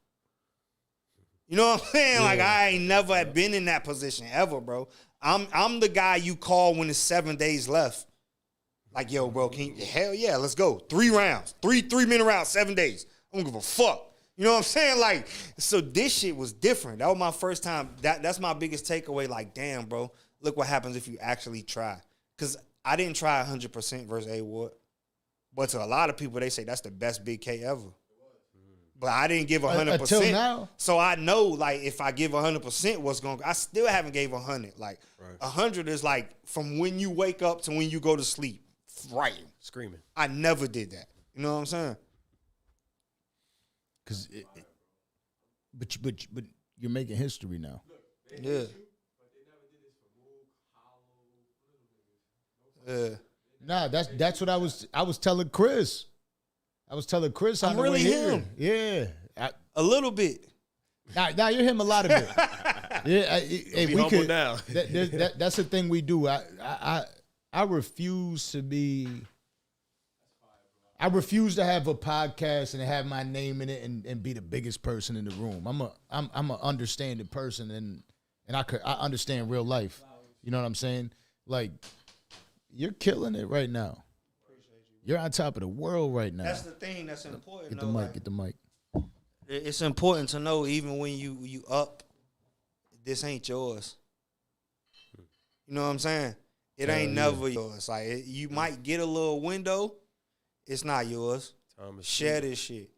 You know what I'm saying? Yeah. Like, I ain't never been in that position ever, bro. I'm the guy you call when it's 7 days left. Like, yo, bro, hell yeah, let's go. 3 rounds. 3-minute rounds, 7 days. I don't give a fuck. You know what I'm saying? Like, so this shit was different. That was my first time. That's my biggest takeaway. Like, damn, bro, look what happens if you actually try. Because I didn't try 100% versus A-Ward. But to a lot of people, they say that's the best Bigg K ever. But I didn't give 100%. Until now. So I know, like, if I give 100%, what's going to... I still haven't gave 100. Like, 100 is, like, from when you wake up to when you go to sleep. Writing. Screaming. I never did that. You know what I'm saying? But you're making history now. Yeah. Yeah. Nah, that's what I was telling Chris. I was telling Chris on the way here. Yeah. A little bit. Now you hear him a lot of it. Yeah, Be humble now. That's the thing we do. I refuse to be. I refuse to have a podcast and have my name in it and be the biggest person in the room. I'm an understanding person and I understand real life. You know what I'm saying? Like, you're killing it right now. You're on top of the world right now. That's the thing that's important. Get the mic. Get the mic. It's important to know even when you up, this ain't yours. You know what I'm saying? It ain't never yours. Like you might get a little window. It's not yours. Share this shit.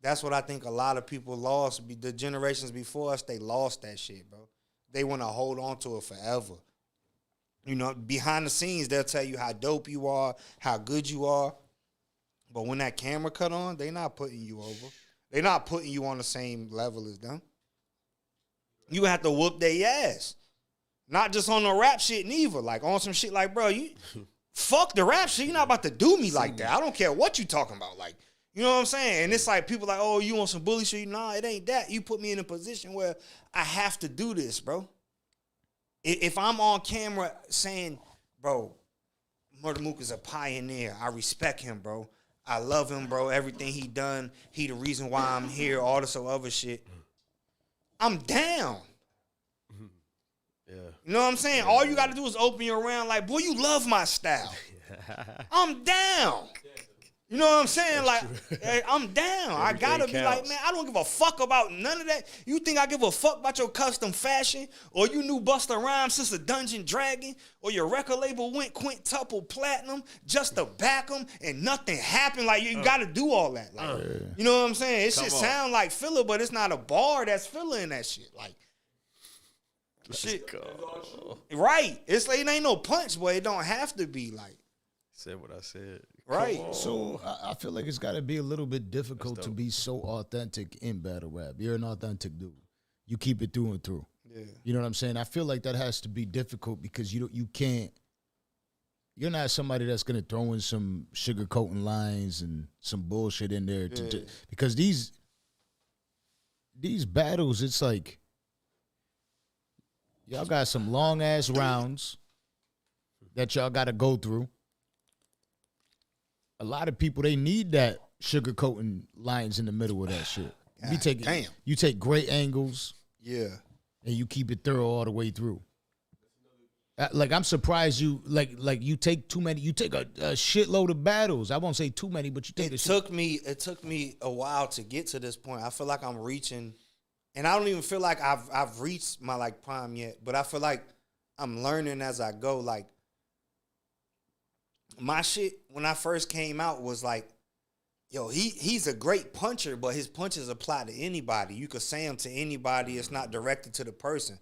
That's what I think a lot of people lost. The generations before us, they lost that shit, bro. They want to hold on to it forever. You know, behind the scenes, they'll tell you how dope you are, how good you are. But when that camera cut on, they not putting you over. They not putting you on the same level as them. You have to whoop their ass. Not just on the rap shit neither. Like on some shit like, bro, you... Fuck the rap shit. You're not about to do me like that. I don't care what you talking about. Like, you know what I'm saying? And it's like people like, oh, you want some bully shit? Nah, it ain't that. You put me in a position where I have to do this, bro. If I'm on camera saying, bro, Murdamook is a pioneer. I respect him, bro. I love him, bro. Everything he done, he the reason why I'm here, all this other shit. I'm down. Yeah. You know what I'm saying? Yeah. All you got to do is open your round like, boy, you love my style. I'm down. You know what I'm saying? Like, I'm down. I got to be like, man, I don't give a fuck about none of that. You think I give a fuck about your custom fashion? Or you knew Busta Rhymes since the Dungeon Dragon? Or your record label went quintuple platinum just to back them and nothing happened? Like, you got to do all that. Like, you know what I'm saying? It should sound like filler, but it's not a bar that's filler in that shit. Like, shit. Right. It's like, it ain't no punch, boy. It don't have to be like. Said what I said. Right. So I feel like it's got to be a little bit difficult to be so authentic in battle rap. You're an authentic dude. You keep it through and through. Yeah. You know what I'm saying? I feel like that has to be difficult because you can't. You're not somebody that's gonna throw in some sugarcoating lines and some bullshit in there because these battles, it's like. Y'all got some long-ass rounds that y'all got to go through. A lot of people, they need that sugarcoating lines in the middle of that shit. You take great angles. Yeah. And you keep it thorough all the way through. Like, I'm surprised you, like you take too many. You take a shitload of battles. I won't say too many, but you take It took me a while to get to this point. I feel like I'm reaching... And I don't even feel like I've reached my like prime yet, but I feel like I'm learning as I go. Like my shit when I first came out was like, yo, he's a great puncher, but his punches apply to anybody. You could say them to anybody. It's not directed to the person.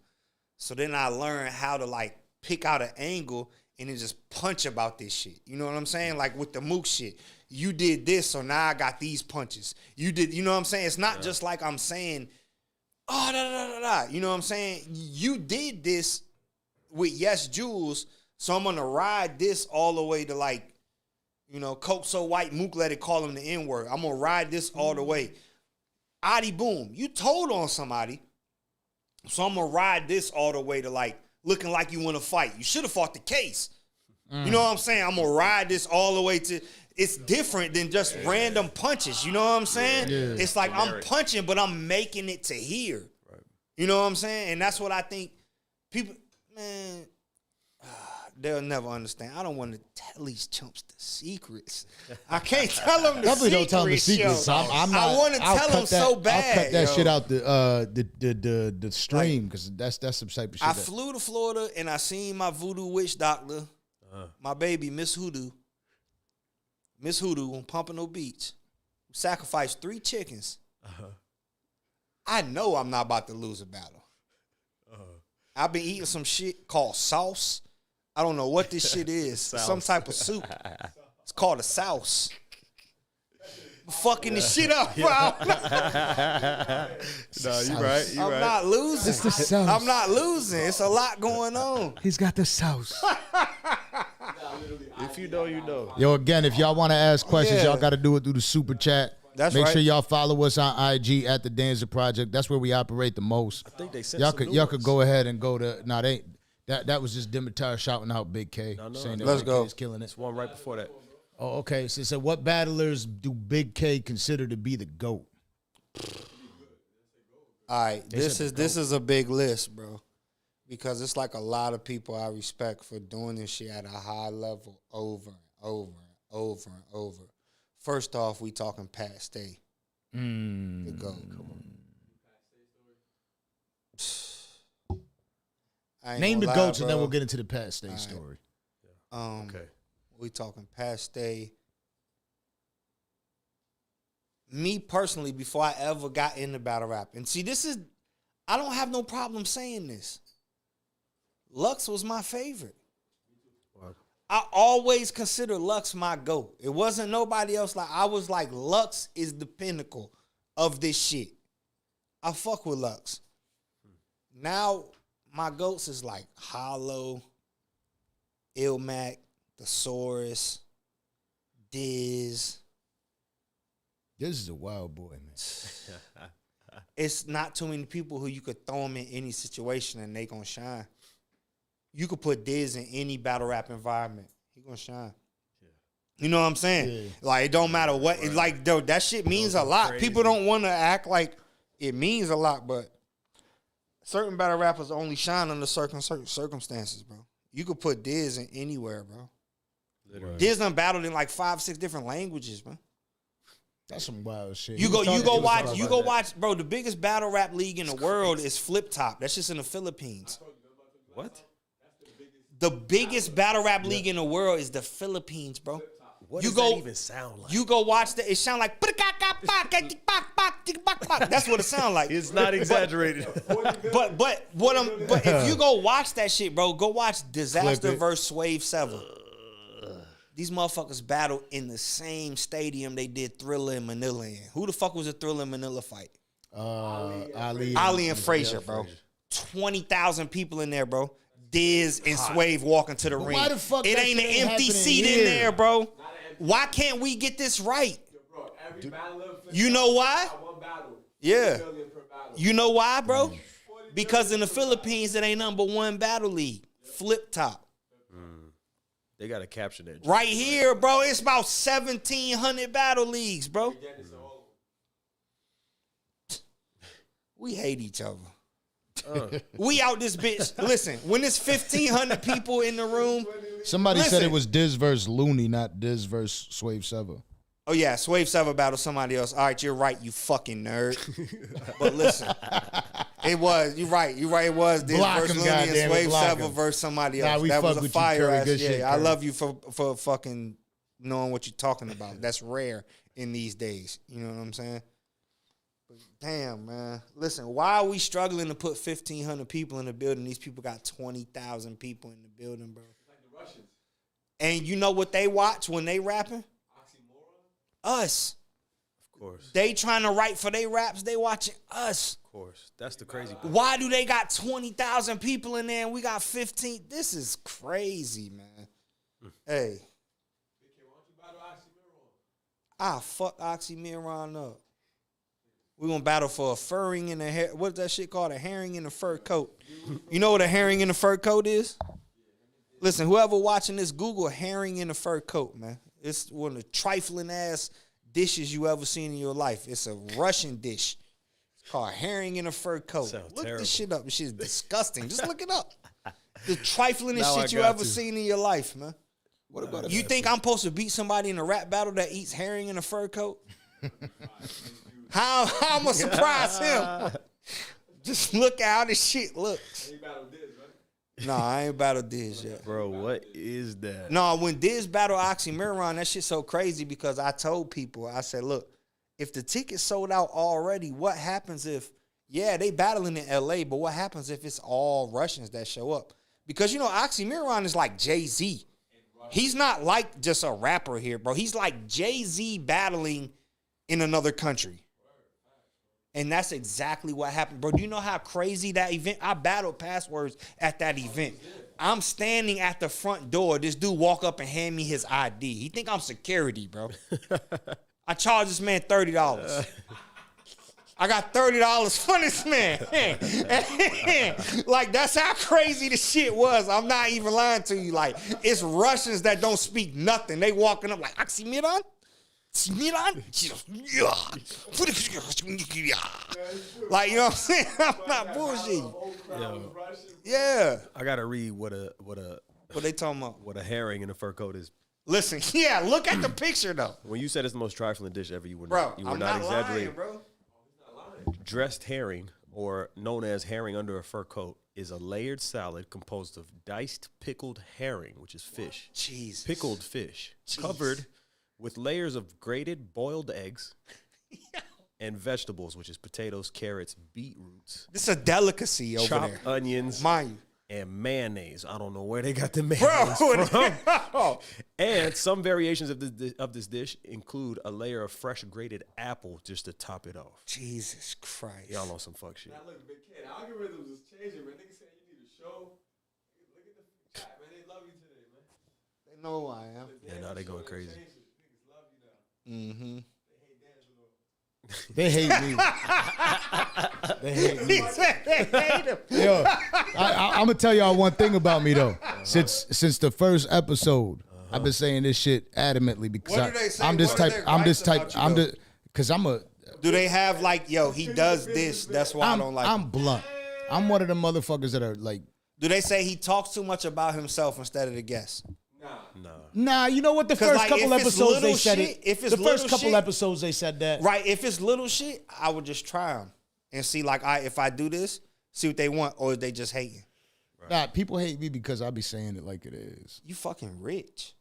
So then I learned how to like pick out an angle and then just punch about this shit. You know what I'm saying? Like with the Mook shit. You did this, so now I got these punches. You did, you know what I'm saying? It's not just like I'm saying, oh, you know what I'm saying? You did this with Yes Jules, so I'm gonna ride this all the way to like, you know, Coke So White, Mook let it call him the N-word. I'm gonna ride this all the way. Adi Boom, you told on somebody, so I'm gonna ride this all the way to like looking like you want to fight. You should have fought the case. You know what I'm saying? I'm gonna ride this all the way to. It's different than just random punches. You know what I'm saying? Yeah. It's like I'm punching, but I'm making it to here. Right. You know what I'm saying? And that's what I think people, man, they'll never understand. I don't want to tell these chumps the secrets. I can't tell them the Definitely secrets. Don't tell them the secrets. I want to tell them so bad. I'll cut that shit out the stream because that's some type of shit. I flew to Florida and I seen my voodoo witch doctor, my baby, Miss Hoodoo. Miss Hoodoo on Pompano Beach, sacrificed 3 chickens. I know I'm not about to lose a battle. I've been eating some shit called sauce. I don't know what this shit is. Some type of soup. It's called a sauce. Fucking the shit up, bro. No, you right. I'm not losing. It's the sauce. I'm not losing. It's a lot going on. He's got the sauce. If you know, you know. Yo, again, if y'all want to ask questions, y'all got to do it through the super chat. That's Make right. sure y'all follow us on IG at the Danza Project. That's where we operate the most. I think they sent Y'all could go ahead and go to. Nah, they that was just Dimitar shouting out Bigg K. Saying that Let's Bigg go. K is killing it. It's one right before that. Oh, okay. So what battlers do Bigg K consider to be the GOAT? All right, this is a big list, bro, because it's like a lot of people I respect for doing this shit at a high level over and over and over and over. First off, we talking Pat Stay, the GOAT. Name the GOATs and then we'll get into the Pat Stay story. Okay. We talking Pat Stay. Me personally, before I ever got into battle rap, and see, I don't have no problem saying this. Lux was my favorite. Wow. I always consider Lux my GOAT. It wasn't nobody else. I was like, Lux is the pinnacle of this shit. I fuck with Lux. Now, my GOATs is like Hollow, Ilmac, Thesaurus, Diz. This is a wild boy, man. It's not too many people who you could throw them in any situation and they gonna shine. You could put Diz in any battle rap environment. He gonna shine. Yeah. You know what I'm saying? Yeah. Like, it don't matter what. Right. Like, though, that shit means a lot. Crazy. People don't want to act like it means a lot, but certain battle rappers only shine under certain circumstances, bro. You could put Diz in anywhere, bro. Literally. Diz done battled in like 5-6 different languages, man. That's some wild shit. You go watch, bro. The biggest battle rap league in the world is Flip Top. That's just in the Philippines. What? The biggest battle rap league in the world is the Philippines, bro. What does that even sound like? You go watch that. It sound like that's what it sound like. It's not exaggerated. But if you go watch that shit, bro, go watch Disaster vs. Swave 7. These motherfuckers battled in the same stadium they did Thriller and Manila in. Who the fuck was the Thriller and Manila fight? Ali and Frazier, bro. 20,000 people in there, bro. Diz and Swave walking to the ring. Why the fuck it ain't an empty seat in there, bro. Why can't we get this right? You know why? Yeah. You know why, bro? Because in the Philippines, it ain't number one battle league. Flip Top. They got to capture that. Right here, bro. It's about 1,700 battle leagues, bro. We hate each other. We out this bitch. Listen, when there's 1,500 people in the room. Somebody said it was Diz versus Looney, not Diz versus Swave Sever. Oh, yeah. Swave Sever battled somebody else. All right, you're right, you fucking nerd. But listen. It was. You're right. It was Diz versus Looney and Swave Sever versus somebody else. That was a fire ass. Yeah, I love you for fucking knowing what you're talking about. That's rare in these days. You know what I'm saying? But damn, man. Listen, why are we struggling to put 1,500 people in the building? These people got 20,000 people in the building, bro. It's like the Russians. And you know what they watch when they rapping? Us. Of course. They trying to write for their raps. They watching us. Of course. That's the crazy part. Why do they got 20,000 people in there and we got 15? This is crazy, man. Hey. Bigg K, why don't you battle Oxymoron? Fuck Oxymoron up. We're going to battle for a furring in the hair. What's that shit called? A herring in a fur coat. You know what a herring in a fur coat is? Listen, whoever watching this, Google herring in a fur coat, man. It's one of the trifling ass dishes you ever seen in your life. It's a Russian dish. It's called herring in a fur coat. Look this shit up. This shit is disgusting. Just look it up. The triflingest shit you ever seen in your life, man. What about you think I'm supposed to beat somebody in a rap battle that eats herring in a fur coat? How I'm gonna surprise him? Just look at how this shit looks. No, I ain't battled Diz yet. Bro, what is that? No, when Diz battled Oxymoron, that shit's so crazy because I told people, I said, look, if the tickets sold out already, what happens if, they battling in LA, but what happens if it's all Russians that show up? Because, Oxymoron is like Jay-Z. He's not like just a rapper here, bro. He's like Jay-Z battling in another country. And that's exactly what happened. Bro, do you know how crazy that event? I battled Passwords at that event. I'm standing at the front door. This dude walk up and hand me his ID. He think I'm security, bro. I charge this man $30. I got $30 for this man. Like, that's how crazy the shit was. I'm not even lying to you. Like, it's Russians that don't speak nothing. They walking up like, Oxymiron? Like, you know what I'm saying? I'm not bullshitting. Yeah. I gotta read what they talking about? What a herring in a fur coat is. Listen, yeah, look at the picture though. When you said it's the most trifling dish ever, you were Bro, not I'm not exaggerating. lying, bro. Dressed herring, or known as herring under a fur coat, is a layered salad composed of diced pickled herring, which is fish. Jesus. Pickled fish, covered with layers of grated boiled eggs and vegetables, which is potatoes, carrots, beetroots. This is a delicacy over chopped there. Onions, mind you. And mayonnaise. I don't know where they got the mayonnaise from. And some variations of this dish include a layer of fresh grated apple just to top it off. Jesus Christ. Y'all on some fuck shit. Now look, Bigg K, the algorithms is changing, man. Niggas saying you need a show. Look at the chat, man. They love you today, man. They know who I am. Yeah, now they going crazy. Niggas love you now. Mm-hmm. They hate me. They hate me. He said they hate him. Yo, I'm gonna tell y'all one thing about me though. Since the first episode, I've been saying this shit adamantly because What do they say? I'm this What are type. their I'm this gripes type. about you, though? Because I'm a. Do they have like, yo, he does this, that's why I don't like I'm him? blunt. I'm one of the motherfuckers that are like. Do they say he talks too much about himself instead of the guests? Nah, you know what? The 'Cause, first like, couple if it's episodes they little said shit- it. if it's The first little couple shit- episodes they said that. Right, if it's little shit, I would just try them and see like if I do this, see what they want, or is they just hating? Nah, people hate me because I be saying it like it is. You fucking rich.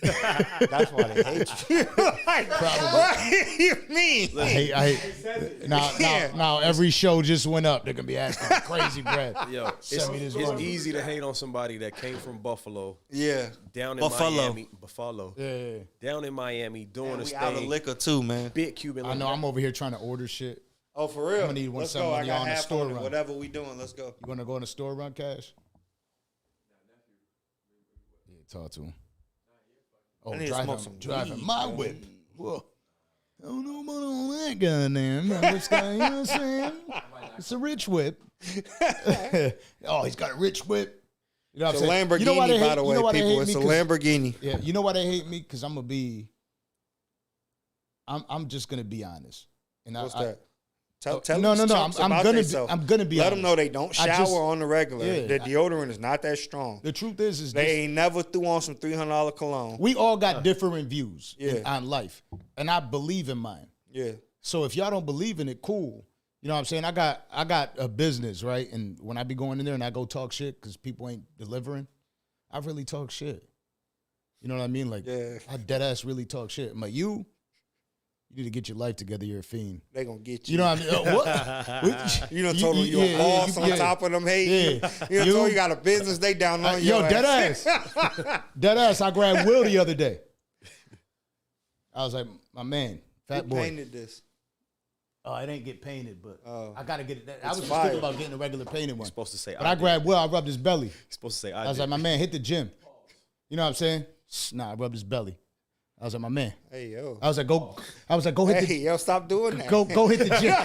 That's why they hate you. Like, what do you mean? I hate. Now every show just went up. They're gonna be asking for crazy bread. Yo, Send me this it's money. easy to hate on somebody that came from Buffalo, Yeah, down in Buffalo. Miami, Buffalo, Yeah. down in Miami, doing we his out of thing. liquor too, man. Big Cuban. I know. I'm over here trying to order shit. Oh, for real? I'm gonna need one Let's some go. I money got on the half store on it. run. Whatever we doing, let's go. You wanna go in the store run, Cash? Yeah, talk to him. Oh, I need to smoke some driving weed, my bro. whip. Whoa. I don't know about all that guy there. Which guy, you know what I'm saying? It's a rich whip. Oh, he's got a rich whip. You know what It's I'm a saying? Lamborghini, You know why they by hate- the you way, know why they people. hate It's a me? 'Cause- Lamborghini. Yeah, you know why they hate me? Because I'm gonna be. I'm just gonna be honest. And What's I, that? Tell no, these no. chumps I'm about gonna be. theyself. I'm gonna be. Let honest. them know they don't I shower just- on the regular. Yeah, The deodorant is not that strong. The truth is They this, ain't never threw on some $300 cologne. we all got different views Yeah. on life, and I believe in mine. Yeah. So if y'all don't believe in it, cool. You know what I'm saying? I got a business, right? And when I be going in there and I go talk shit because people ain't delivering, I really talk shit. You know what I mean? Like, Yeah. I dead ass really talk shit. I'm like, you need to get your life together. You're a fiend. They gonna get you. You know what I mean? What? You done told them you a boss on top of them hating. Yeah. You done told you got a business, they down on your Yo, ass. dead ass. Dead ass. I grabbed Will the other day. I was like, my man, fat Who boy. painted this? Oh, it ain't get painted, but Oh. I gotta get it. I It's was just fire. thinking about getting a regular painted one. supposed to say, But I grabbed Will. I rubbed his belly. supposed to say, I was like, my man, hit the gym. You know what I'm saying? Nah, I rubbed his belly. I was like, my man. Hey, yo. I was like, go hit Hey, yo, stop doing that. go hit the gym.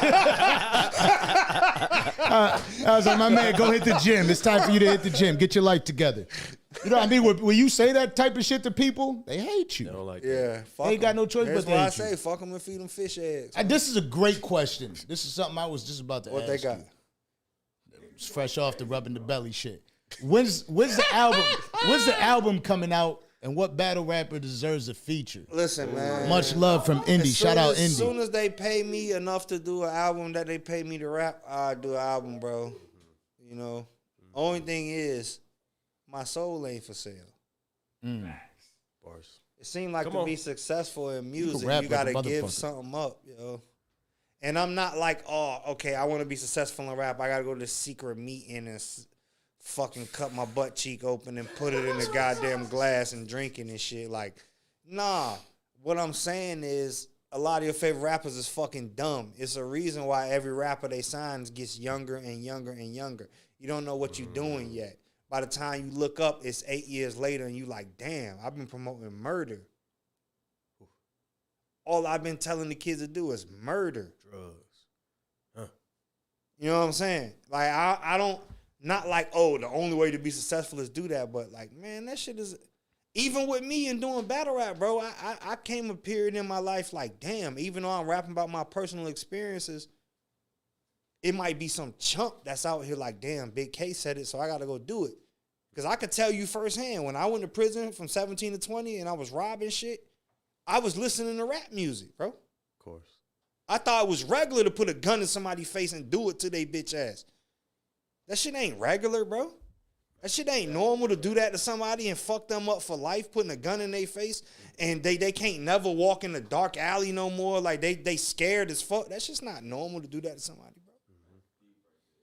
I was like, my man, go hit the gym. It's time for you to hit the gym. Get your life together. You know what I mean? When you say that type of shit to people, they hate you. they don't like that. Yeah, fuck They ain't got 'em. no choice That's but to why I hate you. say fuck them and feed them fish eggs. This is a great question. This is something I was just about to What ask they got? you. It's fresh off the rubbing the belly shit. When's the album? When's the album coming out? And what battle rapper deserves a feature? Listen, man. Much love from Indy. Shout out As soon Indy. as they pay me enough to do an album that they pay me to rap, I do an album, bro. You know. Only thing is, my soul ain't for sale. Bars. It seemed like Come to on. be successful in music, rap you like a gotta give motherfucker. something up, yo. And I'm not like, oh, okay, I want to be successful in rap. I gotta go to this secret meeting and fucking cut my butt cheek open and put it in the goddamn glass and drinking and shit. Like, nah. What I'm saying is, a lot of your favorite rappers is fucking dumb. It's a reason why every rapper they signs gets younger and younger and younger. You don't know what you're doing yet. By the time you look up, it's 8 years later, and you like, damn, I've been promoting murder all I've been telling the kids to do is murder. Drugs. You know what I'm saying? Like, I don't, not like, oh, the only way to be successful is do that, but like, man, that shit is, even with me and doing battle rap, bro, I came a period in my life like, damn, even though I'm rapping about my personal experiences, it might be some chump that's out here like, damn, Bigg K said it, so I got to go do it. Because I could tell you firsthand, when I went to prison from 17 to 20 and I was robbing shit, I was listening to rap music, bro. Of course. I thought it was regular to put a gun in somebody's face and do it to their bitch ass. That shit ain't regular, bro. That shit ain't normal to do that to somebody and fuck them up for life, putting a gun in their face, and they can't never walk in the dark alley no more. Like, they scared as fuck. That's just not normal to do that to somebody, bro.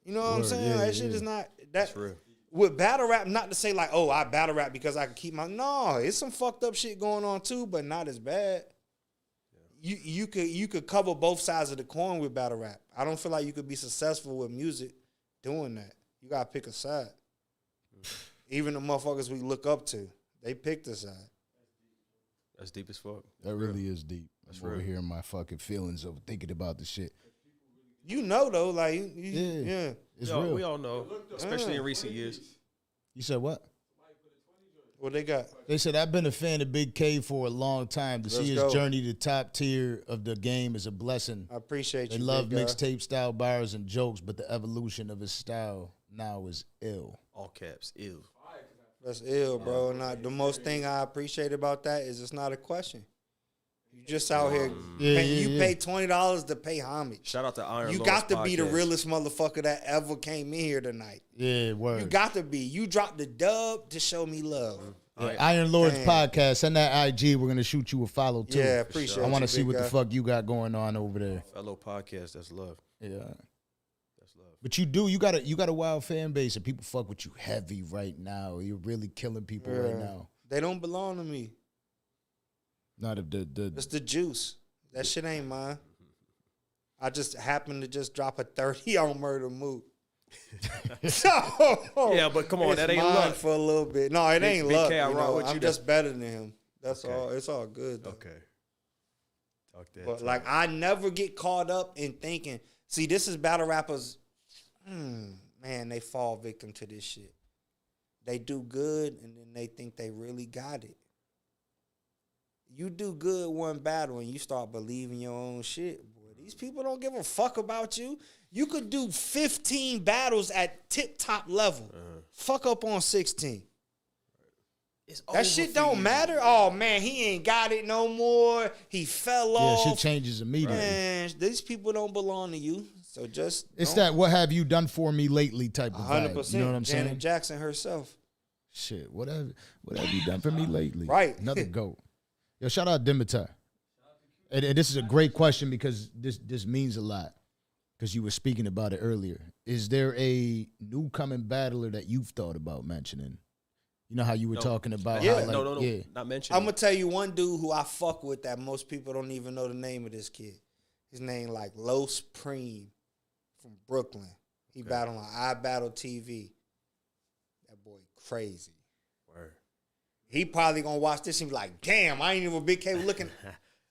You know what I'm saying? Yeah, that shit is not... That's real. With battle rap, not to say like, oh, I battle rap because I can keep my... No, it's some fucked up shit going on too, but not as bad. Yeah. You could cover both sides of the coin with battle rap. I don't feel like you could be successful with music doing that. You got to pick a side. Even the motherfuckers we look up to, they picked a side. That's deep as fuck. That really is deep. That's I'm over real. here in my fucking feelings of thinking about the shit. You know, though, like, yeah. It's real. We all know, especially in recent years. You said what? What they got? They said, I've been a fan of Bigg K for a long time. To see his go. journey to top tier of the game is a blessing. I appreciate you. They love big guy. mixtape style bars and jokes, but the evolution of his style now is ill. All caps, ill. That's ill, bro. And the most thing I appreciate about that is it's not a question. You just out here. You pay $20 to pay homage. Shout out to Iron You Lord's got to be the podcast. realest motherfucker that ever came in here tonight. Yeah, word. You got to be. You dropped the dub to show me love. Yeah, Iron Lord's Damn. podcast. Send that IG. We're gonna shoot you a follow too. Yeah, appreciate I want you, to see big what the guy. fuck you got going on over there. Fellow podcast, that's love. Yeah, That's love. but you got a wild fan base and people fuck with you heavy right now. You're really killing people right now. They don't belong to me. Not if the It's the juice. That shit ain't mine. I just happened to just drop a 30 on Murdamook. Yeah, but come on, It's that ain't mine luck. for a little bit. No, it ain't Big luck. K, I you rock know? with I'm you. just better than him. That's Okay. all. It's all good though. Okay. Talk that. But talk. like, I never get caught up in thinking. See, this is battle rappers. Man, they fall victim to this shit. They do good, and then they think they really got it. You do good one battle, and you start believing your own shit. Boy, these people don't give a fuck about you. You could do 15 battles at tip-top level. Fuck up on 16. It's That over shit for don't you. matter. Oh, man, he ain't got it no more. He fell off. shit changes immediately. Man, these people don't belong to you. So just It's don't- that what have you done for me lately type of 100%. vibe. You know what I'm Janet saying? Jackson herself. Shit, what have you done for me lately? Right. Another goat. Yo, shout out Dimitar. And this is a great question because this means a lot. Because you were speaking about it earlier. Is there a new coming battler that you've thought about mentioning? You know how you were talking about Yeah. how like, No. yeah. Not mentioned. I'm going to tell you one dude who I fuck with that most people don't even know the name of this kid. His name like Los Preem from Brooklyn. He battled on iBattle TV. That boy crazy. Word. He probably going to watch this and be like, damn, I ain't even Bigg K looking.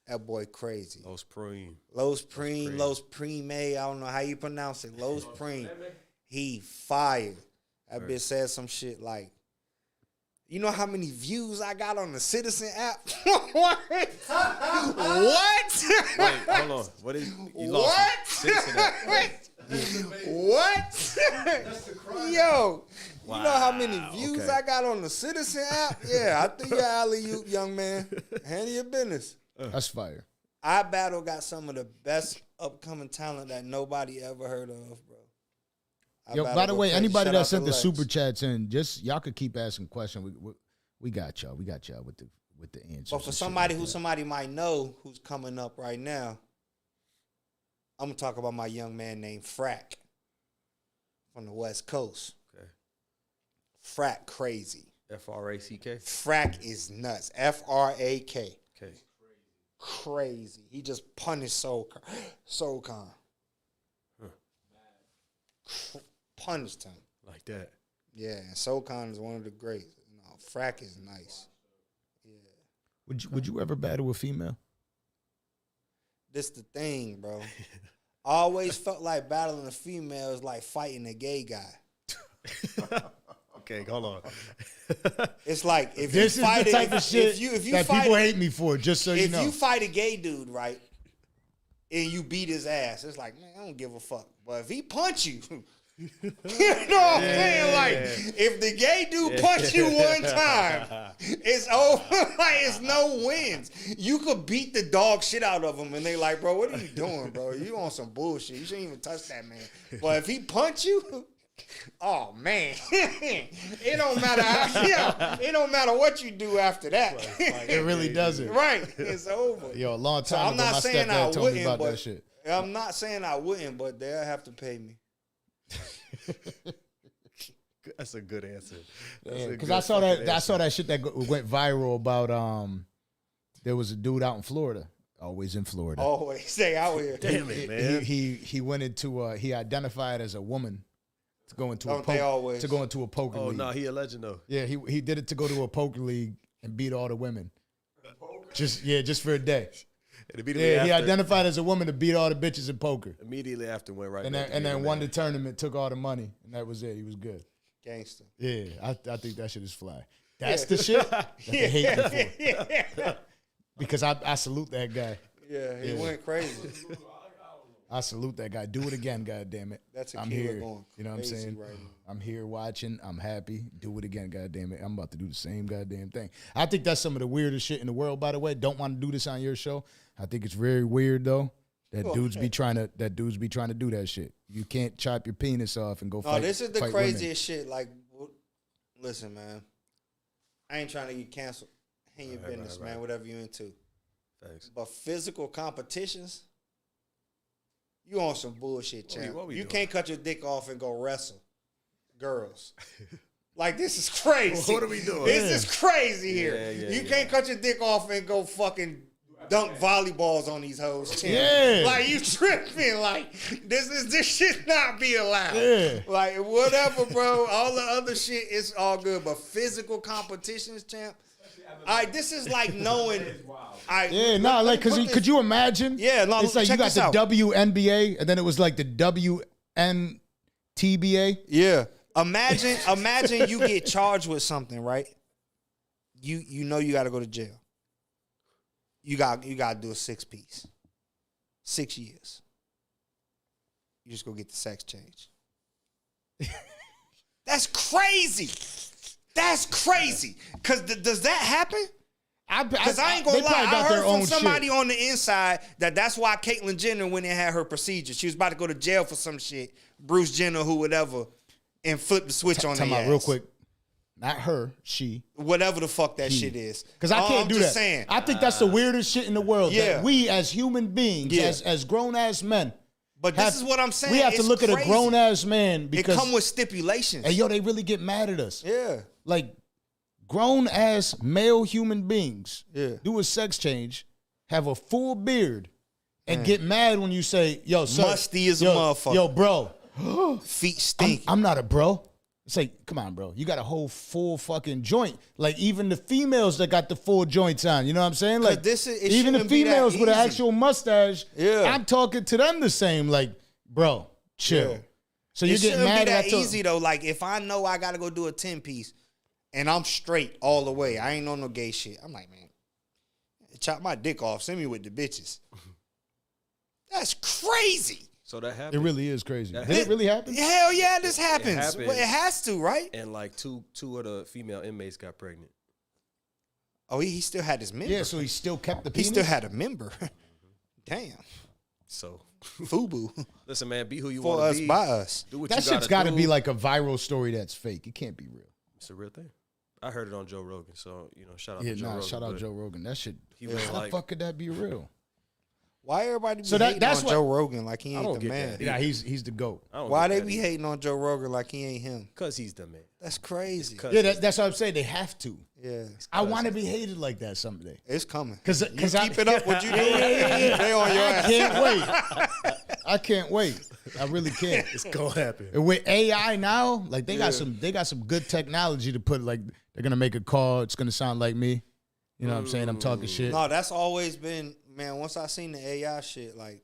That boy crazy. Los Preem. Los Preme, I don't know how you pronounce it. Los Preme. He fired. That bitch said some shit like, you know how many views I got on the Citizen app? What? What? Wait, hold on. What is you lost What? Citizen app. What? Yo, you know how many views okay. I got on the Citizen app? Yeah, I think you're alley-oop, young man. Handle your business. That's fire. iBattle got some of the best upcoming talent that nobody ever heard of, bro. Yo, iBattle by the go way, crazy. anybody Shout that out sent to the Lex. super chats in, just y'all could keep asking questions. We got y'all. We got y'all with the answers. But for and shit somebody like who that. somebody might know who's coming up right now, I'm gonna talk about my young man named Frack from the West Coast. Okay. Frack crazy. F-R-A-C-K. Frack is nuts. F-R-A-K. Okay. Crazy. He just punished Soulcon. Punished him. Like that. Yeah, and Soulcon is one of the greats. No, Frack is nice. Would you ever battle a female? this the thing, bro. I always felt like battling a female is like fighting a gay guy. Okay, hold on. It's like if This you is fight the type of shit that people hate me for, just so you know. If you fight a gay dude, right, and you beat his ass, it's like, man, I don't give a fuck. But if he punch you, you know what I'm saying? Like, if the gay dude punch you one time, it's over. Like, it's no wins. You could beat the dog shit out of him, and they like, bro, what are you doing, bro? You on some bullshit. You shouldn't even touch that man. But if he punch you, oh man, it don't matter how. It don't matter what you do after that. It really doesn't. Right, it's over. Yo, a long So time I'm ago, not my saying I stepdad told me wouldn't, about but that shit. I'm not saying I wouldn't, but they'll have to pay me. That's a good answer. Because I saw that shit that went viral about there was a dude out in Florida, always in Florida. Always stay out here. Damn it, man. He went into he identified as a woman to go into Don't they always? to go into a poker Oh league. no, he a legend though. Yeah, he did it to go to a poker league and beat all the women. Just for a day. Yeah, he identified as a woman to beat all the bitches in poker. Immediately after went right. And back then to won the tournament, took all the money, and that was it. He was good. Gangster. Yeah, I think that shit is fly. That's the shit that they hate me for. Because I salute that guy. Yeah, he went crazy. I salute that guy. Do it again, God damn it. That's a I'm killer here. going You know what I'm crazy saying? right now. I'm here watching. I'm happy. Do it again, God damn it. I'm about to do the same goddamn thing. I think that's some of the weirdest shit in the world, by the way. Don't want to do this on your show. I think it's very weird though. That dudes be trying to do that shit. You can't chop your penis off and go fight. No, this is the fight craziest shit. Like, listen, man. I ain't trying to get canceled. Ain't your business, man. Whatever you into. Thanks. But physical competitions, you on some bullshit, champ. What we you doing? can't cut your dick off and go wrestle girls. Like, this is crazy. What are we doing? This is crazy here. Yeah, you can't cut your dick off and go fucking dunk volleyballs on these hoes, champ. Yeah. Like, you tripping. Like, this should not be allowed. Yeah. Like, whatever, bro. All the other shit is all good. But physical competitions, champ. This is like knowing. Yeah, no, like, cause could you imagine? Yeah, no, it's like check you got this out. the WNBA, and then it was like the WNTBA. Yeah. Imagine you get charged with something, right? You know you got to go to jail. You got to do a 6-piece. 6 years. You just go get the sex change. That's crazy. That's crazy. Cause does that happen? Because I ain't gonna lie, I heard from somebody on the inside that's why Caitlyn Jenner went and had her procedure. She was about to go to jail for some shit. Bruce Jenner, who whatever, and flip the switch on their ass. Real quick. Not her, she. Whatever the fuck that shit is. Because I can't do that. Saying. I think that's the weirdest shit in the world. Yeah. That we as human beings, as grown-ass men. But this is what I'm saying. We have to It's look at a crazy. grown-ass man because... It come with stipulations. Hey, yo, they really get mad at us. Yeah. Like, grown-ass male human beings do a sex change, have a full beard, and get mad when you say, yo, sir. Musty as a motherfucker. Yo, bro. Feet stink. I'm not a bro. It's like, come on, bro. You got a whole full fucking joint. Like, even the females that got the full joints on. You know what I'm saying? Like, even the females with an actual mustache, I'm talking to them the same. Like, bro, chill. Yeah. So you get mad at that. at Easy though. Like, if I know I got to go do a 10-piece and I'm straight all the way, I ain't on no gay shit. I'm like, man, chop my dick off. Send me with the bitches. That's crazy. So that happened. It really is crazy. Did it really happen? Hell yeah, this happens. happened. But it has to, right? And like two of the female inmates got pregnant. Oh, he still had his member. Yeah, so he still kept the He penis? still had a member. Damn. So, FUBU. listen, man, be who you For want us, to be. by us. Do what That you shit's got got to to be like a viral story that's fake. It can't be real. It's a real thing. I heard it on Joe Rogan, so shout out Yeah, to Joe Rogan. shout out but Joe Rogan. That shit. He was How like, the fuck could that be real? Why everybody be So hating that's on what- Joe Rogan like he I ain't don't the get man? that. Yeah, he's the GOAT. I don't Why get they that be either. hating on Joe Rogan like he ain't him? Cause he's the man. That's crazy. Yeah, that's what I'm saying. They have to. Yeah, I want to be hated like that someday. it's coming. Because You keep it up, what you doing? They on your I ass. can't wait. I can't wait. I really can't. It's gonna happen. And with AI now, like they got some good technology to put, like, they're gonna make a call, it's gonna sound like me. You know what I'm saying? I'm talking shit. No, that's always been, man, once I seen the AI shit, like,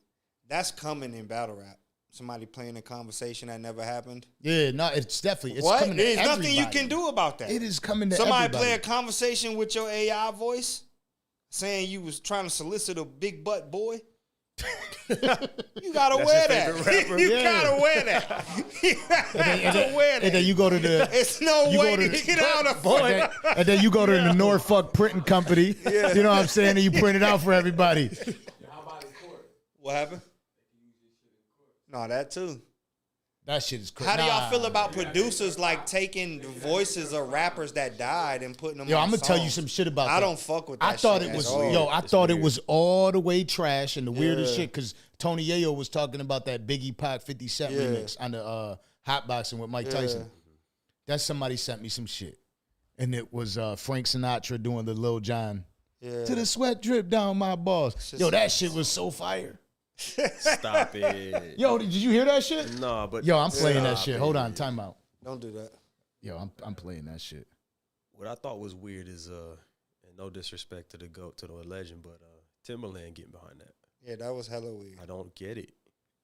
that's coming in battle rap. Somebody playing a conversation that never happened. Yeah, no, it's definitely coming to There's everybody. nothing you can do about that. It is coming to Somebody everybody. play a conversation with your AI voice saying you was trying to solicit a big butt boy. You gotta wear that. You gotta wear that. You gotta wear that. And then you go to the. It's no way to get out of it. And then you go to the Norfolk Printing Company. Yeah. You know what I'm saying? And you print it out for everybody. How about in court? What happened? No, that too. That shit is crazy. How do y'all feel about producers like taking the voices of rappers that died and putting them on I'm gonna tell you songs? some shit about that. I don't fuck with that I thought shit it was at all. it was all the way trash and the weirdest shit because Tony Yayo was talking about that Biggie Pac 50 Cent remix on the Hotboxing with Mike Tyson. That somebody sent me some shit. And it was Frank Sinatra doing the Lil Jon. Yeah. To the sweat drip down my balls. Yo, that shit was so fire. Stop it. Yo, did you hear that shit? No, but yo, I'm playing that shit. Hold on, time out. Don't do that. Yo, I'm playing that shit. What I thought was weird is and no disrespect to the GOAT, to the legend, but Timberland getting behind that. Yeah, that was hella weird. I don't get it.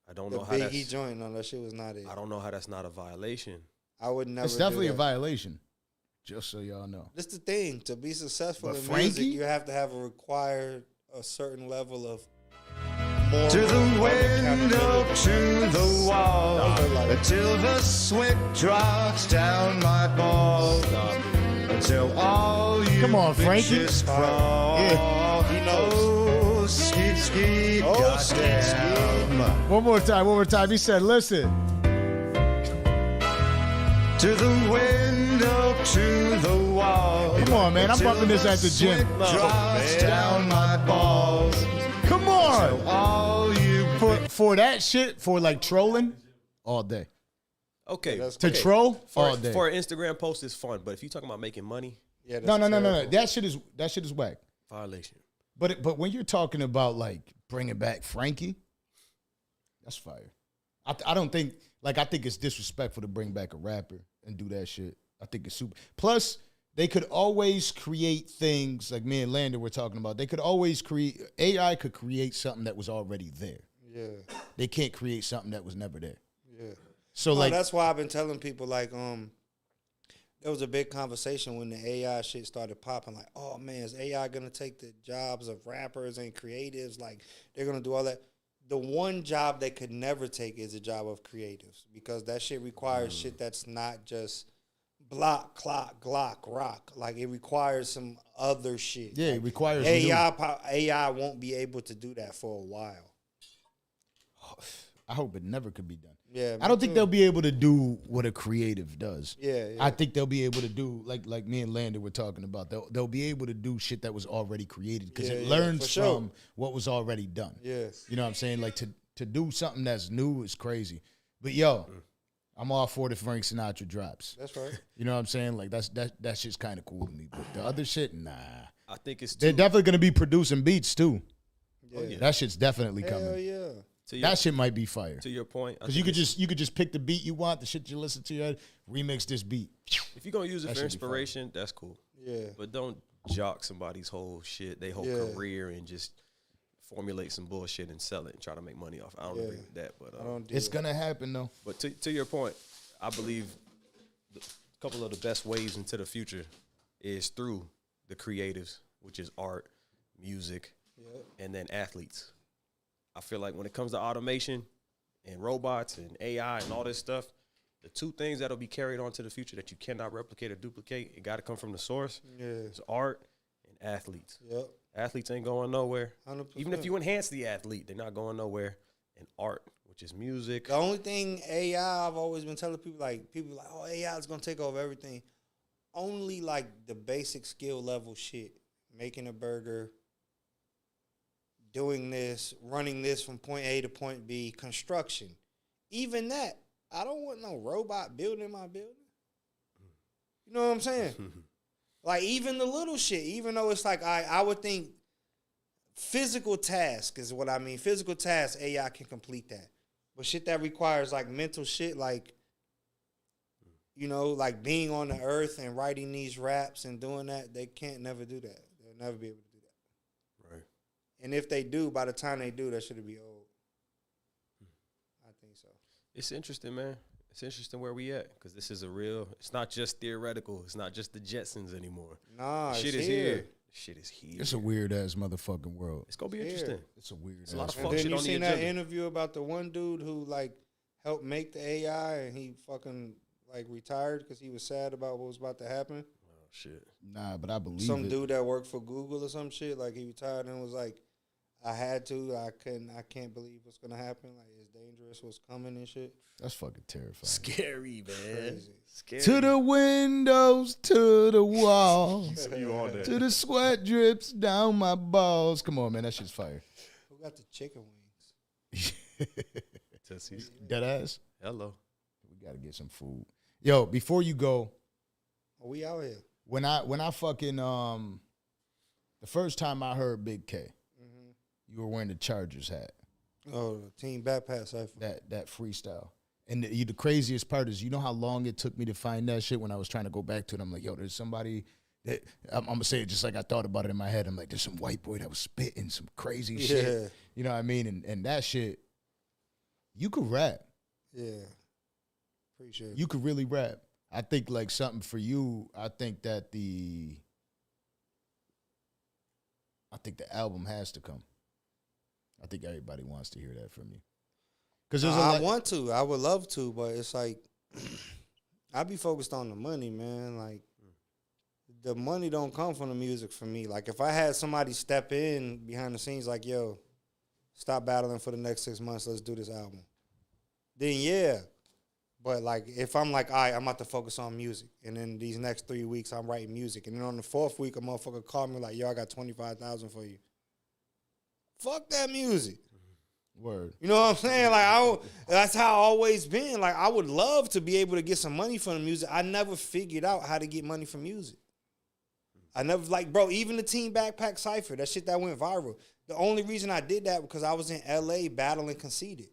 I don't the know how that's Biggie joint on that shit was not it. I don't know how that's not a violation. I would never. It's definitely a violation. Just so y'all know. That's the thing. To be successful But in Frankie? music, you have to have a certain level of to the window, to the wall, until the sweat drops down my balls, until all you come on, Frankie. Fall. Yeah. He knows. Oh, skeet, skeet, goddamn. One more time. He said, listen. To the window, to the wall. Come on, man. I'm bumping this at the gym. Drops down my balls. Come on. All you For that shit, for like trolling, all day. Okay. To troll, all day. For an Instagram post is fun, but if you're talking about making money, no. That shit is whack. Violation. But when you're talking about like bringing back Frankie, that's fire. I don't think I think it's disrespectful to bring back a rapper and do that shit. I think it's super. Plus, they could always create things like me and Landon were talking about. They could always create AI could create something that was already there. Yeah. They can't create something that was never there. Yeah. So that's why I've been telling people there was a big conversation when the AI shit started popping. Like, oh man, is AI gonna take the jobs of rappers and creatives? Like, they're gonna do all that. The one job they could never take is the job of creatives because that shit requires shit that's not just block, clock, glock, rock. Like, it requires some other shit. Yeah, like, it requires AI won't be able to do that for a while. I hope it never could be done. Yeah, I don't think they'll be able to do what a creative does. Yeah. I think they'll be able to do like me and Landon were talking about. They'll be able to do shit that was already created because it learns from what was already done. Yeah, you know what I'm saying? Like to do something that's new is crazy. But yo, I'm all for the Frank Sinatra drops. That's right. You know what I'm saying? Like that shit's kind of cool to me. But the other shit, nah. I think they're definitely gonna be producing beats too. Yeah. That shit's definitely coming. Hell yeah. That shit might be fire. To your point, because you could just pick the beat you want, the shit you listen to, remix this beat. If you're gonna use it for inspiration, that's cool. Yeah. But don't jock somebody's whole shit, their whole career, and just formulate some bullshit and sell it and try to make money off. I don't agree with that, but it's gonna happen though. But to your point, I believe a couple of the best ways into the future is through the creatives, which is art, music, and then athletes. I feel like when it comes to automation and robots and AI and all this stuff, the two things that'll be carried on to the future that you cannot replicate or duplicate, it got to come from the source. Yeah. It's art and athletes. Yep. Athletes ain't going nowhere. 100%. Even if you enhance the athlete, they're not going nowhere. And art, which is music. The only thing AI, I've always been telling people, oh, AI is going to take over everything. Only, like, the basic skill level shit. Making a burger, doing this, running this from point A to point B, construction. Even that, I don't want no robot building my building. You know what I'm saying? Like, even the little shit, even though it's like, I would think physical task is what I mean. Physical task, AI can complete that. But shit that requires, like, mental shit, like, you know, like being on the earth and writing these raps and doing that, they can't never do that. They'll never be able to do that. Right. And if they do, by the time they do, that should be old. I think so. It's interesting, man. It's interesting where we at, because this is a real. It's not just theoretical. It's not just the Jetsons anymore. Nah, shit it's is here. Shit is here. It's a weird ass motherfucking world. It's gonna be interesting. It's a weird. It's a lot of And fuck then shit you on the seen that agenda. interview about the one dude who like helped make the AI and he fucking like retired because he was sad about what was about to happen. Oh shit. Nah, but I believe Some it. dude that worked for Google or some shit, like he retired and was like, I had to, I can't believe what's gonna happen. Like it's dangerous, what's coming and shit. That's fucking terrifying. Scary, man. Crazy. Scary. To the windows, to the walls, you all day. to the sweat drips down my balls. Come on, man, that shit's fire. Who got the chicken wings? Tootsies. Dead ass. Hello. We gotta get some food. Yo, before you go, Are we out here? when I fucking the first time I heard Bigg K, you were wearing the Chargers hat. Oh, the team backpack cipher. That freestyle. And the craziest part is, you know how long it took me to find that shit when I was trying to go back to it? I'm like, yo, there's somebody that, I'm going to say it just like I thought about it in my head. I'm like, there's some white boy that was spitting some crazy shit. You know what I mean? And that shit, you could rap. Yeah. Appreciate it. You could really rap. I think like something for you, I think the album has to come. I think everybody wants to hear that from you. Because I want to. I would love to, but it's like I be focused on the money, man. Like the money don't come from the music for me. Like if I had somebody step in behind the scenes, like, yo, stop battling for the next 6 months, let's do this album. Then yeah. But like if I'm like, all right, I'm about to focus on music, and then these next 3 weeks I'm writing music, and then on the 4th week a motherfucker called me like, yo, I got $25,000 for you. Fuck that music. Word. You know what I'm saying? Like that's how I always been. Like I would love to be able to get some money from the music. I never figured out how to get money from music. I never bro, even the Team Backpack Cypher, that shit that went viral. The only reason I did that because I was in LA battling Conceited.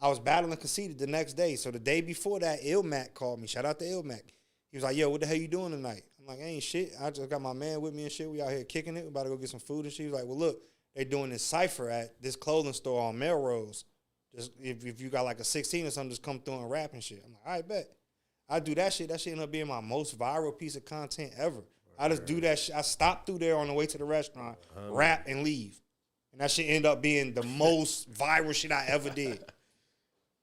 I was battling Conceited the next day. So the day before that, Ilmac called me. Shout out to Ilmac. He was like, yo, what the hell you doing tonight? I'm like, ain't shit. I just got my man with me and shit. We out here kicking it. We about to go get some food and shit. He was like, well, look. They doing this cypher at this clothing store on Melrose. Just if you got like a 16 or something, just come through and rap and shit. I'm like, all right, bet. I do that shit. That shit ended up being my most viral piece of content ever. I just do that shit. I stopped through there on the way to the restaurant, rap and leave. And that shit ended up being the most viral shit I ever did.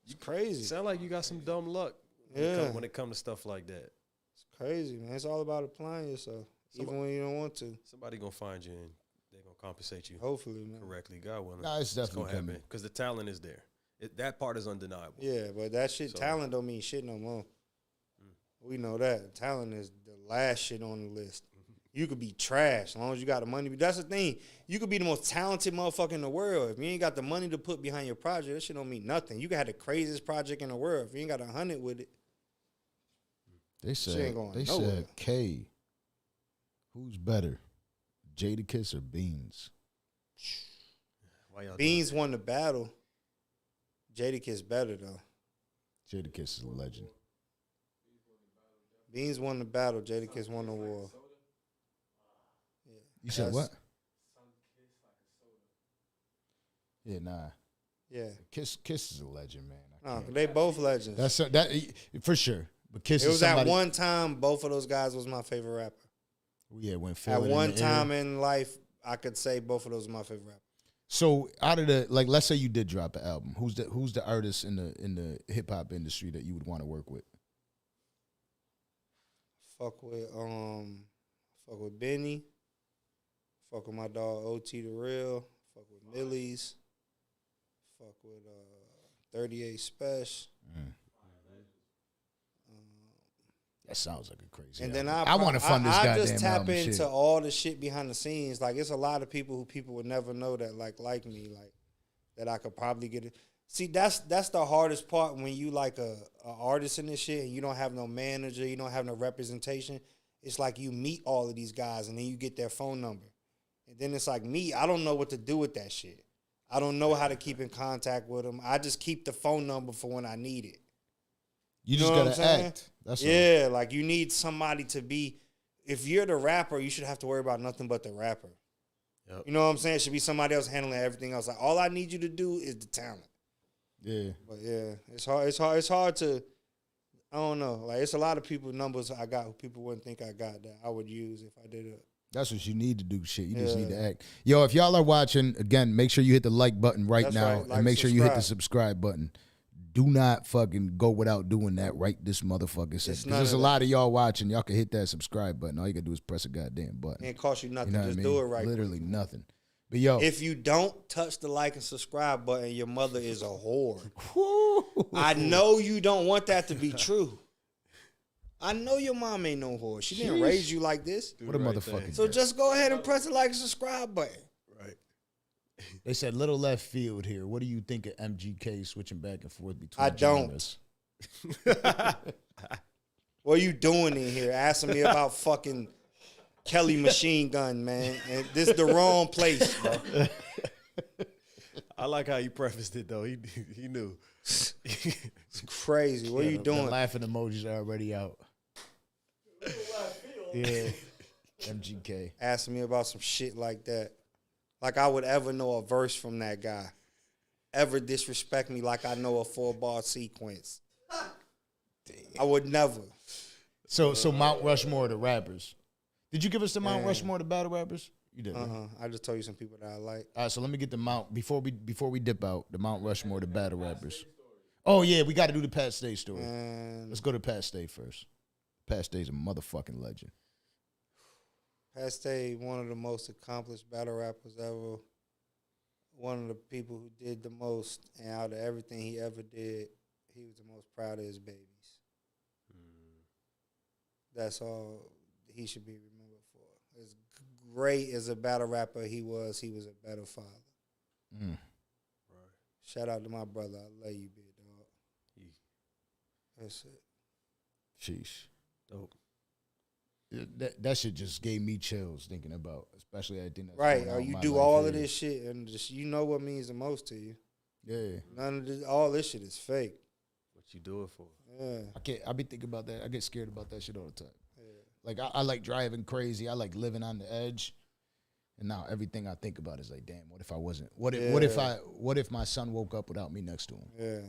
It's crazy. Sound like you got some dumb luck when it comes to stuff like that. It's crazy, man. It's all about applying yourself, even when you don't want to. Somebody gonna find you and they're gonna compensate you. Hopefully, man. Correctly, God willing. Nah, it's definitely gonna happen coming. because the talent is there. That part is undeniable. Yeah, but that shit, talent don't mean shit no more. We know that. Talent is the last shit on the list. You could be trash as long as you got the money. But that's the thing. You could be the most talented motherfucker in the world. If you ain't got the money to put behind your project, that shit don't mean nothing. You can have the craziest project in the world. If you ain't got 100 with it, They shit ain't going nowhere. said, K, who's better, Jadakiss or Beans? Why y'all Beans won the battle. Jadakiss better, though. Jadakiss is a legend. Beans won the battle. Jadakiss won the war. You said Yes. what? Yeah, nah. Yeah. Kiss is a legend, man. No, they both legends. That's that for sure. But Kiss It is was somebody. at one time, both of those guys was my favorite rapper. Yeah, when Phil At in one the time air. in life, I could say both of those are my favorite rappers. So out of the let's say you did drop an album. Who's the artist in the hip hop industry that you would want to work with? Fuck with Benny. Fuck with my dog OT the Real. Fuck with Millie's. Fuck with 38 Special. That sounds like a crazy. And album. then I want to fund this I goddamn just tap album. into shit. all the shit behind the scenes. Like it's a lot of people who people would never know that like me, like that I could probably get it. See, that's the hardest part when you like a artist in this shit and you don't have no manager, you don't have no representation. It's like you meet all of these guys and then you get their phone number. And then it's like me, I don't know what to do with that shit. I don't know how to keep in contact with them. I just keep the phone number for when I need it. You just know what gotta I'm saying? act. That's all. Yeah, like you need somebody to be if you're the rapper, you should have to worry about nothing but the rapper. Yep. You know what I'm saying? It should be somebody else handling everything else. Like, all I need you to do is the talent. Yeah. But yeah, it's hard to, I don't know. Like, it's a lot of people, numbers I got who people wouldn't think I got that I would use if I did it. That's what you need to do, shit. You just need to act. Yo, if y'all are watching, again, make sure you hit the like button right now. Right. Like, and make sure you hit the subscribe button. Do not fucking go without doing that right this motherfucker second. Because there's a lot of y'all watching. Y'all can hit that subscribe button. All you gotta do is press a goddamn button. It ain't cost you nothing. You know Just what I mean? do it right. Literally nothing. But yo, if you don't touch the like and subscribe button, your mother is a whore. I know you don't want that to be true. I know your mom ain't no whore. She didn't raise you like this. what a motherfucker. So just go ahead and press the like and subscribe button. Right. They said little left field here. What do you think of MGK switching back and forth between I don't. genres? What are you doing in here? Asking me about fucking Kelly Machine Gun, man. And this is the wrong place, bro. I like how you prefaced it though. He knew. It's crazy. What are you doing? The laughing emojis are already out. Yeah. MGK. Asking me about some shit like that. Like I would ever know a verse from that guy. Ever disrespect me like I know a 4-bar sequence. I would never. So Mount Rushmore to rappers. Did you give us the Mount Rushmore to battle rappers? You did. Right? I just told you some people that I like. All right, so let me get the Mount before we dip out. The Mount Rushmore to battle rappers. Oh yeah, we got to do the Pat Stay story. Let's go to Pat Stay first. Pat Stay's a motherfucking legend. Pat Stay, one of the most accomplished battle rappers ever. One of the people who did the most, and out of everything he ever did, he was the most proud of his babies. That's all he should be remembered for. As great as a battle rapper he was a better father. Right. Shout out to my brother. I love you, big dog. That's it. Sheesh. Dope. That shit just gave me chills thinking about, especially everything that's right. going Or on in you my do life all here. of this shit and just you know what means the most to you. Yeah. None of this, all this shit is fake. What you do it for? Yeah. I be thinking about that. I get scared about that shit all the time. Like I like driving crazy. I like living on the edge. And now everything I think about is like, damn, what if I wasn't? What if my son woke up without me next to him? Yeah.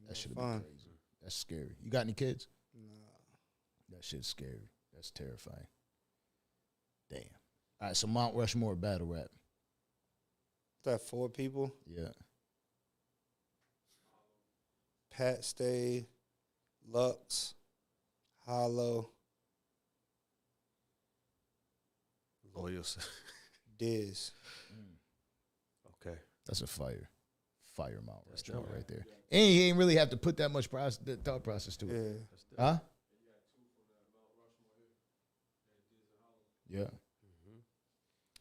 That should have been crazy. That's scary. You got any kids? No. That shit's scary. That's terrifying. Damn. All right, so Mount Rushmore battle rap. That 4 people? Yeah. Pat Stay, Lux, Hollow, Loyal. Diz. Okay. That's a fire Mount Rushmore right there. And he ain't really have to put that much thought process to it. Yeah. Huh? Yeah.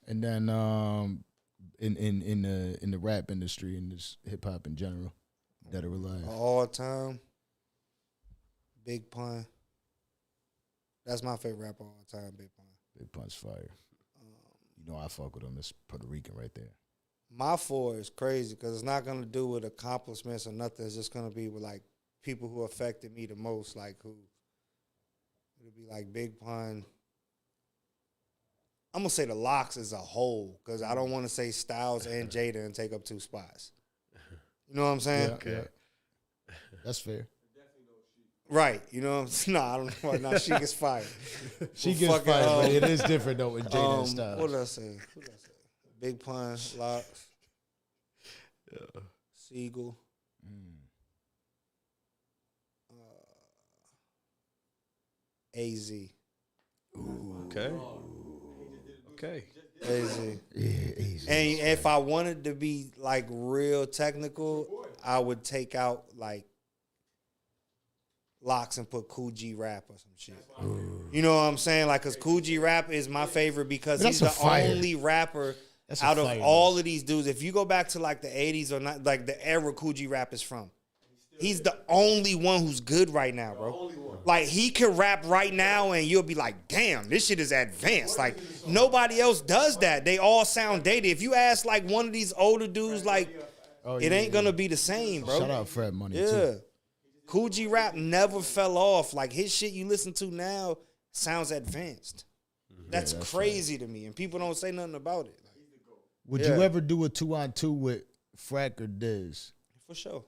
And then in the rap industry and this hip hop in general, that are alive. All time, Big Pun. That's my favorite rapper all time, Big Pun. Big Pun's fire. You know I fuck with him. This Puerto Rican right there. My 4 is crazy because it's not gonna do with accomplishments or nothing. It's just gonna be with like people who affected me the most, like who. It'll be like Big Pun. I'm gonna say the Locks as a whole because I don't want to say Styles and Jada and take up 2 spots. You know what I'm saying? Yeah, okay. Yeah. That's fair. Right. You know what I'm saying? No, I don't know. No, she gets fired. She gets fired, but it is different though with Jada and Styles. What did I say? Big Pun, Locks, Siegel. AZ. Okay. Okay. AZ. Yeah, easy. And if I wanted to be like real technical, I would take out like Locks and put Cool G Rap or some shit. You know what I'm saying? Like, cause Cool G Rap is my favorite because he's the only rapper out of all of these dudes. If you go back to like the 80s or not, like the era Cool G Rap is from, he's the only one who's good right now, bro. Like, he can rap right now and you'll be like, damn, this shit is advanced. Like, nobody else does that. They all sound dated. If you ask like one of these older dudes, like, it ain't gonna be the same, bro. Shout out Fred Money Yeah. too. Cool G Rap never fell off. Like, his shit you listen to now sounds advanced. That's crazy to me, and people don't say nothing about it. Would you ever do a 2-on-2 with Frack or Diz? For sure.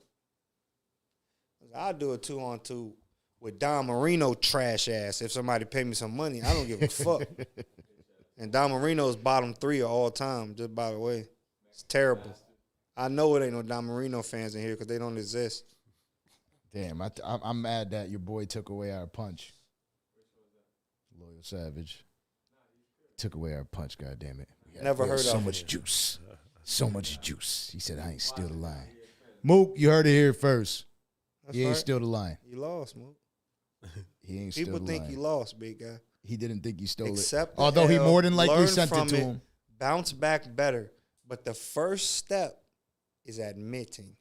I'll do a 2-on-2 with Don Marino trash ass if somebody pay me some money. I don't give a fuck. And Don Marino's bottom 3 of all time, just by the way. It's terrible. I know it ain't no Don Marino fans in here because they don't exist. Damn, I'm mad that your boy took away our punch. Loyal Savage. Took away our punch, goddamn it. Never heard of so much juice. So much juice. He said, I ain't still the line. Mook, you heard it here first. He ain't still the line. You lost, Mook. He ain't still the line. People think you lost, big guy. He didn't think he stole Accept it. Although he more than likely learn sent it from to him. Bounce back better. But the first step is admitting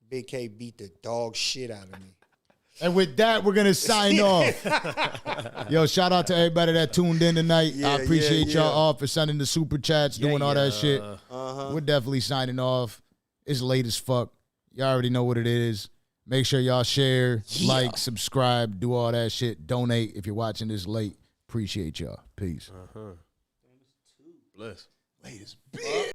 Bigg K beat the dog shit out of me. And with that, we're going to sign off. Yo, shout out to everybody that tuned in tonight. I appreciate y'all all for sending the super chats, doing all that shit. We're definitely signing off. It's late as fuck. Y'all already know what it is. Make sure y'all share, like, subscribe, do all that shit. Donate if you're watching this late. Appreciate y'all. Peace. Bless. Late as bitch.